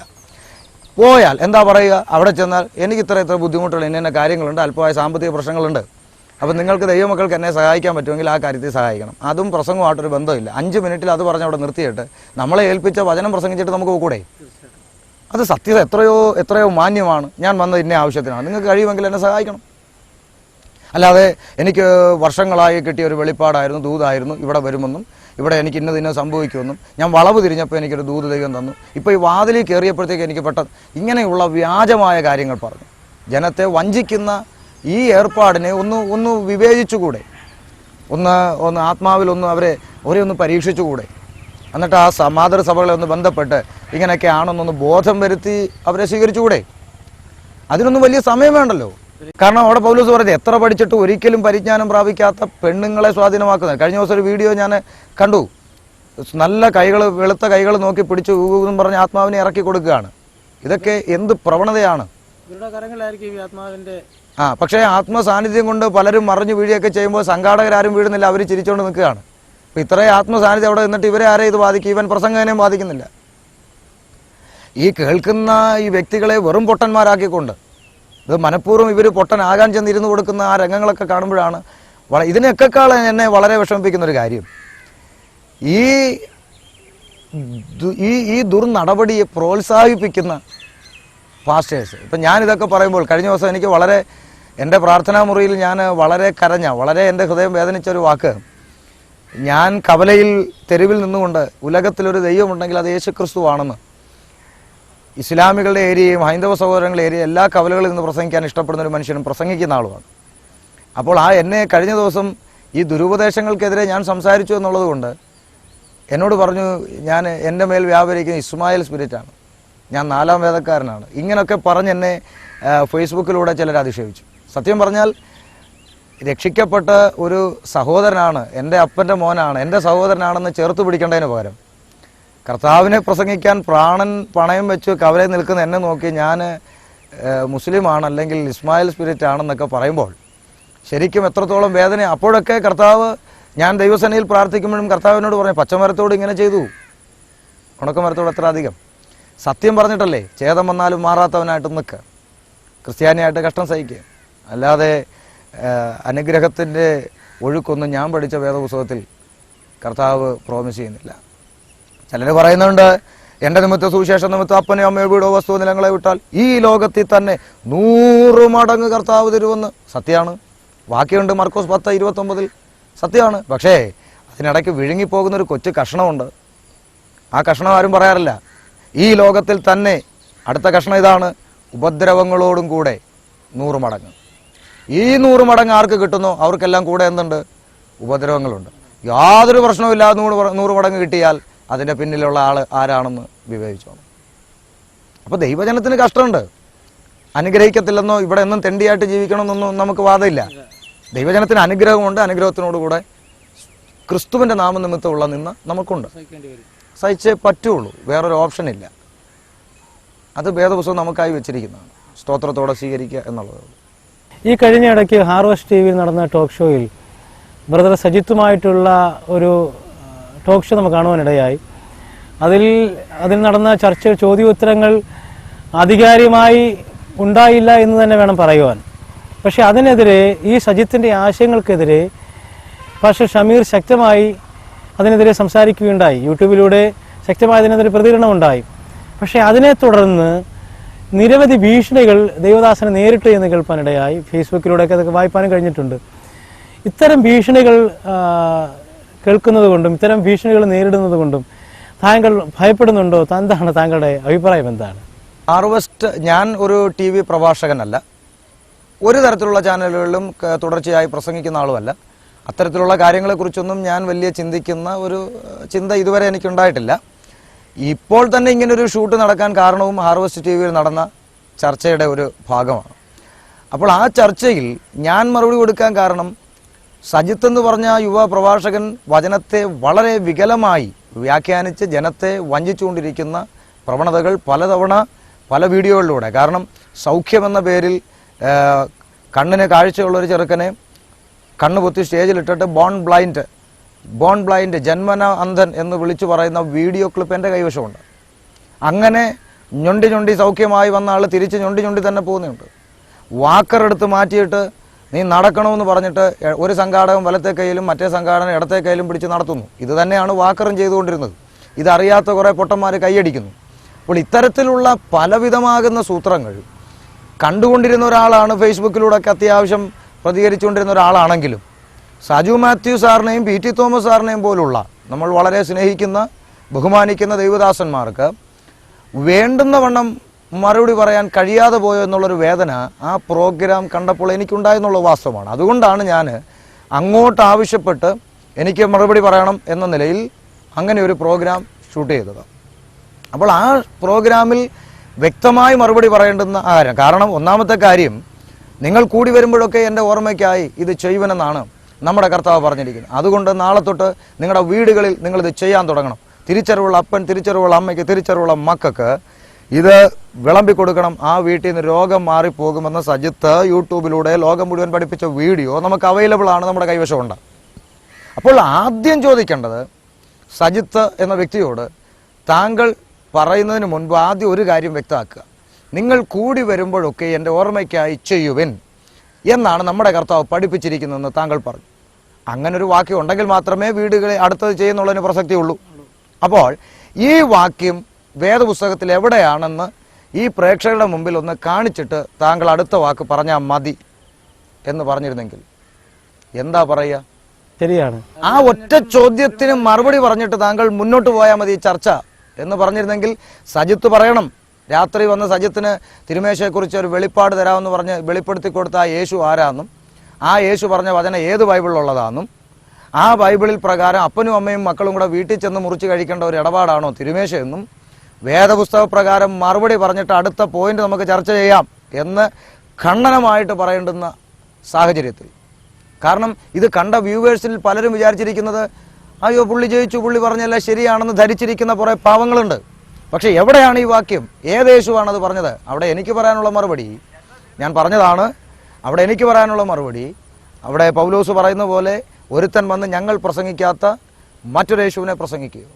പോയാൽ എന്താ പറയുക, അവിടെ ചെന്നാൽ എനിക്ക് ഇത്ര ബുദ്ധിമുട്ടുള്ള ഇന്ന കാര്യങ്ങളുണ്ട്, അല്പമായ സാമ്പത്തിക പ്രശ്നങ്ങളുണ്ട്, അപ്പോൾ നിങ്ങൾക്ക് ദൈവമക്കൾക്ക് എന്നെ സഹായിക്കാൻ പറ്റുമെങ്കിൽ ആ കാര്യത്തിൽ സഹായിക്കണം. അതും പ്രസംഗമായിട്ടൊരു ബന്ധമില്ല. 5 മിനിറ്റിൽ അത് പറഞ്ഞ് അവിടെ നിർത്തിയിട്ട് നമ്മളെ ഏൽപ്പിച്ച വചനം പ്രസംഗിച്ചിട്ട് നമുക്ക് കൂടെ. അത് സത്യത എത്രയോ മാന്യമാണ്. ഞാൻ വന്നത് ഇന്ന ആവശ്യത്തിനാണ്, നിങ്ങൾക്ക് കഴിയുമെങ്കിൽ എന്നെ സഹായിക്കണം. അല്ലാതെ എനിക്ക് വർഷങ്ങളായി കിട്ടിയ ഒരു വെളിപ്പാടായിരുന്നു, ദൂതായിരുന്നു, ഇവിടെ വരുമെന്നും ഇവിടെ എനിക്ക് ഇന്ന സംഭവിക്കുമെന്നും, ഞാൻ വളവ് തിരിഞ്ഞപ്പോൾ എനിക്കൊരു ദൂത ദൈവം തന്നു, ഇപ്പോൾ ഈ വാതിലിൽ കയറിയപ്പോഴത്തേക്ക് എനിക്ക് പെട്ടെന്ന് ഇങ്ങനെയുള്ള വ്യാജമായ കാര്യങ്ങൾ പറഞ്ഞു ജനത്തെ വഞ്ചിക്കുന്ന ഈ ഏർപ്പാടിനെ ഒന്ന് വിവേചിച്ചുകൂടെ? ഒന്ന് ആത്മാവിൽ അവരെ ഒന്ന് പരീക്ഷിച്ചുകൂടെ? എന്നിട്ട് ആ മാതൃസഭകളെ ഒന്ന് ബന്ധപ്പെട്ട് ഇങ്ങനെയൊക്കെ ആണെന്നൊന്ന് ബോധം വരുത്തി അവരെ സ്വീകരിച്ചുകൂടെ? അതിനൊന്നും വലിയ സമയം വേണ്ടല്ലോ. കാരണം അവിടെ പൗലോസ് പറഞ്ഞത് എത്ര പഠിച്ചിട്ട് ഒരിക്കലും പരിജ്ഞാനം പ്രാപിക്കാത്ത പെണ്ണുങ്ങളെ സ്വാധീനമാക്കുന്നത്. കഴിഞ്ഞ ദിവസം ഒരു വീഡിയോ ഞാൻ കണ്ടു. നല്ല കൈകൾ, വെളുത്ത കൈകൾ നോക്കി പിടിച്ച് ഊന്നും പറഞ്ഞ് ആത്മാവിനെ ഇറക്കി കൊടുക്കുകയാണ്. ഇതൊക്കെ എന്ത് പ്രവണതയാണ്? ഇവരുടെ കരങ്ങളിലായിരിക്കും ഈ ആത്മാവിന്റെ പക്ഷേ ആത്മസാന്നിധ്യം കൊണ്ട് പലരും മറിഞ്ഞു വീഴുകയൊക്കെ ചെയ്യുമ്പോൾ സംഘാടകരാരും വീഴുന്നില്ല, അവർ ചിരിച്ചുകൊണ്ട് നിൽക്കുകയാണ്. അപ്പം ഇത്രയും ആത്മസാന്നിധ്യം അവിടെ നിന്നിട്ട് ഇവരെ ആരെ ഇത് ബാധിക്കും? ഇവൻ പ്രസംഗനെയും ബാധിക്കുന്നില്ല. ഈ കേൾക്കുന്ന ഈ വ്യക്തികളെ വെറും പൊട്ടന്മാരാക്കിക്കൊണ്ട് ഇത് മനഃപൂർവ്വം ഇവർ പൊട്ടനാകാൻ ചെന്നിരുന്ന് കൊടുക്കുന്ന ആ രംഗങ്ങളൊക്കെ കാണുമ്പോഴാണ് ഇതിനൊക്കെക്കാൾ എന്നെ വളരെ വിഷമിപ്പിക്കുന്നൊരു കാര്യം, ഈ ദുർനടപടിയെ പ്രോത്സാഹിപ്പിക്കുന്ന പാസ്റ്റേഴ്സ്. ഇപ്പം ഞാനിതൊക്കെ പറയുമ്പോൾ കഴിഞ്ഞ ദിവസം എനിക്ക് വളരെ എൻ്റെ പ്രാർത്ഥനാ മുറിയിൽ ഞാൻ വളരെ വളരെ എൻ്റെ ഹൃദയം വേദനിച്ചൊരു വാക്ക്, ഞാൻ കവലയിൽ തെരുവിൽ നിന്നുകൊണ്ട് ഉലകത്തിലൊരു ദൈവമുണ്ടെങ്കിൽ അത് യേശുക്രിസ്തുവാണെന്ന് ഇസ്ലാമികളുടെ ഏരിയയും ഹൈന്ദവ സഹോദരങ്ങളുടെ ഏരിയ എല്ലാ കവലകളിൽ നിന്ന് പ്രസംഗിക്കാൻ ഇഷ്ടപ്പെടുന്ന ഒരു മനുഷ്യനും പ്രസംഗിക്കുന്ന ആളുമാണ്. അപ്പോൾ എന്നെ കഴിഞ്ഞ ദിവസം ഈ ദുരുപദേശങ്ങൾക്കെതിരെ ഞാൻ സംസാരിച്ചു എന്നുള്ളത് കൊണ്ട് എന്നോട് പറഞ്ഞു, എൻ്റെ മേൽ വ്യാപരിക്കുന്ന ഇസ്മായിൽ സ്പിരിറ്റാണ്, ഞാൻ 4-ാം വേദക്കാരനാണ്, ഇങ്ങനെയൊക്കെ പറഞ്ഞ് എന്നെ ഫേസ്ബുക്കിലൂടെ ചിലർ അധിക്ഷേപിച്ചു. സത്യം പറഞ്ഞാൽ രക്ഷിക്കപ്പെട്ട ഒരു സഹോദരനാണ്, എൻ്റെ അപ്പൻ്റെ മോനാണ്, എൻ്റെ സഹോദരനാണെന്ന് ചേർത്ത് പിടിക്കേണ്ടതിന് പകരം കർത്താവിനെ പ്രസംഗിക്കാൻ പ്രാണൻ പണയം വെച്ച് കവലയിൽ നിൽക്കുന്ന എന്നെ നോക്കി ഞാൻ മുസ്ലിമാണ് അല്ലെങ്കിൽ ഇസ്മായിൽ സ്പിരിറ്റ് ആണെന്നൊക്കെ പറയുമ്പോൾ ശരിക്കും എത്രത്തോളം വേദന. അപ്പോഴൊക്കെ കർത്താവ്, ഞാൻ ദൈവസേനയിൽ പ്രാർത്ഥിക്കുമ്പോഴും കർത്താവിനോട് പറഞ്ഞു, പച്ചമരത്തോട് ഇങ്ങനെ ചെയ്തു, ഉണക്കമരത്തോട് എത്ര അധികം. സത്യം പറഞ്ഞിട്ടല്ലേ ഛേദം വന്നാലും മാറാത്തവനായിട്ട് നിൽക്കുക, ക്രിസ്ത്യാനിയായിട്ട് കഷ്ടം സഹിക്കുക, അല്ലാതെ അനുഗ്രഹത്തിൻ്റെ ഒഴുക്കൊന്നും ഞാൻ പഠിച്ച വേദപുസ്തകത്തിൽ കർത്താവ് പ്രോമിസ് ചെയ്യുന്നില്ല. ചിലർ പറയുന്നുണ്ട്, എൻ്റെ നിമിത്ത സുവിശേഷ നിമിത്തം അപ്പനെയോ അമ്മയോ വീടോ വസ്തുവോ നിലങ്ങളെ വിട്ടാൽ ഈ ലോകത്തിൽ തന്നെ 100 മടങ്ങ് കർത്താവ് തരുമെന്ന്. സത്യമാണ്, വാക്യമുണ്ട് മർക്കോസ് 10:29 സത്യമാണ്. പക്ഷേ അതിനിടയ്ക്ക് വിഴുങ്ങിപ്പോകുന്നൊരു കൊച്ചു കഷ്ണമുണ്ട്. ആ കഷ്ണം ആരും പറയാറില്ല. ഈ ലോകത്തിൽ തന്നെ അടുത്ത കഷ്ണം ഇതാണ്, ഉപദ്രവങ്ങളോടും കൂടെ 100 മടങ്ങ്. ഈ 100 മടങ്ങ് ആർക്ക് കിട്ടുന്നോ അവർക്കെല്ലാം കൂടെ എന്തുണ്ട്? ഉപദ്രവങ്ങളുണ്ട്. യാതൊരു പ്രശ്നവുമില്ലാതെ 100 മടങ്ങ് കിട്ടിയാൽ അതിൻ്റെ പിന്നിലുള്ള ആൾ ആരാണെന്ന് വിവേചിച്ചോണം. അപ്പോൾ ദൈവജനത്തിന് കഷ്ടമുണ്ട്. അനുഗ്രഹിക്കത്തില്ലെന്നോ ഇവിടെ എന്നും തെണ്ടിയായിട്ട് ജീവിക്കണമെന്നൊന്നും നമുക്ക് വാദമില്ല. ദൈവജനത്തിന് അനുഗ്രഹമുണ്ട്, അനുഗ്രഹത്തിനോടുകൂടെ ക്രിസ്തുവിൻ്റെ നാമനിമിത്തമുള്ള നിന്ന് നമുക്കുണ്ട്. സഹിച്ചേ പറ്റുള്ളൂ, വേറൊരു ഓപ്ഷനില്ല. അത് വേദപുസ്തകം നമുക്കായി വെച്ചിരിക്കുന്നതാണ്. സ്തോത്രത്തോടെ സ്വീകരിക്കുക എന്നുള്ളത്. ഈ കഴിഞ്ഞ ഇടയ്ക്ക് ഹാർവസ്റ്റ് TV നടന്ന ടോക്ക് ഷോയിൽ ബ്രദർ സജിത്തുമായിട്ടുള്ള ഒരു ടോക്ക് ഷോ നമുക്ക് കാണുവാനിടയായി. അതിൽ നടന്ന ചർച്ച, ചോദ്യോത്തരങ്ങൾ ആധികാരികമായി ഉണ്ടായില്ല എന്ന് തന്നെ വേണം പറയുവാൻ. പക്ഷെ അതിനെതിരെ, ഈ സജിത്തിൻ്റെ ആശയങ്ങൾക്കെതിരെ പാസ്റ്റർ ഷമീർ ശക്തമായി അതിനെതിരെ സംസാരിക്കുകയുണ്ടായി. യൂട്യൂബിലൂടെ ശക്തമായ അതിനെതിരെ പ്രതികരണം ഉണ്ടായി. പക്ഷെ അതിനെ തുടർന്ന് നിരവധി ഭീഷണികൾ ദൈവദാസനെ നേരിട്ട് എന്ന് കേൾപ്പാനിടയായി. ഫേസ്ബുക്കിലൂടെയൊക്കെ അതൊക്കെ വായിപ്പാനും കഴിഞ്ഞിട്ടുണ്ട്. ഇത്തരം ഭീഷണികൾ കേൾക്കുന്നത് കൊണ്ടും ഇത്തരം ഭീഷണികൾ നേരിടുന്നത് കൊണ്ടും താങ്കൾ ഭയപ്പെടുന്നുണ്ടോ? എന്താണ് താങ്കളുടെ അഭിപ്രായം? എന്താണ്? ഹാർവസ്റ്റ്, ഞാൻ ഒരു TV പ്രഭാഷകനല്ല, ഒരു തരത്തിലുള്ള ചാനലുകളിലും തുടർച്ചയായി പ്രസംഗിക്കുന്ന ആളുമല്ല. അത്തരത്തിലുള്ള കാര്യങ്ങളെക്കുറിച്ചൊന്നും ഞാൻ വലിയ ചിന്തിക്കുന്ന ഒരു ചിന്ത ഇതുവരെ എനിക്കുണ്ടായിട്ടില്ല. ഇപ്പോൾ തന്നെ ഇങ്ങനൊരു ഷൂട്ട് നടക്കാൻ കാരണവും ഹാർവസ്റ്റ് TV യിൽ നടന്ന ചർച്ചയുടെ ഒരു ഭാഗമാണ്. അപ്പോൾ ആ ചർച്ചയിൽ ഞാൻ മറുപടി കൊടുക്കാൻ കാരണം, സജിത്ത് എന്ന് പറഞ്ഞ യുവ പ്രഭാഷകൻ വചനത്തെ വളരെ വികലമായി വ്യാഖ്യാനിച്ച് ജനത്തെ വഞ്ചിച്ചുകൊണ്ടിരിക്കുന്ന പ്രവണതകൾ പലതവണ പല വീഡിയോകളിലൂടെ. കാരണം സൗഖ്യമെന്ന പേരിൽ കണ്ണിന് കാഴ്ചയുള്ളൊരു ചെറുക്കനെ കണ്ണ് പൊത്തി സ്റ്റേജിലിട്ടിട്ട് ബോൺ ബ്ലൈൻഡ് ജന്മന അന്ധൻ എന്ന് വിളിച്ചു പറയുന്ന വീഡിയോ ക്ലിപ്പ് എൻ്റെ കൈവശമുണ്ട്. അങ്ങനെ ഞൊണ്ടി സൗഖ്യമായി വന്ന ആൾ തിരിച്ച് ഞൊണ്ടി തന്നെ പോകുന്നുണ്ട്. വാക്കറെടുത്ത് മാറ്റിയിട്ട് നീ നടക്കണമെന്ന് പറഞ്ഞിട്ട് ഒരു സംഘാടകൻ വലത്തെ കൈയിലും മറ്റേ സംഘാടകൻ ഇടത്തെ കൈയിലും പിടിച്ച് നടത്തുന്നു. ഇത് തന്നെയാണ് വാക്കറും ചെയ്തുകൊണ്ടിരുന്നത്. ഇതറിയാത്ത കുറേ പൊട്ടന്മാർ കൈയടിക്കുന്നു. അപ്പോൾ ഇത്തരത്തിലുള്ള പലവിധമാകുന്ന സൂത്രങ്ങൾ കണ്ടുകൊണ്ടിരുന്ന ഒരാളാണ്. ഫേസ്ബുക്കിലൂടെയൊക്കെ അത്യാവശ്യം പ്രതികരിച്ചുകൊണ്ടിരുന്ന ഒരാളാണെങ്കിലും സാജു മാത്യു സാറിനെയും PT തോമസ് സാറിനെയും പോലുള്ള നമ്മൾ വളരെ സ്നേഹിക്കുന്ന ബഹുമാനിക്കുന്ന ദൈവദാസന്മാർക്ക് വേണ്ടുന്ന വണ്ണം മറുപടി പറയാൻ കഴിയാതെ പോയോ എന്നുള്ളൊരു വേദന ആ പ്രോഗ്രാം കണ്ടപ്പോൾ എനിക്കുണ്ടായെന്നുള്ള വാസ്തവമാണ്. അതുകൊണ്ടാണ് ഞാൻ അങ്ങോട്ട് ആവശ്യപ്പെട്ട് എനിക്ക് മറുപടി പറയണം എന്ന നിലയിൽ അങ്ങനെ ഒരു പ്രോഗ്രാം ഷൂട്ട് ചെയ്തത്. അപ്പോൾ ആ പ്രോഗ്രാമിൽ വ്യക്തമായി മറുപടി പറയേണ്ടുന്ന കാര്യം. കാരണം ഒന്നാമത്തെ കാര്യം, നിങ്ങൾ കൂടി വരുമ്പോഴൊക്കെ എൻ്റെ ഓർമ്മയ്ക്കായി ഇത് ചെയ്യുവനെന്നാണ് നമ്മുടെ കർത്താവ് പറഞ്ഞിരിക്കുന്നത്. അതുകൊണ്ട് നാളെ തൊട്ട് നിങ്ങളുടെ വീടുകളിൽ നിങ്ങളിത് ചെയ്യാൻ തുടങ്ങണം. തിരിച്ചറിവുള്ള അപ്പൻ, തിരിച്ചറിവുള്ള അമ്മയ്ക്ക്, തിരിച്ചറിവുള്ള മക്കൾക്ക് ഇത് വിളമ്പിക്കൊടുക്കണം, ആ വീട്ടിൽ നിന്ന് രോഗം മാറിപ്പോകുമെന്ന് സജിത്ത് യൂട്യൂബിലൂടെ ലോകം മുഴുവൻ പഠിപ്പിച്ച വീഡിയോ നമുക്ക് അവൈലബിൾ ആണ്, നമ്മുടെ കൈവശമുണ്ട്. അപ്പോൾ ആദ്യം ചോദിക്കേണ്ടത് സജിത്ത് എന്ന വ്യക്തിയോട്, താങ്കൾ പറയുന്നതിന് മുൻപ് ആദ്യം ഒരു കാര്യം വ്യക്തമാക്കുക. നിങ്ങൾ കൂടി വരുമ്പോഴൊക്കെ എൻ്റെ ഓർമ്മയ്ക്കായി ചെയ്യുവിൻ എന്നാണ് നമ്മുടെ കർത്താവ് പഠിപ്പിച്ചിരിക്കുന്നതെന്ന് താങ്കൾ പറഞ്ഞു. അങ്ങനെ ഒരു വാക്യം ഉണ്ടെങ്കിൽ മാത്രമേ വീടുകളെ അടുത്തത് ചെയ്യുന്നുള്ളതിന് പ്രസക്തിയുള്ളൂ. അപ്പോൾ ഈ വാക്യം വേദപുസ്തകത്തിൽ എവിടെയാണെന്ന് ഈ പ്രേക്ഷകരുടെ മുമ്പിൽ ഒന്ന് കാണിച്ചിട്ട് താങ്കൾ അടുത്ത വാക്ക് പറഞ്ഞാൽ മതി എന്ന് പറഞ്ഞിരുന്നെങ്കിൽ എന്താ പറയുക? ശരിയാണ്. ആ ഒറ്റ ചോദ്യത്തിന് മറുപടി പറഞ്ഞിട്ട് താങ്കൾ മുന്നോട്ട് പോയാൽ മതി ചർച്ച എന്ന് പറഞ്ഞിരുന്നെങ്കിൽ സജിത്ത് പറയണം. രാത്രി വന്ന് സജിത്തിന് തിരുമേശയെക്കുറിച്ച് ഒരു വെളിപ്പാട് തരാമെന്ന് പറഞ്ഞ് വെളിപ്പെടുത്തി കൊടുത്ത ആ യേശു ആരാന്നും, ആ യേശു പറഞ്ഞ വചനം ഏത് ബൈബിളിലുള്ളതാണെന്നും, ആ ബൈബിളിൽ പ്രകാരം അപ്പനും അമ്മയും മക്കളും കൂടെ വീട്ടിൽ ചെന്ന് മുറിച്ച് കഴിക്കേണ്ട ഒരു ഇടപാടാണോ തിരുമേശയെന്നും വേദപുസ്തക പ്രകാരം മറുപടി പറഞ്ഞിട്ട് അടുത്ത പോയിന്റ് നമുക്ക് ചർച്ച ചെയ്യാം എന്ന് ഖണ്ഡനമായിട്ട് പറയേണ്ടുന്ന സാഹചര്യത്തിൽ, കാരണം ഇത് കണ്ട വ്യൂവേഴ്സിൽ പലരും വിചാരിച്ചിരിക്കുന്നത് അയ്യോ പുള്ളി ജയിച്ചു, പുള്ളി പറഞ്ഞല്ല ശരിയാണെന്ന് ധരിച്ചിരിക്കുന്ന കുറേ പാവങ്ങളുണ്ട്. പക്ഷെ എവിടെയാണ് ഈ വാക്യം? ഏത് യേശുവാണത് പറഞ്ഞത്? അവിടെ എനിക്ക് പറയാനുള്ള മറുപടി ഞാൻ പറഞ്ഞതാണ്. അവിടെ എനിക്ക് പറയാനുള്ള മറുപടി, അവിടെ പൗലോസ് പറയുന്ന പോലെ ഒരുത്തൻ വന്ന് ഞങ്ങൾ പ്രസംഗിക്കാത്ത മറ്റൊരു യേശുവിനെ പ്രസംഗിക്കുക,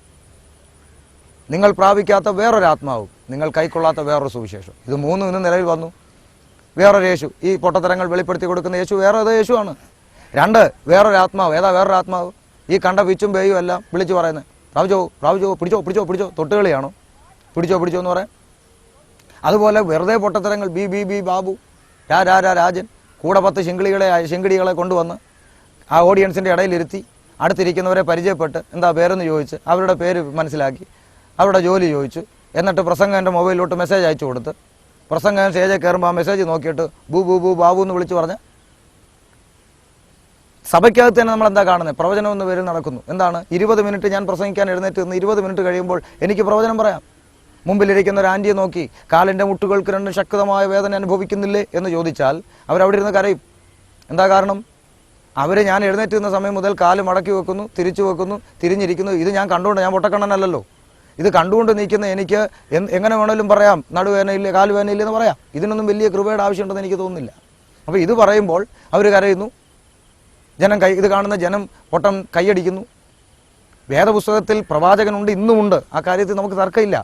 നിങ്ങൾ പ്രാപിക്കാത്ത വേറൊരാത്മാവും, നിങ്ങൾ കൈക്കൊള്ളാത്ത വേറൊരു സുവിശേഷം. ഇത് മൂന്നും ഇന്ന് നിലവിൽ വന്നു. വേറൊരു യേശു, ഈ പൊട്ടത്തരങ്ങൾ വെളിപ്പെടുത്തി കൊടുക്കുന്ന യേശു വേറെ ഏതോ യേശുവാണ്. രണ്ട്, വേറൊരാത്മാവ്. ഏതാ വേറൊരാത്മാവ്? ഈ കണ്ട പിച്ചും പേയും എല്ലാം വിളിച്ചു പറയുന്നത് പ്രാപിച്ചോ പ്രാപിച്ചോ, പിടിച്ചോ പിടിച്ചോ പിടിച്ചോ, തൊട്ടുകളിയാണോ? പിടിച്ചോ പിടിച്ചോ എന്ന് പറയാം. അതുപോലെ വെറുതെ പൊട്ടത്തരങ്ങൾ, ബി ബി ബി ബാബു, രാ രാ രാ രാജൻ, കൂടെ 10 ശിങ്കിടികളെ കൊണ്ടുവന്ന് ആ ഓഡിയൻസിൻ്റെ ഇടയിലിരുത്തി അടുത്തിരിക്കുന്നവരെ പരിചയപ്പെട്ട് എന്താ പേരെന്ന് ചോദിച്ച് അവരുടെ പേര് മനസ്സിലാക്കി അവരുടെ ജോലി ചോദിച്ചു. എന്നിട്ട് പ്രസംഗം എൻ്റെ മൊബൈലിലോട്ട് മെസ്സേജ് അയച്ചു കൊടുത്ത് പ്രസംഗം സ്റ്റേജിൽ കയറുമ്പോൾ ആ മെസ്സേജ് നോക്കിയിട്ട് ബൂ ബൂ ബൂ ബാബു എന്ന് വിളിച്ച് പറഞ്ഞ സഭയ്ക്കകത്ത് തന്നെ നമ്മൾ എന്താ കാണുന്നത്? പ്രവചനം എന്ന് പേരിൽ നടക്കുന്നു. എന്താണ്? 20 മിനിറ്റ് ഞാൻ പ്രസംഗിക്കാൻ എഴുന്നേറ്റ് നിന്ന് 20 മിനിറ്റ് കഴിയുമ്പോൾ എനിക്ക് പ്രവചനം പറയാം. മുമ്പിലിരിക്കുന്ന ഒരു ആൻറ്റിയെ നോക്കി കാലിൻ്റെ മുട്ടുകൾക്ക് രണ്ടും ശക്തമായ വേദന അനുഭവിക്കുന്നില്ലേ എന്ന് ചോദിച്ചാൽ അവരവിടെ ഇരുന്ന് കരയും. എന്താ കാരണം? അവർ ഞാൻ എഴുന്നേറ്റ് നിന്ന സമയം മുതൽ കാല് മടക്കി വെക്കുന്നു, തിരിച്ചു വെക്കുന്നു, തിരിഞ്ഞിരിക്കുന്നു. ഇത് ഞാൻ കണ്ടുകൊണ്ട്, ഞാൻ പൊട്ടക്കണ്ണനല്ലല്ലോ, ഇത് കണ്ടുകൊണ്ട് നിൽക്കുന്ന എനിക്ക് എങ്ങനെ വേണമെങ്കിലും പറയാം നടുവേദനയില്ലേ കാലുവേദനയില്ലേ എന്ന് പറയാം. ഇതിനൊന്നും വലിയ കൃപയുടെ ആവശ്യമുണ്ടെന്ന് എനിക്ക് തോന്നുന്നില്ല. അപ്പോൾ ഇത് പറയുമ്പോൾ അവർ കരയുന്നു, ജനം ഇത് കാണുന്ന ജനം പൊട്ടം കൈയടിക്കുന്നു. വേദപുസ്തകത്തിൽ പ്രവാചകനുണ്ട്, ഇന്നുമുണ്ട്. ആ കാര്യത്തിൽ നമുക്ക് തർക്കമില്ല.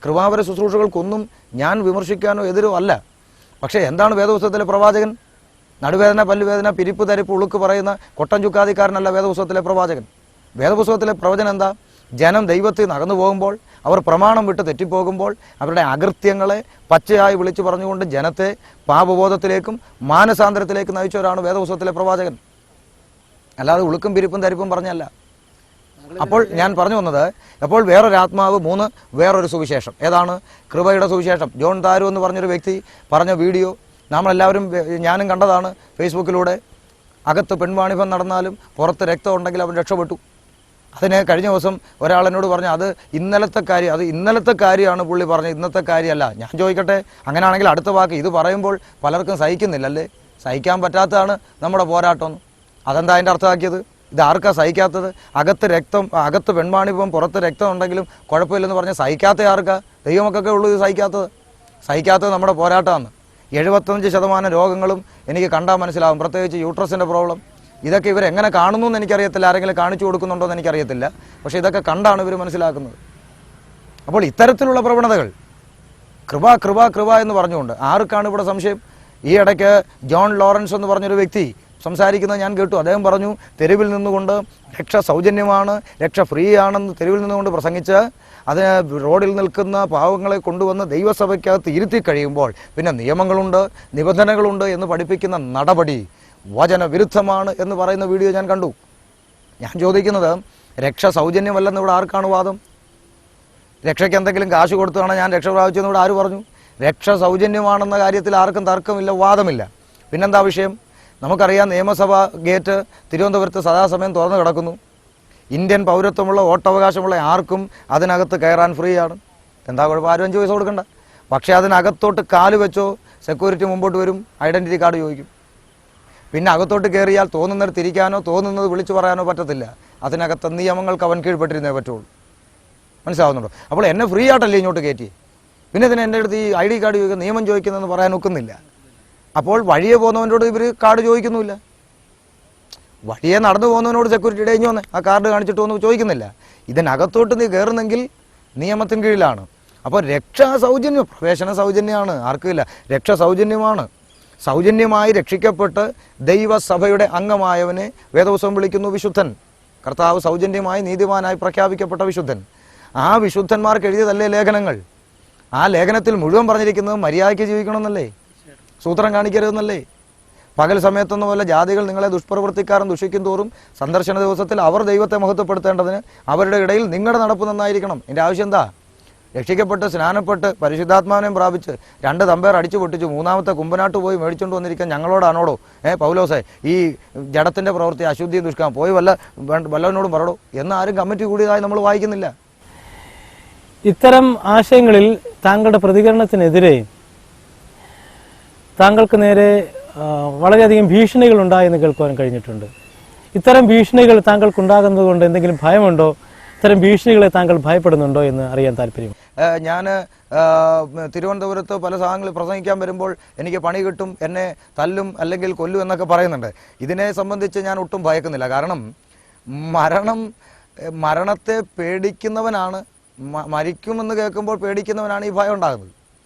കൃപാവര ശുശ്രൂഷകൾക്കൊന്നും ഞാൻ വിമർശിക്കാനോ എതിരോ അല്ല. പക്ഷേ എന്താണ് വേദപുസ്തകത്തിലെ പ്രവാചകൻ? നടുവേദന, പല്ലുവേദന, പിരിപ്പ്, തരിപ്പ്, ഉളുക്ക് പറയുന്ന കൊട്ടൻ ചുക്കാതിക്കാരനല്ല വേദപുസ്തകത്തിലെ പ്രവാചകൻ. വേദപുസ്തകത്തിലെ പ്രവചനം എന്താ? ജനം ദൈവത്തിൽ നിന്ന് അകന്നു പോകുമ്പോൾ, അവർ പ്രമാണം വിട്ട് തെറ്റിപ്പോകുമ്പോൾ അവരുടെ അകൃത്യങ്ങളെ പച്ചയായി വിളിച്ചു പറഞ്ഞുകൊണ്ട് ജനത്തെ പാപബോധത്തിലേക്കും മാനസാന്തരത്തിലേക്കും നയിച്ചവരാണ് വേദപുസ്തകത്തിലെ പ്രവാചകൻ. അല്ലാതെ ഉളുക്കും പിരിപ്പും തരിപ്പും പറഞ്ഞല്ല. അപ്പോൾ ഞാൻ പറഞ്ഞു വന്നത്, അപ്പോൾ വേറൊരാത്മാവ്, 3 വേറൊരു സുവിശേഷം. ഏതാണ്? കൃപയുടെ സുവിശേഷം. ജോൺ താരു എന്ന് പറഞ്ഞൊരു വ്യക്തി പറഞ്ഞ വീഡിയോ നമ്മളെല്ലാവരും, ഞാനും കണ്ടതാണ് ഫേസ്ബുക്കിലൂടെ. അകത്ത് പെൺവാണിഭം നടന്നാലും പുറത്ത് രക്തം ഉണ്ടെങ്കിൽ അവൻ രക്ഷപ്പെട്ടു. അതിന് കഴിഞ്ഞ ദിവസം ഒരാൾ എന്നോട് പറഞ്ഞു അത് ഇന്നലത്തെ കാര്യമാണ് പുള്ളി പറഞ്ഞത്, ഇന്നത്തെ കാര്യമല്ല. ഞാൻ ചോദിക്കട്ടെ, അങ്ങനെയാണെങ്കിൽ അടുത്ത വാക്ക് ഇത് പറയുമ്പോൾ പലർക്കും സഹിക്കുന്നില്ലല്ലേ? സഹിക്കാൻ പറ്റാത്തതാണ് നമ്മുടെ പോരാട്ടം. അതെന്താ അതിൻ്റെ അർത്ഥമാക്കിയത്? ഇത് ആർക്കാ സഹിക്കാത്തത്? അകത്ത് പെൺവാണിഭം പുറത്ത് രക്തം ഉണ്ടെങ്കിലും കുഴപ്പമില്ലെന്ന് പറഞ്ഞാൽ സഹിക്കാത്ത ആർക്കാ? ദൈവമൊക്കെ ഉള്ളൂ ഇത് സഹിക്കാത്തത് നമ്മുടെ പോരാട്ടമാണ്. 75% രോഗങ്ങളും എനിക്ക് കണ്ടാൽ മനസ്സിലാവും, പ്രത്യേകിച്ച് യൂട്രസിൻ്റെ പ്രോബ്ലം. ഇതൊക്കെ ഇവരെങ്ങനെ കാണുന്നു എന്ന് എനിക്കറിയത്തില്ല, ആരെങ്കിലും കാണിച്ചു കൊടുക്കുന്നുണ്ടോ എന്ന് എനിക്കറിയത്തില്ല. പക്ഷേ ഇതൊക്കെ കണ്ടാണ് ഇവർ മനസ്സിലാക്കുന്നത്. അപ്പോൾ ഇത്തരത്തിലുള്ള പ്രവണതകൾ കൃപ കൃപ കൃപ എന്ന് പറഞ്ഞുകൊണ്ട് ആർക്കാണ് ഇവിടെ സംശയം? ഈ ഇടയ്ക്ക് ജോൺ ലോറൻസ് എന്ന് പറഞ്ഞൊരു വ്യക്തി സംസാരിക്കുന്നത് ഞാൻ കേട്ടു. അദ്ദേഹം പറഞ്ഞു, തെരുവിൽ നിന്നുകൊണ്ട് രക്ഷ സൗജന്യമാണ്, രക്ഷ ഫ്രീ ആണെന്ന് തെരുവിൽ നിന്നുകൊണ്ട് പ്രസംഗിച്ച് അതിന് റോഡിൽ നിൽക്കുന്ന പാവങ്ങളെ കൊണ്ടുവന്ന് ദൈവസഭയ്ക്കകത്ത് ഇരുത്തി കഴിയുമ്പോൾ പിന്നെ നിയമങ്ങളുണ്ട്, നിബന്ധനകളുണ്ട് എന്ന് പഠിപ്പിക്കുന്ന നടപടി വചനവിരുദ്ധമാണ് എന്ന് പറയുന്ന വീഡിയോ ഞാൻ കണ്ടു. ഞാൻ ചോദിക്കുന്നത്, രക്ഷ സൗജന്യമല്ലെന്ന് ഇവിടെ ആർക്കാണ് വാദം? രക്ഷയ്ക്ക് എന്തെങ്കിലും കാശ് കൊടുത്താണ് ഞാൻ രക്ഷ പ്രാപിച്ചെന്ന് ഇവിടെ ആര് പറഞ്ഞു? രക്ഷ സൗജന്യമാണെന്ന കാര്യത്തിൽ ആർക്കും തർക്കമില്ല, വാദമില്ല. പിന്നെന്താ വിഷയം? നമുക്കറിയാം, നിയമസഭാ ഗേറ്റ് തിരുവനന്തപുരത്ത് സദാസമയം തുറന്നു കിടക്കുന്നു. ഇന്ത്യൻ പൗരത്വമുള്ള വോട്ടവകാശമുള്ള ആർക്കും അതിനകത്ത് കയറാൻ ഫ്രീ ആണ്. എന്താ കുഴപ്പം? ആരും 5 പൈസ കൊടുക്കണ്ട. പക്ഷേ അതിനകത്തോട്ട് കാല് വെച്ചോ സെക്യൂരിറ്റി മുമ്പോട്ട് വരും, ഐഡൻറ്റിറ്റി കാർഡ് ചോദിക്കും. പിന്നെ അകത്തോട്ട് കയറിയാൽ തോന്നുന്നത് തിരിക്കാനോ തോന്നുന്നത് വിളിച്ചു പറയാനോ പറ്റത്തില്ല. അതിനകത്ത് നിയമങ്ങൾക്ക് അവൻ കീഴ്പ്പെട്ടിരുന്നേ പറ്റുള്ളൂ. മനസ്സിലാവുന്നുണ്ടോ? അപ്പോൾ എന്നെ ഫ്രീ ആയിട്ടല്ലേ ഇങ്ങോട്ട് കയറ്റി? പിന്നെ ഇതിന് എൻ്റെ അടുത്ത് ഈ ID കാർഡ് ചോദിക്കുക, നിയമം ചോദിക്കുന്നതെന്ന് പറയാൻ ഒക്കുന്നില്ല. അപ്പോൾ വഴിയെ പോകുന്നവനോട് ഇവർ കാർഡ് ചോദിക്കുന്നില്ല. വഴിയെ നടന്നു പോകുന്നവനോട് സെക്യൂരിറ്റി ഇടയിഞ്ഞു വന്ന് ആ കാർഡ് കാണിച്ചിട്ട് ഒന്നും ചോദിക്കുന്നില്ല. ഇതിനകത്തോട്ട് നീ കയറുന്നെങ്കിൽ നിയമത്തിന് കീഴിലാണ്. അപ്പോൾ രക്ഷാ സൗജന്യം, പ്രവേശന സൗജന്യമാണ്, ആർക്കുമില്ല, രക്ഷ സൗജന്യമാണ്. സൗജന്യമായി രക്ഷിക്കപ്പെട്ട് ദൈവസഭയുടെ അംഗമായവനെ വേദപുസ്തകം വിളിക്കുന്നു വിശുദ്ധൻ. കർത്താവ് സൗജന്യമായി നീതിമാനായി പ്രഖ്യാപിക്കപ്പെട്ട വിശുദ്ധൻ. ആ വിശുദ്ധന്മാർക്ക് എഴുതിയതല്ലേ ലേഖനങ്ങൾ. ആ ലേഖനത്തിൽ മുഴുവൻ പറഞ്ഞിരിക്കുന്നത് മര്യാദയ്ക്ക് ജീവിക്കണമെന്നല്ലേ, സൂത്രം കാണിക്കരുതെന്നല്ലേ. പകൽ സമയത്തെന്ന പോലെ ജാതികൾ നിങ്ങളെ ദുഷ്പ്രവൃത്തിക്കാരൻ ദുഷിക്കും തോറും സന്ദർശന ദിവസത്തിൽ അവർ ദൈവത്തെ മഹത്വപ്പെടുത്തേണ്ടതിന് അവരുടെ ഇടയിൽ നിങ്ങളുടെ നടപ്പ് നന്നായിരിക്കണം. എൻ്റെ ആവശ്യം എന്താ? രക്ഷിക്കപ്പെട്ട് സ്നാനപ്പെട്ട് പരിശുദ്ധാത്മാവിനെയും പ്രാപിച്ച് 2 തമ്പേർ അടിച്ചു പൊട്ടിച്ചു 3ാമത്തെ കുമ്പനാട്ട് പോയി മേടിച്ചുകൊണ്ട് വന്നിരിക്കാൻ ഞങ്ങളോടാണോടോ പൗലോസേ ഈ ജഡത്തിൻ്റെ പ്രവൃത്തി അശുദ്ധി ദുഷ്കാം പോയി വല്ലവനോടും പറയടോ എന്ന് ആരും കമ്മിറ്റി കൂടിയതായി നമ്മൾ വായിക്കുന്നില്ല. ഇത്തരം ആശയങ്ങളിൽ താങ്കളുടെ പ്രതികരണത്തിനെതിരെ താങ്കൾക്ക് നേരെ വളരെയധികം ഭീഷണികൾ ഉണ്ടായെന്ന് കേൾക്കുവാൻ കഴിഞ്ഞിട്ടുണ്ട്. ഇത്തരം ഭീഷണികൾ താങ്കൾക്കുണ്ടാകുന്നത് കൊണ്ട് എന്തെങ്കിലും ഭയമുണ്ടോ? ഇത്തരം ഭീഷണികളെ താങ്കൾ ഭയപ്പെടുന്നുണ്ടോ എന്ന് അറിയാൻ താല്പര്യം. ഞാൻ തിരുവനന്തപുരത്ത് പല സ്ഥലങ്ങളിൽ പ്രസംഗിക്കാൻ വരുമ്പോൾ എനിക്ക് പണി കിട്ടും, എന്നെ തല്ലും അല്ലെങ്കിൽ കൊല്ലും എന്നൊക്കെ പറയുന്നുണ്ട്. ഇതിനെ സംബന്ധിച്ച് ഞാൻ ഒട്ടും ഭയക്കുന്നില്ല. കാരണം മരണത്തെ പേടിക്കുന്നവനാണ്, മരിക്കുമെന്ന് കേൾക്കുമ്പോൾ പേടിക്കുന്നവനാണ് ഈ ഭയം ഉണ്ടാകുന്നത്.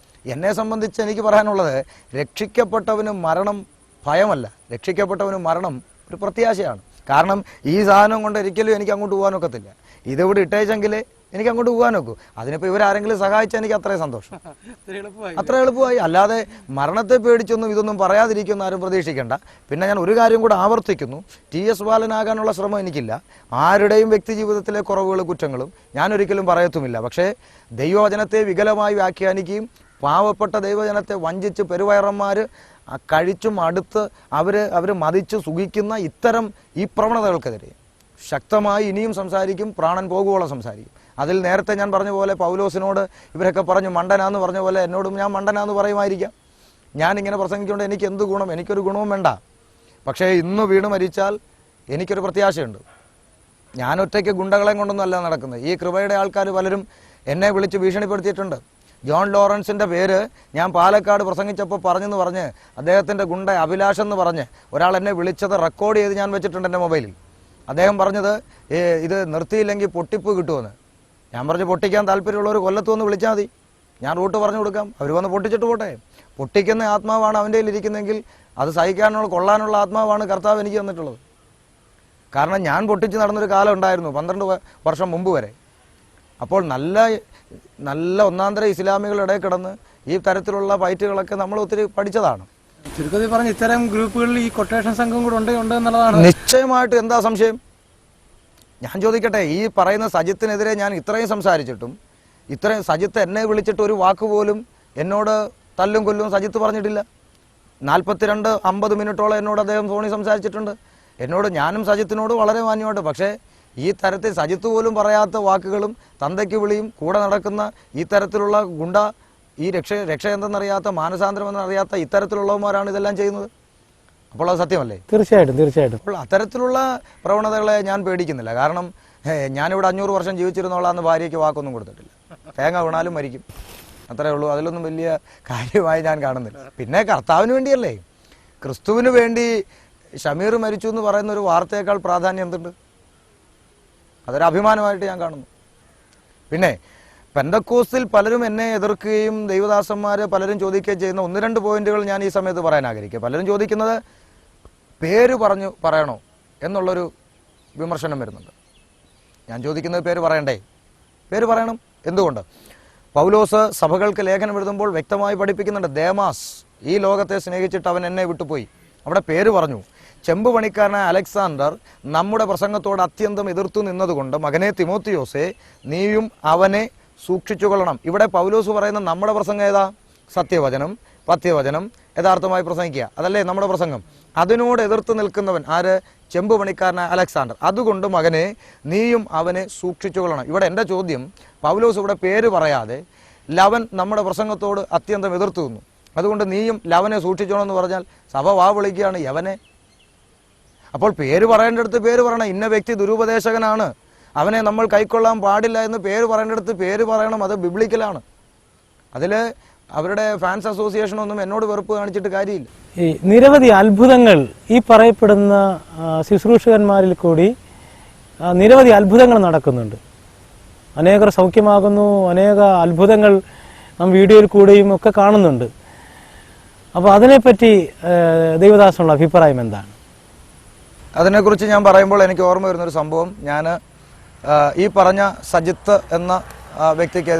എന്നെ സംബന്ധിച്ച് എനിക്ക് പറയാനുള്ളത്, രക്ഷിക്കപ്പെട്ടവന് മരണം ഭയമല്ല, രക്ഷിക്കപ്പെട്ടവന് മരണം ഒരു പ്രത്യാശയാണ്. കാരണം ഈ സാധനം കൊണ്ട് ഒരിക്കലും എനിക്ക് അങ്ങോട്ട് പോകാനൊക്കത്തില്ല. ഇതിവിടെ ഇട്ടേച്ചെങ്കിലേ എനിക്ക് അങ്ങോട്ട് പോകാനൊക്കൂ. അതിനിപ്പോൾ ഇവരാരെങ്കിലും സഹായിച്ചാൽ എനിക്ക് അത്രയും സന്തോഷം, അത്ര എളുപ്പമായി. അല്ലാതെ മരണത്തെ പേടിച്ചൊന്നും ഇതൊന്നും പറയാതിരിക്കുമെന്ന് ആരും പ്രതീക്ഷിക്കേണ്ട. പിന്നെ ഞാൻ ഒരു കാര്യം കൂടെ ആവർത്തിക്കുന്നു, TS ബാലനാകാനുള്ള ശ്രമം എനിക്കില്ല. ആരുടെയും വ്യക്തി ജീവിതത്തിലെ കുറവുകളും കുറ്റങ്ങളും ഞാനൊരിക്കലും പറയത്തുമില്ല. പക്ഷേ ദൈവവചനത്തെ വികലമായി വ്യാഖ്യാനിക്കുകയും പാവപ്പെട്ട ദൈവജനത്തെ വഞ്ചിച്ച് പെരുവയറന്മാർ കഴിച്ചും അടുത്ത് അവർ മതിച്ച് സുഖിക്കുന്ന ഇത്തരം ഈ പ്രവണതകൾക്കെതിരെ ശക്തമായി ഇനിയും സംസാരിക്കും, പ്രാണൻ പോകുവോളം സംസാരിക്കും. അതിൽ നേരത്തെ ഞാൻ പറഞ്ഞ പോലെ പൗലോസിനോട് ഇവരൊക്കെ പറഞ്ഞു മണ്ടനാന്ന് പറഞ്ഞ പോലെ എന്നോടും ഞാൻ മണ്ടനാന്ന് പറയുമായിരിക്കാം. ഞാനിങ്ങനെ പ്രസംഗിച്ചുകൊണ്ട് എനിക്ക് എന്ത് ഗുണം? എനിക്കൊരു ഗുണവും വേണ്ട. പക്ഷേ ഇന്ന് വീണ് മരിച്ചാൽ എനിക്കൊരു പ്രത്യാശയുണ്ട്. ഞാൻ ഒറ്റയ്ക്ക് ഗുണ്ടകളെ കൊണ്ടൊന്നും അല്ല നടക്കുന്നത്. ഈ കൃപയുടെ ആൾക്കാർ പലരും എന്നെ വിളിച്ച് ഭീഷണിപ്പെടുത്തിയിട്ടുണ്ട്. ജോൺ ലോറൻസിൻ്റെ പേര് ഞാൻ പാലക്കാട് പ്രസംഗിച്ചപ്പോൾ പറഞ്ഞെന്ന് പറഞ്ഞ് അദ്ദേഹത്തിൻ്റെ ഗുണ്ട അഭിലാഷ് എന്ന് പറഞ്ഞ് ഒരാൾ എന്നെ വിളിച്ചത് റെക്കോർഡ് ചെയ്ത് ഞാൻ വെച്ചിട്ടുണ്ട് എൻ്റെ മൊബൈലിൽ. അദ്ദേഹം പറഞ്ഞത് ഇത് നിർത്തിയില്ലെങ്കിൽ പൊട്ടിപ്പ് കിട്ടുമെന്ന്. ഞാൻ പറഞ്ഞു പൊട്ടിക്കാൻ താല്പര്യമുള്ളവർ കൊല്ലത്ത് വന്ന് വിളിച്ചാൽ മതി, ഞാൻ റൂട്ട് പറഞ്ഞു കൊടുക്കാം, അവർ വന്ന് പൊട്ടിച്ചിട്ട് പോട്ടെ. പൊട്ടിക്കുന്ന ആത്മാവാണ് അവൻ്റെ കയ്യിൽ ഇരിക്കുന്നെങ്കിൽ അത് സഹിക്കാനുള്ള കൊള്ളാനുള്ള ആത്മാവാണ് കർത്താവ് എനിക്ക് തന്നിട്ടുള്ളത്. കാരണം ഞാൻ പൊട്ടിച്ച് നടന്നൊരു കാലം ഉണ്ടായിരുന്നു 12 വർഷം മുമ്പ് വരെ. അപ്പോൾ നല്ല ഒന്നാന്തര ഇസ്ലാമികളുടെ ഇടയിൽ കിടന്ന് ഈ തരത്തിലുള്ള ഫൈറ്റുകളൊക്കെ നമ്മൾ ഒത്തിരി പഠിച്ചതാണ്. ചുരുക്കത്തിൽ പറഞ്ഞ് ഇത്തരം ഗ്രൂപ്പുകളിൽ ഈ കൊട്ടേഷൻ സംഘം കൂടെ ഉണ്ട് എന്നുള്ളതാണ്. നിശ്ചയമായിട്ട് എന്താ സംശയം? ഞാൻ ചോദിക്കട്ടെ, ഈ പറയുന്ന സജിത്തിനെതിരെ ഞാൻ ഇത്രയും സംസാരിച്ചിട്ടും സജിത്ത് എന്നെ വിളിച്ചിട്ട് ഒരു വാക്കുപോലും എന്നോട് തല്ലും കൊല്ലും സജിത്ത് പറഞ്ഞിട്ടില്ല. 42-50 മിനിറ്റോളം എന്നോട് അദ്ദേഹം ഫോണിൽ സംസാരിച്ചിട്ടുണ്ട്. ഞാനും സജിത്തിനോട് വളരെ മാന്യമായിട്ട്. പക്ഷേ ഈ തരത്തിൽ സജിത്ത് പോലും പറയാത്ത വാക്കുകളും തന്തയ്ക്ക് വിളിയും കൂടെ നടക്കുന്ന ഈ തരത്തിലുള്ള ഗുണ്ട, ഈ രക്ഷ എന്തെന്നറിയാത്ത മാനസാന്തരം എന്നറിയാത്ത ഇത്തരത്തിലുള്ളവന്മാരാണ് ഇതെല്ലാം ചെയ്യുന്നത്. അപ്പോൾ അത് സത്യമല്ലേ? തീർച്ചയായിട്ടും. അപ്പോൾ അത്തരത്തിലുള്ള പ്രവണതകളെ ഞാൻ പേടിക്കുന്നില്ല. കാരണം ഞാനിവിടെ 500 വർഷം ജീവിച്ചിരുന്നോളാന്ന് ഭാര്യയ്ക്ക് വാക്കൊന്നും കൊടുത്തിട്ടില്ല. തേങ്ങ വീണാലും മരിക്കും, അത്രേ ഉള്ളൂ. അതിലൊന്നും വലിയ കാര്യമായി ഞാൻ കാണുന്നില്ല. പിന്നെ കർത്താവിന് വേണ്ടിയല്ലേ, ക്രിസ്തുവിന് വേണ്ടി ഷമീർ മരിച്ചു എന്ന് പറയുന്ന ഒരു വാർത്തയേക്കാൾ പ്രാധാന്യം എന്തുണ്ട്? അതൊരു അഭിമാനമായിട്ട് ഞാൻ കാണുന്നു. പിന്നെ പെന്തക്കോസ്തിൽ പലരും എന്നെ എതിർക്കുകയും ദൈവദാസന്മാർ പലരും ചോദിക്കുകയും ചെയ്യുന്ന 1-2 പോയിന്റുകൾ ഞാൻ ഈ സമയത്ത് പറയാൻ ആഗ്രഹിക്കുക. പലരും ചോദിക്കുന്നത് പേര് പറയണോ എന്നുള്ളൊരു വിമർശനം വരുന്നുണ്ട്. ഞാൻ ചോദിക്കുന്നത് പേര് പറയണ്ടേ? പേര് പറയണം. എന്തുകൊണ്ട്? പൗലോസ് സഭകൾക്ക് ലേഖനം എഴുതുമ്പോൾ വ്യക്തമായി പഠിപ്പിക്കുന്നുണ്ട്, ദേമാസ് ഈ ലോകത്തെ സ്നേഹിച്ചിട്ട് അവൻ എന്നെ വിട്ടുപോയി. അവിടെ പേര് പറഞ്ഞു. ചെമ്പ് പണിക്കാരനായ അലക്സാണ്ടർ നമ്മുടെ പ്രസംഗത്തോട് അത്യന്തം എതിർത്തു നിന്നതുകൊണ്ട് മകനെ തിമോത്തിയോസെ നീയും അവനെ സൂക്ഷിച്ചുകൊള്ളണം. ഇവിടെ പൗലോസ് പറയുന്ന നമ്മുടെ പ്രസംഗം ഏതാ? സത്യവചനം, പത്യവചനം യഥാർത്ഥമായി പ്രസംഗിക്കുക, അതല്ലേ നമ്മുടെ പ്രസംഗം. അതിനോട് എതിർത്ത് നിൽക്കുന്നവൻ ആര്? ചെമ്പ് പണിക്കാരനായ അലക്സാണ്ടർ. അതുകൊണ്ട് മകനെ നീയും അവനെ സൂക്ഷിച്ചുകൊള്ളണം. ഇവിടെ എൻ്റെ ചോദ്യം, പൗലോസ് ഇവിടെ പേര് പറയാതെ ലവൻ നമ്മുടെ പ്രസംഗത്തോട് അത്യന്തം എതിർത്തു നിന്നു, അതുകൊണ്ട് നീയും ലവനെ സൂക്ഷിച്ചോണം എന്ന് പറഞ്ഞാൽ സഭ വാ വിളിക്കുകയാണ് യവനെ. അപ്പോൾ പേര് പറയേണ്ടടുത്ത് പേര് പറയണം. ഇന്ന വ്യക്തി ദുരുപദേശകനാണ്, അവനെ നമ്മൾ കൈക്കൊള്ളാൻ പാടില്ല എന്ന് പേര് പറയേണ്ടടുത്ത് പേര് പറയണം. അത് ബിബ്ലിക്കലാണ്. അതിൽ അവരുടെ ഫാൻസ് അസോസിയേഷനൊന്നും എന്നോട് വെറുപ്പ് കാണിച്ചിട്ട് കാര്യമില്ല. ഈ നിരവധി അത്ഭുതങ്ങൾ ഈ പറയപ്പെടുന്ന ശുശ്രൂഷകന്മാരിൽ കൂടി നിരവധി അത്ഭുതങ്ങൾ നടക്കുന്നുണ്ട്. അനേകർ സൗഖ്യമാകുന്നു, അനേക അത്ഭുതങ്ങൾ നാം വീഡിയോയിൽ കൂടെയും ഒക്കെ കാണുന്നുണ്ട്. അപ്പോൾ അതിനെപ്പറ്റി ദൈവദാസനുള്ള അഭിപ്രായം എന്താണ്? അതിനെക്കുറിച്ച് ഞാൻ പറയുമ്പോൾ എനിക്ക് ഓർമ്മ വരുന്നൊരു സംഭവം, ഞാൻ ഈ പറഞ്ഞ സജിത്ത് എന്ന വ്യക്തിക്ക്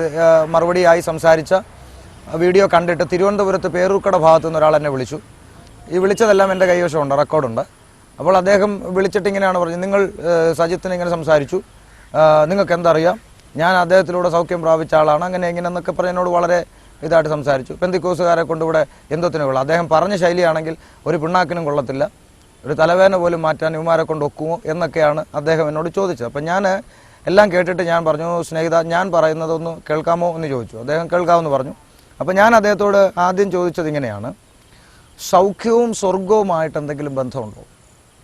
മറുപടിയായി സംസാരിച്ച വീഡിയോ കണ്ടിട്ട് തിരുവനന്തപുരത്ത് പേരൂർക്കട ഭാഗത്തു നിന്ന് ഒരാൾ എന്നെ വിളിച്ചു. ഈ വിളിച്ചതെല്ലാം എൻ്റെ കൈവശമുണ്ട്, റെക്കോർഡുണ്ട്. അപ്പോൾ അദ്ദേഹം വിളിച്ചിട്ട് ഇങ്ങനെയാണ് പറഞ്ഞത്, നിങ്ങൾ സജിത്തിന് ഇങ്ങനെ സംസാരിച്ചു, നിങ്ങൾക്ക് എന്തറിയാം, ഞാൻ അദ്ദേഹത്തിലൂടെ സൗഖ്യം പ്രാപിച്ച ആളാണ്, അങ്ങനെ ഇങ്ങനെ എന്നൊക്കെ പറഞ്ഞ് എന്നോട് വളരെ ഇതായിട്ട് സംസാരിച്ചു. പെന്തിക്കോസുകാരെ കൊണ്ടിവിടെ എന്തോത്തിനു കൊള്ളാം, അദ്ദേഹം പറഞ്ഞ ശൈലിയാണെങ്കിൽ ഒരു പിണ്ണാക്കിനും കൊള്ളത്തില്ല, ഒരു തലവേദന പോലും മാറ്റാൻ ഇവന്മാരെ കൊണ്ട് ഒക്കുമോ എന്നൊക്കെയാണ് അദ്ദേഹം എന്നോട് ചോദിച്ചത്. അപ്പം ഞാൻ എല്ലാം കേട്ടിട്ട് ഞാൻ പറഞ്ഞു, സ്നേഹിത ഞാൻ പറയുന്നതൊന്ന് കേൾക്കാമോ എന്ന് ചോദിച്ചു. അദ്ദേഹം കേൾക്കാമെന്ന് പറഞ്ഞു. അപ്പം ഞാൻ അദ്ദേഹത്തോട് ആദ്യം ചോദിച്ചത് ഇങ്ങനെയാണ്, സൗഖ്യവും സ്വർഗവുമായിട്ട് എന്തെങ്കിലും ബന്ധമുണ്ടോ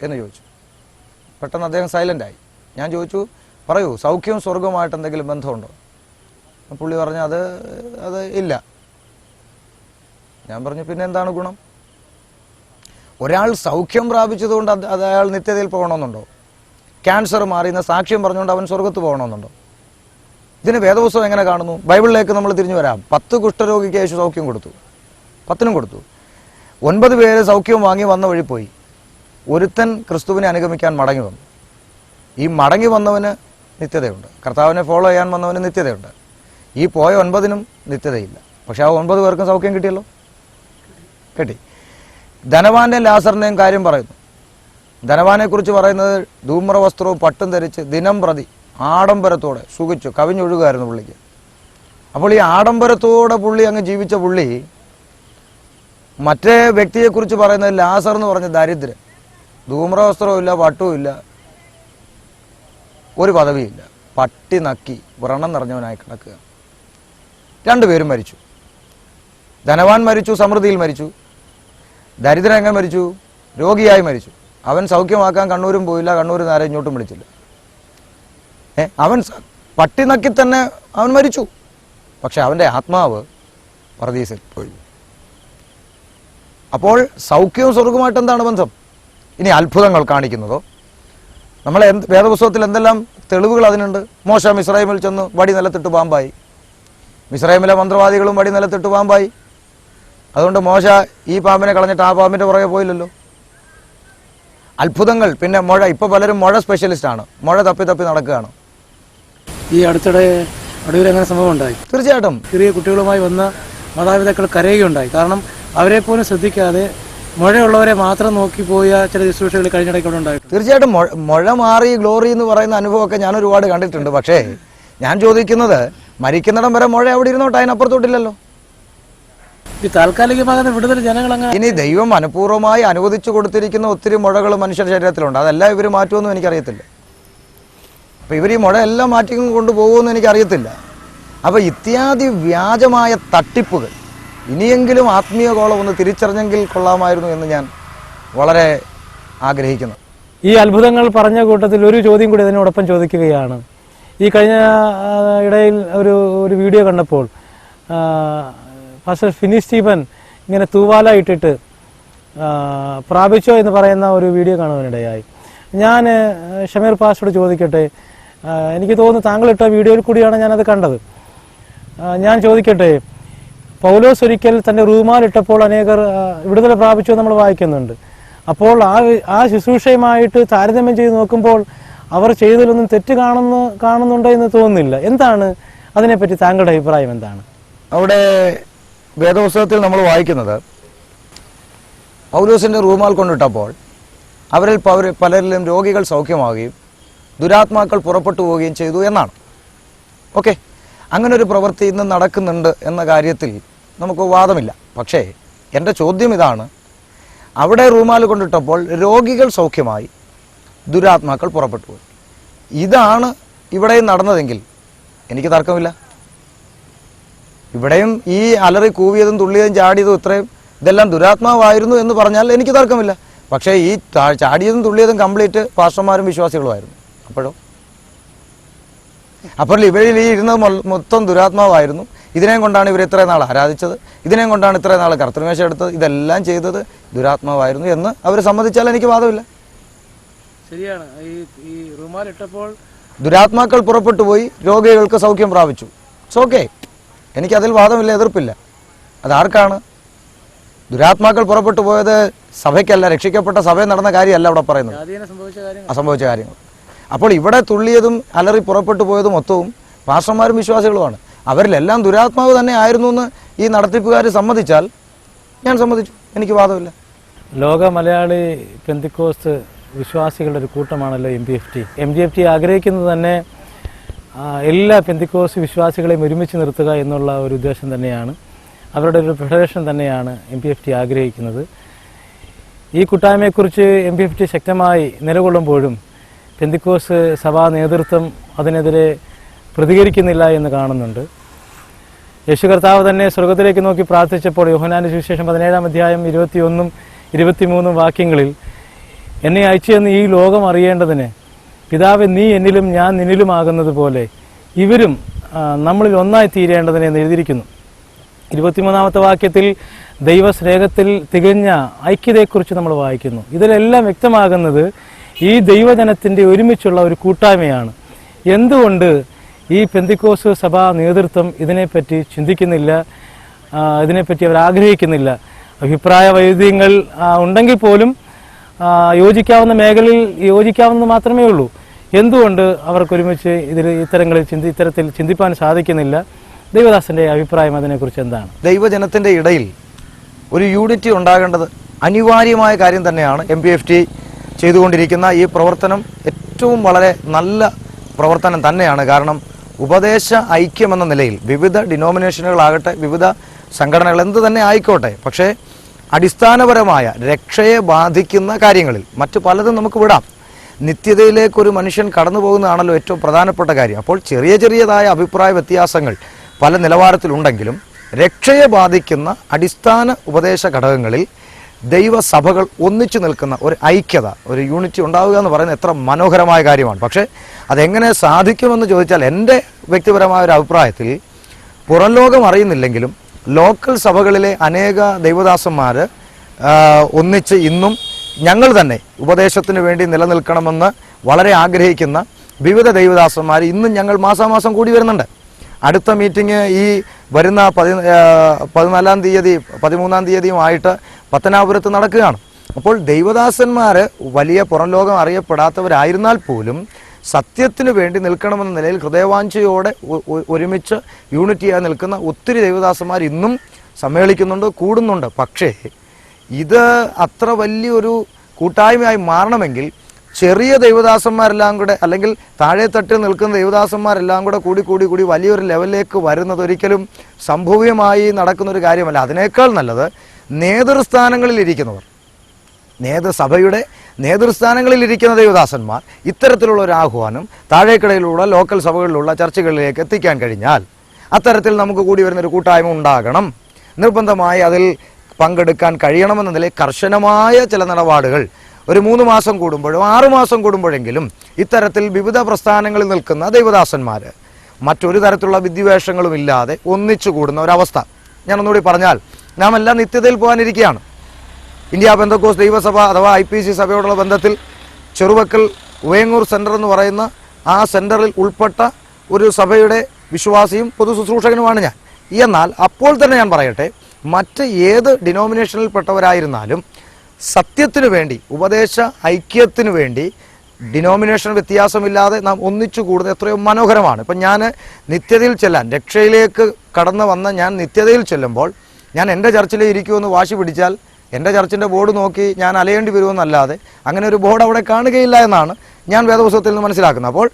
എന്ന് ചോദിച്ചു. പെട്ടെന്ന് അദ്ദേഹം സൈലൻ്റായി. ഞാൻ ചോദിച്ചു, പറയൂ, സൗഖ്യവും സ്വർഗവുമായിട്ട് എന്തെങ്കിലും ബന്ധമുണ്ടോ? പുള്ളി പറഞ്ഞു അത് ഇല്ല. ഞാൻ പറഞ്ഞു, പിന്നെ എന്താണ് ഗുണം? ഒരാൾ സൗഖ്യം പ്രാപിച്ചതുകൊണ്ട് അത് അയാൾ നിത്യതയിൽ പോകണമെന്നുണ്ടോ? ക്യാൻസർ മാറിയുന്ന സാക്ഷ്യം പറഞ്ഞുകൊണ്ട് അവൻ സ്വർഗത്ത് പോകണമെന്നുണ്ടോ? ഇതിന് വേദപുസ്തകം എങ്ങനെ കാണുന്നു? ബൈബിളിലേക്ക് നമ്മൾ തിരിഞ്ഞു വരാം. 10 കുഷ്ഠരോഗിക്ക് യേശു സൗഖ്യം കൊടുത്തു, 10നും കൊടുത്തു. 9 പേര് സൗഖ്യം വാങ്ങി വന്ന വഴി പോയി. ഒരുത്തൻ ക്രിസ്തുവിനെ അനുഗമിക്കാൻ മടങ്ങി വന്നു. ഈ മടങ്ങി വന്നവന് നിത്യതയുണ്ട്, കർത്താവിനെ ഫോളോ ചെയ്യാൻ വന്നവന് നിത്യതയുണ്ട്. ഈ പോയ 9നും നിത്യതയില്ല. പക്ഷെ ആ 9 പേർക്കും സൗഖ്യം കിട്ടിയല്ലോ, കിട്ടി. ധനവാന്റെ ലാസറിനെയും കാര്യം പറയുന്നു. ധനവാനെക്കുറിച്ച് പറയുന്നത് ധൂമ്ര വസ്ത്രവും പട്ടും ധരിച്ച് ദിനം പ്രതി ആഡംബരത്തോടെ സുഖിച്ചു കവിഞ്ഞൊഴുകുമായിരുന്നു പുള്ളിക്ക്. അപ്പോൾ ഈ ആഡംബരത്തോടെ പുള്ളി അങ്ങ് ജീവിച്ച പുള്ളി മറ്റേ വ്യക്തിയെക്കുറിച്ച് പറയുന്നത് ലാസർ എന്ന് പറഞ്ഞ ദരിദ്രൻ, ധൂമ്ര വസ്ത്രവും ഇല്ല, പട്ടും ഇല്ല, ഒരു പദവിയില്ല, പട്ടി നക്കി വ്രണം നിറഞ്ഞവനായി കിടക്കുക. 2 പേരും മരിച്ചു. ധനവാൻ മരിച്ചു, സമൃദ്ധിയിൽ മരിച്ചു. ദരിദ്രൻ എങ്ങനെ മരിച്ചു? രോഗിയായി മരിച്ചു. അവൻ സൗഖ്യമാക്കാൻ കണ്ണൂരും പോയില്ല, കണ്ണൂർ നേരെ ഇങ്ങോട്ടും വിളിച്ചില്ല. അവൻ പട്ടി നക്കി തന്നെ അവൻ മരിച്ചു. പക്ഷെ അവൻ്റെ ആത്മാവ് പർദീസിൽ പോയി. അപ്പോൾ സൗഖ്യവും സ്വർഗവുമായിട്ട് എന്താണ് ബന്ധം? ഇനി അത്ഭുതങ്ങൾ കാണിക്കുന്നതോ? നമ്മളെ വേദപുസ്തകത്തിൽ എന്തെല്ലാം തെളിവുകൾ അതിനുണ്ട്. മോശ മിസ്രൈമിൽ ചെന്ന് വടി നിലത്തിട്ട് പാമ്പായി. മിസ്രൈമിലെ മന്ത്രവാദികളും വടി നിലത്തിട്ട് പാമ്പായി. അതുകൊണ്ട് മോശ ഈ പാമ്പിനെ കളഞ്ഞിട്ട് ആ പാമ്പിൻ്റെ പുറകെ പോയില്ലല്ലോ. അത്ഭുതങ്ങൾ. പിന്നെ മുഴ, ഇപ്പോൾ പലരും മുഴ സ്പെഷ്യലിസ്റ്റാണ്, മുഴ തപ്പി തപ്പി നടക്കുകയാണ്. ഈ അടുത്തിടെ അടൂർ അങ്ങനെ സംഭവം ഉണ്ടായി. തീർച്ചയായിട്ടും ചെറിയ കുട്ടികളുമായി വന്ന മാതാപിതാക്കൾ കരയുകയുണ്ടായി. കാരണം അവരെ പോലും ശ്രദ്ധിക്കാതെ മുഴയുള്ളവരെ മാത്രം നോക്കി പോയ ചില ശുശ്രൂഷകൾ കഴിഞ്ഞിടയ്ക്കൂടെ ഉണ്ടായിട്ടുണ്ട്. തീർച്ചയായിട്ടും മുഴ മാറി ഗ്ലോറി എന്ന് പറയുന്ന അനുഭവമൊക്കെ ഞാൻ ഒരുപാട് കണ്ടിട്ടുണ്ട്. പക്ഷേ ഞാൻ ചോദിക്കുന്നത്, മരിക്കുന്നിടം വരെ മുഴ അവിടെ ഇരുന്നോട്ടെ, അതിനപ്പുറത്തോട്ടില്ലല്ലോ. ഈ താൽക്കാലികമാകുന്ന വിടുതൽ ജനങ്ങൾ അങ്ങനെ. ഇനി ദൈവം മനഃപൂർവ്വമായി അനുവദിച്ചു കൊടുത്തിരിക്കുന്ന ഒത്തിരി മുഴകൾ മനുഷ്യ ശരീരത്തിലുണ്ട്. അതെല്ലാം ഇവർ മാറ്റുമെന്നും എനിക്കറിയത്തില്ല. അപ്പം ഇവർ ഈ മുഴ എല്ലാം മാറ്റി കൊണ്ടുപോകുമെന്ന് എനിക്കറിയത്തില്ല. അപ്പോൾ ഇത്യാദി വ്യാജമായ തട്ടിപ്പുകൾ ഇനിയെങ്കിലും ആത്മീയ ഗോളം ഒന്ന് തിരിച്ചറിഞ്ഞെങ്കിൽ കൊള്ളാമായിരുന്നു എന്ന് ഞാൻ വളരെ ആഗ്രഹിക്കുന്നു. ഈ അത്ഭുതങ്ങൾ പറഞ്ഞ കൂട്ടത്തിൽ ഒരു ചോദ്യം കൂടി അതിനോടൊപ്പം ചോദിക്കുകയാണ്. ഈ കഴിഞ്ഞ ഇടയിൽ ഒരു വീഡിയോ കണ്ടപ്പോൾ ഫാസ്റ്റർ ഫിനി സ്റ്റീഫൻ ഇങ്ങനെ തൂവാല ഇട്ടിട്ട് പ്രാപിച്ചോ എന്ന് പറയുന്ന ഒരു വീഡിയോ കാണുവാനിടയായി. ഞാൻ ഷമീർ പാസ്റ്ററോട് ചോദിക്കട്ടെ, എനിക്ക് തോന്നുന്നു താങ്കളിട്ട വീഡിയോയിൽ കൂടിയാണ് ഞാനത് കണ്ടത്. ഞാൻ ചോദിക്കട്ടെ, പൗലോസ് ഒരിക്കൽ തൻ്റെ റൂമാലിട്ടപ്പോൾ അനേകർ വിടുതൽ പ്രാപിച്ചു നമ്മൾ വായിക്കുന്നുണ്ട്. അപ്പോൾ ആ ശുശ്രൂഷയുമായിട്ട് താരതമ്യം ചെയ്ത് നോക്കുമ്പോൾ അവർ ചെയ്തതിലൊന്നും തെറ്റ് കാണുന്നുണ്ടോ എന്ന് തോന്നുന്നില്ല. എന്താണ് അതിനെപ്പറ്റി താങ്കളുടെ അഭിപ്രായം എന്താണ്? അവിടെ വേദപുസ്തകത്തിൽ നമ്മൾ വായിക്കുന്നത്, പൗലോസിൻ്റെ റൂമാൽ കൊണ്ടിട്ടപ്പോൾ അവരിൽ പലരിലും രോഗികൾ സൗഖ്യമാവുകയും ദുരാത്മാക്കൾ പുറപ്പെട്ടു പോവുകയും ചെയ്തു എന്നാണ്. ഓക്കെ, അങ്ങനെ ഒരു പ്രവൃത്തി ഇന്ന് നടക്കുന്നുണ്ട് എന്ന കാര്യത്തിൽ നമുക്ക് വാദമില്ല. പക്ഷേ എൻ്റെ ചോദ്യം ഇതാണ്, അവിടെ റൂമാൽ കൊണ്ടിട്ടപ്പോൾ രോഗികൾ സൗഖ്യമായി, ദുരാത്മാക്കൾ പുറപ്പെട്ടു പോയി. ഇതാണ് ഇവിടെയും നടന്നതെങ്കിൽ എനിക്ക് തർക്കമില്ല. ഇവിടെയും ഈ അലറി കൂവിയതും തുള്ളിയതും ചാടിയതും ഇതെല്ലാം ദുരാത്മാവായിരുന്നു എന്ന് പറഞ്ഞാൽ എനിക്ക് തർക്കമില്ല. പക്ഷേ ഈ ചാടിയതും തുള്ളിയതും കംപ്ലീറ്റ് പാസ്റ്റർമാരും വിശ്വാസികളുമായിരുന്നു. അപ്പോൾ ഇവരിൽ ഈ ഇരുന്നത് മൊത്തം ദുരാത്മാവായിരുന്നു. ഇതിനെയും കൊണ്ടാണ് ഇവർ ഇത്രയും നാൾ ആരാധിച്ചത്, ഇതിനെയും കൊണ്ടാണ് ഇത്രയും നാൾ കർത്തൃമേശ എടുത്തത്, ഇതെല്ലാം ചെയ്തത് ദുരാത്മാവായിരുന്നു എന്ന് അവർ സമ്മതിച്ചാൽ എനിക്ക് വാദമില്ല. ശരിയാണ്. ഈ റുമാൽ ഇട്ടപ്പോൾ ദുരാത്മാക്കൾ പുറപ്പെട്ടു പോയി, രോഗികൾക്ക് സൗഖ്യം പ്രാപിച്ചു. ഇറ്റ്സ് ഓക്കെ, എനിക്കതിൽ വാദമില്ല, എതിർപ്പില്ല. അതാർക്കാണ്? ദുരാത്മാക്കൾ പുറപ്പെട്ടു പോയത് സഭയ്ക്കല്ല, രക്ഷിക്കപ്പെട്ട സഭയിൽ നടന്ന കാര്യമല്ല അവിടെ പറയുന്നത്, അസംഭവിച്ച കാര്യങ്ങൾ. അപ്പോൾ ഇവിടെ തുള്ളിയതും അലറി പുറപ്പെട്ടു പോയതും മൊത്തവും പാസ്റ്റർമാരും വിശ്വാസികളുമാണ്. അവരിലെല്ലാം ദുരാത്മാവ് തന്നെ ആയിരുന്നു എന്ന് ഈ നടത്തിപ്പുകാർ സമ്മതിച്ചാൽ ഞാൻ സമ്മതിച്ചു, എനിക്ക് വാദമില്ല. ലോക മലയാളി പെന്തിക്കോസ്ത് വിശ്വാസികളുടെ ഒരു കൂട്ടമാണല്ലോ MGFT ആഗ്രഹിക്കുന്നത് തന്നെ എല്ലാ പെന്തിക്കോസ്ത് വിശ്വാസികളെയും ഒരുമിച്ച് നിർത്തുക എന്നുള്ള ഒരു ഉദ്ദേശം തന്നെയാണ്, അവരുടെ ഒരു ഫെഡറേഷൻ തന്നെയാണ് MGFT ആഗ്രഹിക്കുന്നത്. ഈ കൂട്ടായ്മയെക്കുറിച്ച് MGFT ശക്തമായി നിലകൊള്ളുമ്പോഴും പെന്തിക്കോസ്ത് സഭാ നേതൃത്വം അതിനെതിരെ പ്രതികരിക്കുന്നില്ല എന്ന് കാണുന്നുണ്ട്. യേശു കർത്താവ് തന്നെ സ്വർഗത്തിലേക്ക് നോക്കി പ്രാർത്ഥിച്ചപ്പോൾ യോഹന്നാന്റെ സുവിശേഷം 17-ാം അധ്യായം 21, 23 വാക്യങ്ങളിൽ എന്നെ അയച്ചെന്ന് ഈ ലോകം അറിയേണ്ടതിന് പിതാവേ നീ എന്നിലും ഞാൻ നിന്നിലുമാകുന്നത് പോലെ ഇവരും നമ്മളിൽ ഒന്നായി തീരേണ്ടതിന് എന്ന് എഴുതിയിരിക്കുന്നു. 23-ാമത്തെ വാക്യത്തിൽ ദൈവസ്നേഹത്തിൽ തികഞ്ഞ ഐക്യതയെക്കുറിച്ച് നമ്മൾ വായിക്കുന്നു. ഇതിലെല്ലാം വ്യക്തമാകുന്നത് ഈ ദൈവജനത്തിൻ്റെ ഒരുമിച്ചുള്ള ഒരു കൂട്ടായ്മയാണ്. എന്തുകൊണ്ട് ഈ പെന്തിക്കോസ്ത് സഭാ നേതൃത്വം ഇതിനെപ്പറ്റി ചിന്തിക്കുന്നില്ല, ഇതിനെപ്പറ്റി അവർ ആഗ്രഹിക്കുന്നില്ല? അഭിപ്രായ വൈരുദ്ധ്യങ്ങൾ ഉണ്ടെങ്കിൽ പോലും യോജിക്കാവുന്ന മേഖലയിൽ യോജിക്കാവുന്നത് മാത്രമേ ഉള്ളൂ. എന്തുകൊണ്ട് അവർക്കൊരുമിച്ച് ഇത്തരത്തിൽ ചിന്തിപ്പാൻ സാധിക്കുന്നില്ല? ദൈവദാസന്റെ അഭിപ്രായം അതിനെക്കുറിച്ച് എന്താണ്? ദൈവജനത്തിന്റെ ഇടയിൽ ഒരു യൂണിറ്റി ഉണ്ടാകേണ്ടത് അനിവാര്യമായ കാര്യം തന്നെയാണ്. MPFT ചെയ്തുകൊണ്ടിരിക്കുന്ന ഈ പ്രവർത്തനം ഏറ്റവും വളരെ നല്ല പ്രവർത്തനം തന്നെയാണ്. കാരണം ഉപദേശ ഐക്യമെന്ന നിലയിൽ വിവിധ ഡിനോമിനേഷനുകളാകട്ടെ, വിവിധ സംഘടനകൾ എന്ത് തന്നെ ആയിക്കോട്ടെ, പക്ഷേ അടിസ്ഥാനപരമായ രക്ഷയെ ബാധിക്കുന്ന കാര്യങ്ങളിൽ മറ്റു പലതും നമുക്ക് വിടാം. നിത്യതയിലേക്ക് ഒരു മനുഷ്യൻ കടന്നു പോകുന്നതാണല്ലോ ഏറ്റവും പ്രധാനപ്പെട്ട കാര്യം. അപ്പോൾ ചെറിയതായ അഭിപ്രായ വ്യത്യാസങ്ങൾ പല നിലവാരത്തിലുണ്ടെങ്കിലും രക്ഷയെ ബാധിക്കുന്ന അടിസ്ഥാന ഉപദേശ ഘടകങ്ങളിൽ ദൈവസഭകൾ ഒന്നിച്ചു നിൽക്കുന്ന ഒരു ഐക്യത, ഒരു യൂണിറ്റി ഉണ്ടാവുക എന്ന് പറയുന്നത് എത്ര മനോഹരമായ കാര്യമാണ്. പക്ഷേ അതെങ്ങനെ സാധിക്കുമെന്ന് ചോദിച്ചാൽ എൻ്റെ വ്യക്തിപരമായ ഒരു അഭിപ്രായത്തിൽ പുറം ലോകം അറിയുന്നില്ലെങ്കിലും ലോക്കൽ സഭകളിലെ അനേക ദൈവദാസന്മാർ ഒന്നിച്ച് ഇന്നും ഞങ്ങൾ തന്നെ ഉപദേശത്തിന് വേണ്ടി നിലനിൽക്കണമെന്ന് വളരെ ആഗ്രഹിക്കുന്ന വിവിധ ദൈവദാസന്മാർ ഇന്നും ഞങ്ങൾ മാസാമാസം കൂടി വരുന്നുണ്ട്. അടുത്ത മീറ്റിംഗ് ഈ വരുന്ന 14-ാം തീയതി 13-ാം തീയതിയുമായിട്ട് പത്തനാപുരത്ത് നടക്കുകയാണ്. അപ്പോൾ ദൈവദാസന്മാർ വലിയ പുറം ലോകം അറിയപ്പെടാത്തവരായിരുന്നാൽ പോലും സത്യത്തിന് വേണ്ടി നിൽക്കണമെന്ന നിലയിൽ ഹൃദയവാഞ്ചയോടെ ഒരുമിച്ച് യൂണിറ്റിയായി നിൽക്കുന്ന ഒത്തിരി ദൈവദാസന്മാർ ഇന്നും സമ്മേളിക്കുന്നുണ്ട്, കൂടുന്നുണ്ട്. പക്ഷേ ഇത് അത്ര വലിയൊരു കൂട്ടായ്മയായി മാറണമെങ്കിൽ ചെറിയ ദൈവദാസന്മാരെല്ലാം കൂടെ, അല്ലെങ്കിൽ താഴെ തട്ടിൽ നിൽക്കുന്ന ദൈവദാസന്മാരെല്ലാം കൂടെ കൂടി വലിയൊരു ലെവലിലേക്ക് വരുന്നത് ഒരിക്കലും സംഭവ്യമായി നടക്കുന്നൊരു കാര്യമല്ല. അതിനേക്കാൾ നല്ലത് നേതൃസ്ഥാനങ്ങളിൽ ഇരിക്കുന്നവർ, സഭയുടെ നേതൃസ്ഥാനങ്ങളിൽ ഇരിക്കുന്ന ദൈവദാസന്മാർ ഇത്തരത്തിലുള്ള ഒരു ആഹ്വാനം താഴേക്കിടയിലുള്ള ലോക്കൽ സഭകളിലുള്ള ചർച്ചകളിലേക്ക് എത്തിക്കാൻ കഴിഞ്ഞാൽ അത്തരത്തിൽ നമുക്ക് കൂടി വരുന്നൊരു കൂട്ടായ്മ ഉണ്ടാകണം. നിർബന്ധമായി അതിൽ പങ്കെടുക്കാൻ കഴിയണമെന്ന നിലയിൽ കർശനമായ ചില നിലപാടുകൾ ഒരു 3 മാസം കൂടുമ്പോഴോ 6 മാസം കൂടുമ്പോഴെങ്കിലും ഇത്തരത്തിൽ വിവിധ പ്രസ്ഥാനങ്ങളിൽ നിൽക്കുന്ന ദൈവദാസന്മാർ മറ്റൊരു തരത്തിലുള്ള വിദ്വേഷങ്ങളും ഇല്ലാതെ ഒന്നിച്ചു കൂടുന്ന ഒരവസ്ഥ. ഞാനൊന്നുകൂടി പറഞ്ഞാൽ, നാം എല്ലാം നിത്യതയിൽ പോകാനിരിക്കുകയാണ്. ഇന്ത്യ പെന്തക്കോസ്ത് ദൈവസഭ അഥവാ IPC സഭയോടുള്ള ബന്ധത്തിൽ ചെറുവക്കൽ ഉവയങ്ങൂർ സെൻറ്റർ എന്ന് പറയുന്ന ആ സെൻറ്ററിൽ ഉൾപ്പെട്ട ഒരു സഭയുടെ വിശ്വാസിയും പൊതു ശുശ്രൂഷകനുമാണ് ഞാൻ. എന്നാൽ അപ്പോൾ തന്നെ ഞാൻ പറയട്ടെ, മറ്റ് ഏത് ഡിനോമിനേഷനിൽപ്പെട്ടവരായിരുന്നാലും സത്യത്തിനു വേണ്ടി, ഉപദേശ ഐക്യത്തിനു വേണ്ടി ഡിനോമിനേഷൻ വ്യത്യാസമില്ലാതെ നാം ഒന്നിച്ചു കൂടുന്നത് എത്രയോ മനോഹരമാണ്. ഇപ്പം ഞാൻ നിത്യതയിൽ ചെല്ലാൻ, രക്ഷയിലേക്ക് കടന്നു വന്ന ഞാൻ നിത്യതയിൽ ചെല്ലുമ്പോൾ ഞാൻ എൻ്റെ ചർച്ചിലേ ഇരിക്കുമെന്ന് വാശി പിടിച്ചാൽ എൻ്റെ ചർച്ചിൻ്റെ ബോർഡ് നോക്കി ഞാൻ അലയേണ്ടി വരുമെന്നല്ലാതെ അങ്ങനെ ഒരു ബോർഡ് അവിടെ കാണുകയില്ല എന്നാണ് ഞാൻ വേദപുസ്തകത്തിൽ നിന്ന് മനസ്സിലാക്കുന്നത്. അപ്പോൾ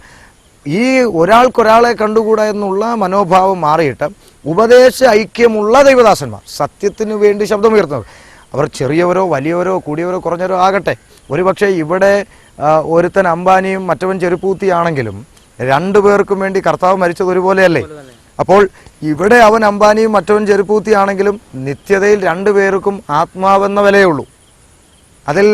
ഈ ഒരാൾക്കൊരാളെ കണ്ടുകൂടാ എന്നുള്ള മനോഭാവം മാറിയിട്ട് ഉപദേശ ഐക്യമുള്ള ദൈവദാസന്മാർ, സത്യത്തിനു വേണ്ടി ശബ്ദമുയർത്തുന്നവർ, അവർ ചെറിയവരോ വലിയവരോ കൂടിയവരോ കുറഞ്ഞവരോ ആകട്ടെ, ഒരുപക്ഷെ ഇവിടെ ഒരുത്തൻ അംബാനിയും മറ്റവൻ ചെരുപ്പൂത്തിയാണെങ്കിലും രണ്ടുപേർക്കും വേണ്ടി കർത്താവ് മരിച്ചത് ഒരുപോലെയല്ലേ? അപ്പോൾ ഇവിടെ അവൻ അംബാനിയും മറ്റവൻ ചെരുപ്പൂത്തിയാണെങ്കിലും നിത്യതയിൽ രണ്ടുപേർക്കും ആത്മാവെന്ന വിലയുള്ളൂ. അതിൽ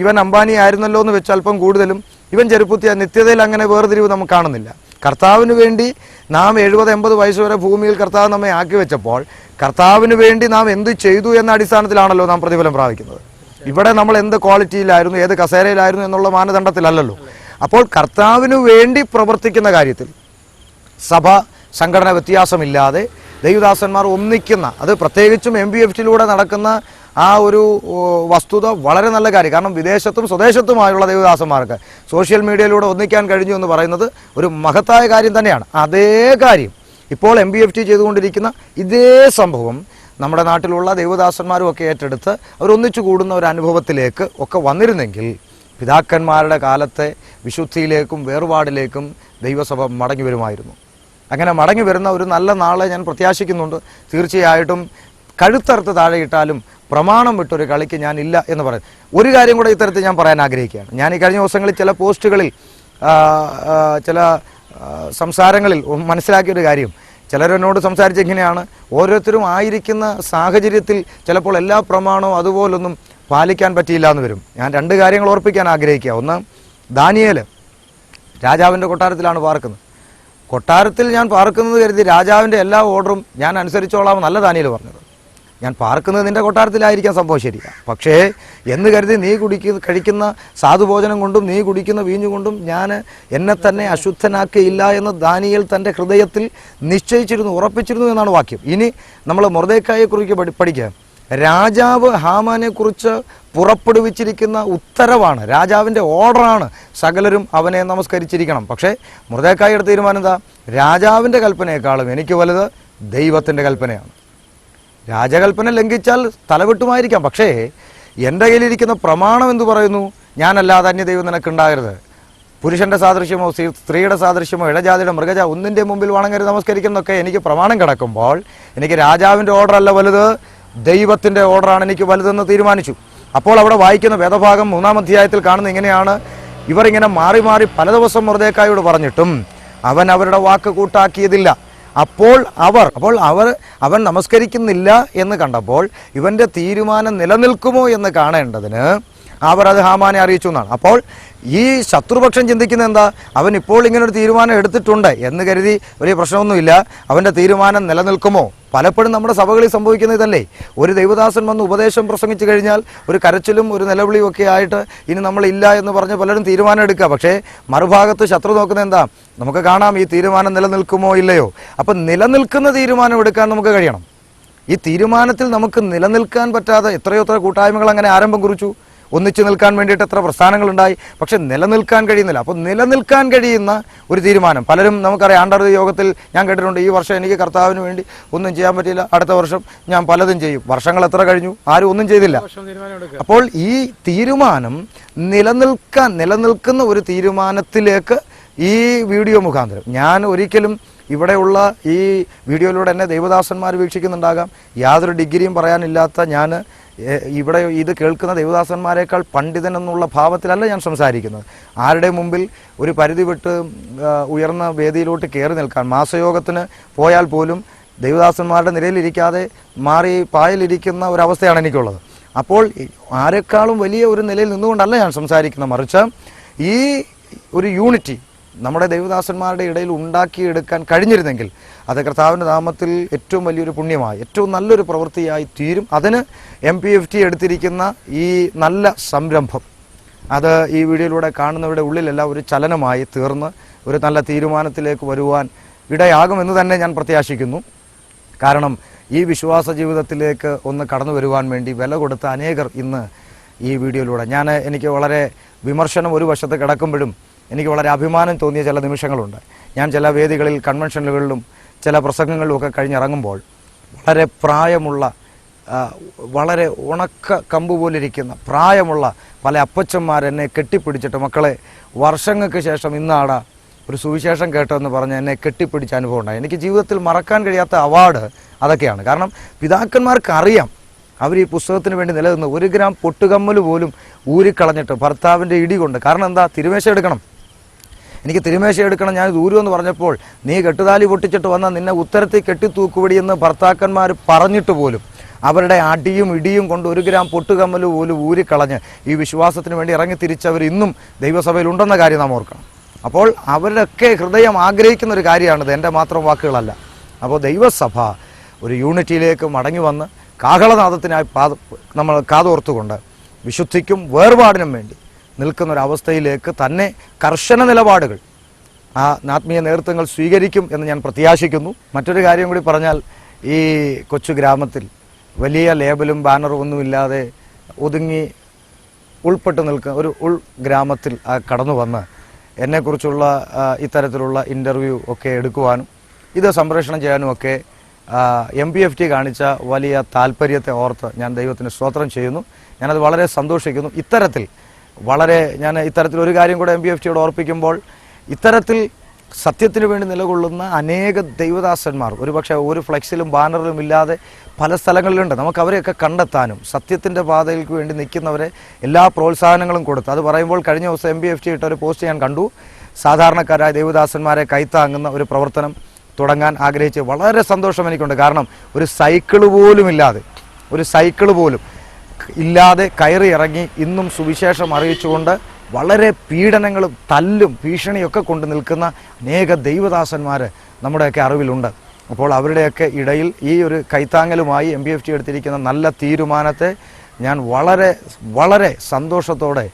ഇവൻ അംബാനി ആയിരുന്നല്ലോ എന്ന് വെച്ച് അല്പം കൂടുതലും ഇവൻ ചെരുപ്പൂത്തിയ, നിത്യതയിൽ അങ്ങനെ വേർതിരിവ് നമുക്ക് കാണുന്നില്ല. കർത്താവിന് വേണ്ടി നാം 70-80 വയസ്സ് വരെ ഭൂമിയിൽ കർത്താവ് നമ്മെ ആക്കി വെച്ചപ്പോൾ കർത്താവിന് വേണ്ടി നാം എന്ത് ചെയ്തു എന്ന അടിസ്ഥാനത്തിലാണല്ലോ നാം പ്രതിഫലം പ്രാപിക്കുന്നത്. ഇവിടെ നമ്മൾ എന്ത് ക്വാളിറ്റിയിലായിരുന്നു, ഏത് കസേരയിലായിരുന്നു എന്നുള്ള മാനദണ്ഡത്തിലല്ലല്ലോ. അപ്പോൾ കർത്താവിന് വേണ്ടി പ്രവർത്തിക്കുന്ന കാര്യത്തിൽ സഭ സംഘടന വ്യത്യാസമില്ലാതെ ദൈവദാസന്മാർ ഒന്നിക്കുന്ന, അത് പ്രത്യേകിച്ചും MPFT-യിലൂടെ നടക്കുന്ന ആ ഒരു വസ്തുത വളരെ നല്ല കാര്യം. കാരണം വിദേശത്തും സ്വദേശത്തുമായുള്ള ദൈവദാസന്മാർക്ക് സോഷ്യൽ മീഡിയയിലൂടെ ഒന്നിക്കാൻ കഴിഞ്ഞു എന്ന് പറയുന്നത് ഒരു മഹത്തായ കാര്യം തന്നെയാണ്. അതേ കാര്യം ഇപ്പോൾ MPFT ചെയ്തുകൊണ്ടിരിക്കുന്ന ഇതേ സംഭവം നമ്മുടെ നാട്ടിലുള്ള ദൈവദാസന്മാരും ഒക്കെ ഏറ്റെടുത്ത് അവരൊന്നിച്ചു കൂടുന്ന ഒരു അനുഭവത്തിലേക്ക് ഒക്കെ വന്നിരുന്നെങ്കിൽ പിതാക്കന്മാരുടെ കാലത്തെ വിശുദ്ധിയിലേക്കും വേർപാടിലേക്കും ദൈവസഭ മടങ്ങി വരുമായിരുന്നു. അങ്ങനെ മടങ്ങി വരുന്ന ഒരു നല്ല നാളെ ഞാൻ പ്രത്യാശിക്കുന്നുണ്ട്. തീർച്ചയായിട്ടും കഴുത്തറുത്ത് താഴെയിട്ടാലും പ്രമാണം വിട്ടൊരു കളിക്ക് ഞാൻ ഇല്ല എന്ന് പറയും. ഒരു കാര്യം കൂടെ ഇത്തരത്തിൽ ഞാൻ പറയാൻ ആഗ്രഹിക്കുകയാണ്. ഞാൻ ഈ കഴിഞ്ഞ ദിവസങ്ങളിൽ ചില പോസ്റ്റുകളിൽ ചില സംസാരങ്ങളിൽ മനസ്സിലാക്കിയൊരു കാര്യം, ചിലരെന്നോട് സംസാരിച്ച ഇങ്ങനെയാണ്, ഓരോരുത്തരും ആയിരിക്കുന്ന സാഹചര്യത്തിൽ ചിലപ്പോൾ എല്ലാ പ്രമാണവും അതുപോലൊന്നും പാലിക്കാൻ പറ്റിയില്ല എന്ന് വരും. ഞാൻ 2 കാര്യങ്ങൾ ഓർപ്പിക്കാൻ ആഗ്രഹിക്കുക. ഒന്ന്, ദാനിയേൽ രാജാവിൻ്റെ കൊട്ടാരത്തിലാണ് പാർക്കുന്നത്. കൊട്ടാരത്തിൽ ഞാൻ പാർക്കുന്നത് കരുതി രാജാവിൻ്റെ എല്ലാ ഓർഡറും ഞാൻ അനുസരിച്ചോളാമെന്നല്ല ദാനിയേൽ പറഞ്ഞത്. ഞാൻ പാർക്കുന്നത് നിൻ്റെ കൊട്ടാരത്തിലായിരിക്കാം, സംഭവം ശരിയാണ്. പക്ഷേ എന്ന് കരുതി നീ കഴിക്കുന്ന സാധുഭോജനം കൊണ്ടും നീ കുടിക്കുന്ന വീഞ്ഞു കൊണ്ടും ഞാൻ എന്നെ തന്നെ അശുദ്ധനാക്കിയില്ല എന്ന് ദാനിയേൽ തൻ്റെ ഹൃദയത്തിൽ നിശ്ചയിച്ചിരുന്നു, ഉറപ്പിച്ചിരുന്നു എന്നാണ് വാക്യം. ഇനി നമ്മൾ മൊർദെഖായിയെക്കുറിച്ച് പഠിക്കുക. രാജാവ് ഹാമാനെക്കുറിച്ച് പുറപ്പെടുവിച്ചിരിക്കുന്ന ഉത്തരവാണ്, രാജാവിൻ്റെ ഓർഡറാണ് സകലരും അവനെ നമസ്കരിച്ചിരിക്കണം. പക്ഷേ മൊർദെഖായിയുടെ തീരുമാനം എന്താ? രാജാവിൻ്റെ കൽപ്പനയെക്കാളും എനിക്ക് വലുത് ദൈവത്തിൻ്റെ കൽപ്പനയാണ്. രാജകൽപ്പന ലംഘിച്ചാൽ തലവിട്ടുമായിരിക്കാം, പക്ഷേ എൻ്റെ കയ്യിലിരിക്കുന്ന പ്രമാണം എന്തു പറയുന്നു? ഞാനല്ലാതെ അന്യദൈവം നിനക്കുണ്ടാകരുത്. പുരുഷൻ്റെ സാദൃശ്യമോ സ്ത്രീയുടെ സാദൃശ്യമോ ഇടജാതിയുടെ മൃഗജ ഒന്നിൻ്റെ മുമ്പിൽ വണങ്ങരുത്, നമസ്കരിക്കുന്നതൊക്കെ എനിക്ക് പ്രമാണം കിടക്കുമ്പോൾ എനിക്ക് രാജാവിൻ്റെ ഓർഡർ അല്ല വലുത്, ദൈവത്തിൻ്റെ ഓർഡറാണ് എനിക്ക് വലുതെന്ന് തീരുമാനിച്ചു. അപ്പോൾ അവിടെ വായിക്കുന്ന വേദഭാഗം 3-ാം അധ്യായത്തിൽ കാണുന്ന ഇങ്ങനെയാണ്, ഇവർ ഇങ്ങനെ മാറി മാറി പല ദിവസം മൊർദെഖായിയോട് പറഞ്ഞിട്ടും അവൻ അവരുടെ വാക്ക് കൂട്ടാക്കിയതില്ല. അപ്പോൾ അവൻ നമസ്കരിക്കുന്നില്ല എന്ന് കണ്ടപ്പോൾ ഇവൻ്റെ തീരുമാനം നിലനിൽക്കുമോ എന്ന് കാണേണ്ടതിന് അവർ അത് ഹാമാനെ അറിയിച്ചു എന്നാണ്. അപ്പോൾ ഈ ശത്രുപക്ഷം ചിന്തിക്കുന്നത് എന്താ? അവൻ ഇപ്പോൾ ഇങ്ങനൊരു തീരുമാനം എടുത്തിട്ടുണ്ട് എന്ന് കരുതി വലിയ പ്രശ്നമൊന്നുമില്ല, അവൻ്റെ തീരുമാനം നിലനിൽക്കുമോ? പലപ്പോഴും നമ്മുടെ സഭകളിൽ സംഭവിക്കുന്നത് ഇതല്ലേ? ഒരു ദൈവദാസൻ വന്ന് ഉപദേശം പ്രസംഗിച്ചു കഴിഞ്ഞാൽ ഒരു കരച്ചിലും ഒരു നിലവിളിയും ഒക്കെ ആയിട്ട് ഇനി നമ്മളില്ല എന്ന് പറഞ്ഞ് പലരും തീരുമാനം എടുക്കുക. പക്ഷേ മറുഭാഗത്ത് ശത്രു നോക്കുന്നത് എന്താ? നമുക്ക് കാണാം ഈ തീരുമാനം നിലനിൽക്കുമോ ഇല്ലയോ. അപ്പം നിലനിൽക്കുന്ന തീരുമാനം എടുക്കാൻ നമുക്ക് കഴിയണം. ഈ തീരുമാനത്തിൽ നമുക്ക് നിലനിൽക്കാൻ പറ്റാതെ എത്രയോ കൂട്ടായ്മകൾ അങ്ങനെ ആരംഭം കുറിച്ചു, ഒന്നിച്ചു നിൽക്കാൻ വേണ്ടിയിട്ട് എത്ര പ്രസ്ഥാനങ്ങളുണ്ടായി, പക്ഷെ നിലനിൽക്കാൻ കഴിയുന്നില്ല. അപ്പോൾ നിലനിൽക്കാൻ കഴിയുന്ന ഒരു തീരുമാനം പലരും നമുക്കറിയാം. ആണ്ടർ യോഗത്തിൽ ഞാൻ കേട്ടിട്ടുണ്ട്, ഈ വർഷം എനിക്ക് കർത്താവിന് വേണ്ടി ഒന്നും ചെയ്യാൻ പറ്റിയില്ല, അടുത്ത വർഷം ഞാൻ പലതും ചെയ്യും. വർഷങ്ങൾ എത്ര കഴിഞ്ഞു, ആരും ഒന്നും ചെയ്തില്ല. അപ്പോൾ ഈ തീരുമാനം നിലനിൽക്കുന്ന ഒരു തീരുമാനത്തിലേക്ക് ഈ വീഡിയോ മുഖാന്തരം ഞാൻ ഒരിക്കലും ഇവിടെയുള്ള ഈ വീഡിയോയിലൂടെ എന്നെ ദൈവദാസന്മാർ വീക്ഷിക്കുന്നുണ്ടാകാം. യാതൊരു ഡിഗ്രിയും പറയാനില്ലാത്ത ഞാൻ ഇവിടെ ഇത് കേൾക്കുന്ന ദൈവദാസന്മാരെക്കാൾ പണ്ഡിതൻ എന്നുള്ള ഭാവത്തിലല്ല ഞാൻ സംസാരിക്കുന്നത്. ആരുടെ മുമ്പിൽ ഒരു പരിധി വിട്ട് ഉയർന്ന വേദിയിലോട്ട് കയറി നിൽക്കാൻ മാസയോഗത്തിന് പോയാൽ പോലും ദൈവദാസന്മാരുടെ നിലയിലിരിക്കാതെ മാറി പായലിരിക്കുന്ന ഒരവസ്ഥയാണ് എനിക്കുള്ളത്. അപ്പോൾ ആരെക്കാളും വലിയ ഒരു നിലയിൽ നിന്നുകൊണ്ടല്ല ഞാൻ സംസാരിക്കുന്നത്, മറിച്ച് ഈ ഒരു യൂണിറ്റി നമ്മുടെ ദൈവദാസന്മാരുടെ ഇടയിൽ ഉണ്ടാക്കിയെടുക്കാൻ കഴിഞ്ഞിരുന്നെങ്കിൽ അത് കർത്താവിൻ്റെ നാമത്തിൽ ഏറ്റവും വലിയൊരു പുണ്യമായി, ഏറ്റവും നല്ലൊരു പ്രവൃത്തിയായി തീരും. അതിന് MPFT എടുത്തിരിക്കുന്ന ഈ നല്ല സംരംഭം അത് ഈ വീഡിയോയിലൂടെ കാണുന്നവരുടെ ഉള്ളിലെല്ലാം ഒരു ചലനമായി തീർന്ന് ഒരു നല്ല തീരുമാനത്തിലേക്ക് വരുവാൻ ഇടയാകുമെന്ന് തന്നെ ഞാൻ പ്രത്യാശിക്കുന്നു. കാരണം ഈ വിശ്വാസ ജീവിതത്തിലേക്ക് ഒന്ന് കടന്നു വരുവാൻ വേണ്ടി വില കൊടുത്ത അനേകർ ഇന്ന് ഈ വീഡിയോയിലൂടെ എനിക്ക് വളരെ വിമർശനം ഒരു വശത്ത് കിടക്കുമ്പോഴും എനിക്ക് വളരെ അഭിമാനം തോന്നിയ ചില നിമിഷങ്ങളുണ്ട്. ഞാൻ ചില വേദികളിൽ കൺവെൻഷനുകളിലും ചില പ്രസംഗങ്ങളിലും ഒക്കെ കഴിഞ്ഞിറങ്ങുമ്പോൾ വളരെ പ്രായമുള്ള, വളരെ ഉണക്ക കമ്പ് പോലിരിക്കുന്ന പ്രായമുള്ള പല അപ്പച്ചന്മാരെന്നെ കെട്ടിപ്പിടിച്ചിട്ട്, മക്കളെ വർഷങ്ങൾക്ക് ശേഷം ഇന്നാടാ ഒരു സുവിശേഷം കേട്ടെന്ന് പറഞ്ഞ് എന്നെ കെട്ടിപ്പിടിച്ച അനുഭവം ഉണ്ടായി. എനിക്ക് ജീവിതത്തിൽ മറക്കാൻ കഴിയാത്ത അവാർഡ് അതൊക്കെയാണ്. കാരണം പിതാക്കന്മാർക്ക് അറിയാം അവർ ഈ പുസ്തകത്തിന് വേണ്ടി നിലനിന്ന് 1 ഗ്രാം പൊട്ടുകമ്മൽ പോലും ഊരിക്കളഞ്ഞിട്ട് ഭർത്താവിൻ്റെ ഇടി കൊണ്ട്. കാരണം എന്താ? തിരുമേശ എടുക്കണം, എനിക്ക് തിരുമേശ എടുക്കണം, ഞാൻ ദൂരമെന്ന് പറഞ്ഞപ്പോൾ നീ കെട്ടുതാലി പൊട്ടിച്ചിട്ട് വന്ന നിന്നെ ഉത്തരത്തിൽ കെട്ടിത്തൂക്കുപിടിയെന്ന് ഭർത്താക്കന്മാർ പറഞ്ഞിട്ട് പോലും അവരുടെ അടിയും ഇടിയും കൊണ്ട് 1 ഗ്രാം പൊട്ടുകമ്മൽ പോലും ഊരിക്കളഞ്ഞ് ഈ വിശ്വാസത്തിന് വേണ്ടി ഇറങ്ങി തിരിച്ചവർ ഇന്നും ദൈവസഭയിൽ ഉണ്ടെന്ന കാര്യം നാം ഓർക്കണം. അപ്പോൾ അവരുടെയൊക്കെ ഹൃദയം ആഗ്രഹിക്കുന്ന ഒരു കാര്യമാണിത്, എൻ്റെ മാത്രം വാക്കുകളല്ല. അപ്പോൾ ദൈവസഭ ഒരു യൂണിറ്റിയിലേക്ക് മടങ്ങി വന്ന് കാഹളനാദത്തിനായി നമ്മൾ കാതോർത്തുകൊണ്ട് വിശുദ്ധിക്കും വേർപാടിനും വേണ്ടി നിൽക്കുന്നൊരവസ്ഥയിലേക്ക് തന്നെ കർശന നിലപാടുകൾ ആത്മീയ നേതൃത്വങ്ങൾ സ്വീകരിക്കും എന്ന് ഞാൻ പ്രത്യാശിക്കുന്നു. മറ്റൊരു കാര്യം കൂടി പറഞ്ഞാൽ, ഈ കൊച്ചു ഗ്രാമത്തിൽ വലിയ ലേബലും ബാനറും ഒന്നുമില്ലാതെ ഒതുങ്ങി ഉൾപ്പെട്ട് നിൽക്കുന്ന ഒരു ഗ്രാമത്തിൽ കടന്നു വന്ന് എന്നെക്കുറിച്ചുള്ള ഇത്തരത്തിലുള്ള ഇൻ്റർവ്യൂ ഒക്കെ എടുക്കുവാനും ഇത് സംപ്രേഷണം ചെയ്യാനുമൊക്കെ MPFT കാണിച്ച വലിയ താല്പര്യത്തെ ഓർത്ത് ഞാൻ ദൈവത്തിന് സ്തോത്രം ചെയ്യുന്നു. ഞാനത് വളരെ സന്തോഷിക്കുന്നു. ഞാൻ ഇത്തരത്തിൽ ഒരു കാര്യം കൂടെ MPFTയോട് ഓർപ്പിക്കുമ്പോൾ, ഇത്തരത്തിൽ സത്യത്തിന് വേണ്ടി നിലകൊള്ളുന്ന അനേക ദൈവദാസന്മാർ ഒരുപക്ഷെ ഒരു ഫ്ലെക്സിലും ബാനറിലും ഇല്ലാതെ പല സ്ഥലങ്ങളിലുണ്ട്. നമുക്ക് അവരെയൊക്കെ കണ്ടെത്താനും സത്യത്തിൻ്റെ പാതയിലേക്ക് വേണ്ടി നിൽക്കുന്നവരെ എല്ലാ പ്രോത്സാഹനങ്ങളും കൊടുത്ത്, അത് പറയുമ്പോൾ കഴിഞ്ഞ ദിവസം MPFT ഇട്ട ഒരു പോസ്റ്റ് ഞാൻ കണ്ടു. സാധാരണക്കാരായ ദൈവദാസന്മാരെ കൈത്താങ്ങുന്ന ഒരു പ്രവർത്തനം തുടങ്ങാൻ ആഗ്രഹിച്ച് വളരെ സന്തോഷം എനിക്കുണ്ട്. കാരണം ഒരു സൈക്കിള് പോലും ഇല്ലാതെ കയറി ഇറങ്ങി ഇന്നും സുവിശേഷം അറിയിച്ചുകൊണ്ട് വളരെ പീഡനങ്ങളും തല്ലും ഭീഷണിയൊക്കെ കൊണ്ട് നിൽക്കുന്ന അനേക ദൈവദാസന്മാർ നമ്മുടെയൊക്കെ അറിവിലുണ്ട്. അപ്പോൾ അവരുടെയൊക്കെ ഇടയിൽ ഈ ഒരു കൈത്താങ്ങലുമായി MPFT എടുത്തിരിക്കുന്ന നല്ല തീരുമാനത്തെ ഞാൻ വളരെ വളരെ സന്തോഷത്തോടെ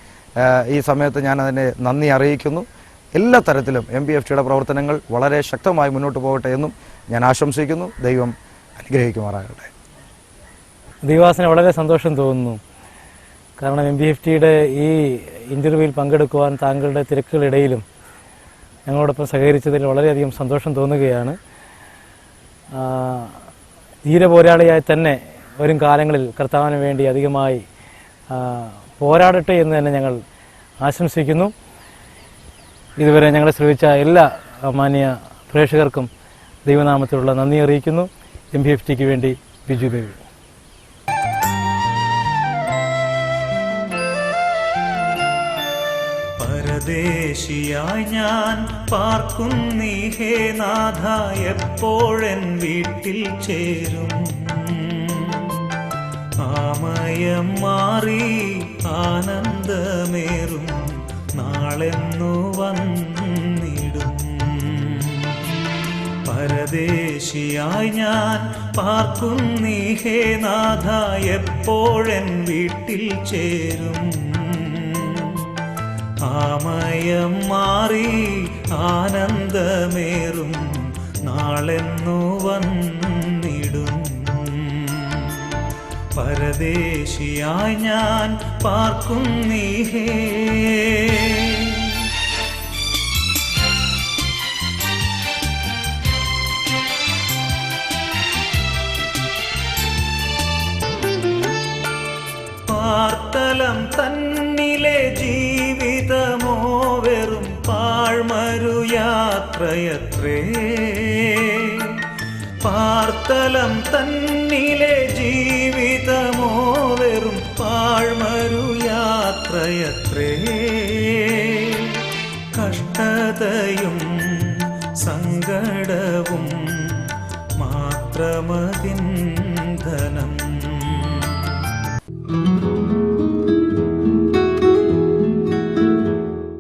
ഈ സമയത്ത് ഞാൻ അതിനെ നന്ദി അറിയിക്കുന്നു. എല്ലാ തരത്തിലും MPFTയുടെ പ്രവർത്തനങ്ങൾ വളരെ ശക്തമായി മുന്നോട്ട് പോകട്ടെ എന്നും ഞാൻ ആശംസിക്കുന്നു. ദൈവം അനുഗ്രഹിക്കുമാറാകട്ടെ. ദൈവാസന വളരെ സന്തോഷം തോന്നുന്നു. കാരണം MPFTയുടെ ഈ ഇൻ്റർവ്യൂവിൽ പങ്കെടുക്കുവാൻ താങ്കളുടെ തിരക്കുകളിടയിലും ഞങ്ങളോടൊപ്പം സഹകരിച്ചതിൽ വളരെയധികം സന്തോഷം തോന്നുകയാണ്. ധീരപോരാളിയായി തന്നെ വരും കാലങ്ങളിൽ കർത്താവിന് വേണ്ടി അധികമായി പോരാടട്ടെ എന്ന് തന്നെ ഞങ്ങൾ ആശംസിക്കുന്നു. ഇതുവരെ ഞങ്ങളെ ശ്രമിച്ച എല്ലാ മാന്യ പ്രേക്ഷകർക്കും ദൈവനാമത്തിലുള്ള നന്ദി അറിയിക്കുന്നു. MPFTക്ക് വേണ്ടി ബിജു ദേവി. പരദേശിയായി ഞാൻ പാർക്കുന്നീ ഹേ നാഥ, എപ്പോഴെൻ വീട്ടിൽ ചേരും. ആമയം മാറി ആനന്ദമേറും നാളെന്നു വന്നിടും. പരദേശിയായി ഞാൻ പാർക്കുന്നീ ഹേ നാഥ, എപ്പോഴെൻ വീട്ടിൽ ചേരും. ആമയം മാറി ആനന്ദമേറും നാളെന്നു വന്നിടും. പരദേശിയായി ഞാൻ പാർക്കുന്നീ ഹേ. പാർത്തലം തന്നിലെ ജീവിതമോ വെറും പാഴ്മരു യാത്രയത്രേ. പാർത്തലം തന്നിലെ ജീവിതമോ വെറും പാഴ്മരു യാത്രയത്രേ. കഷ്ടതയും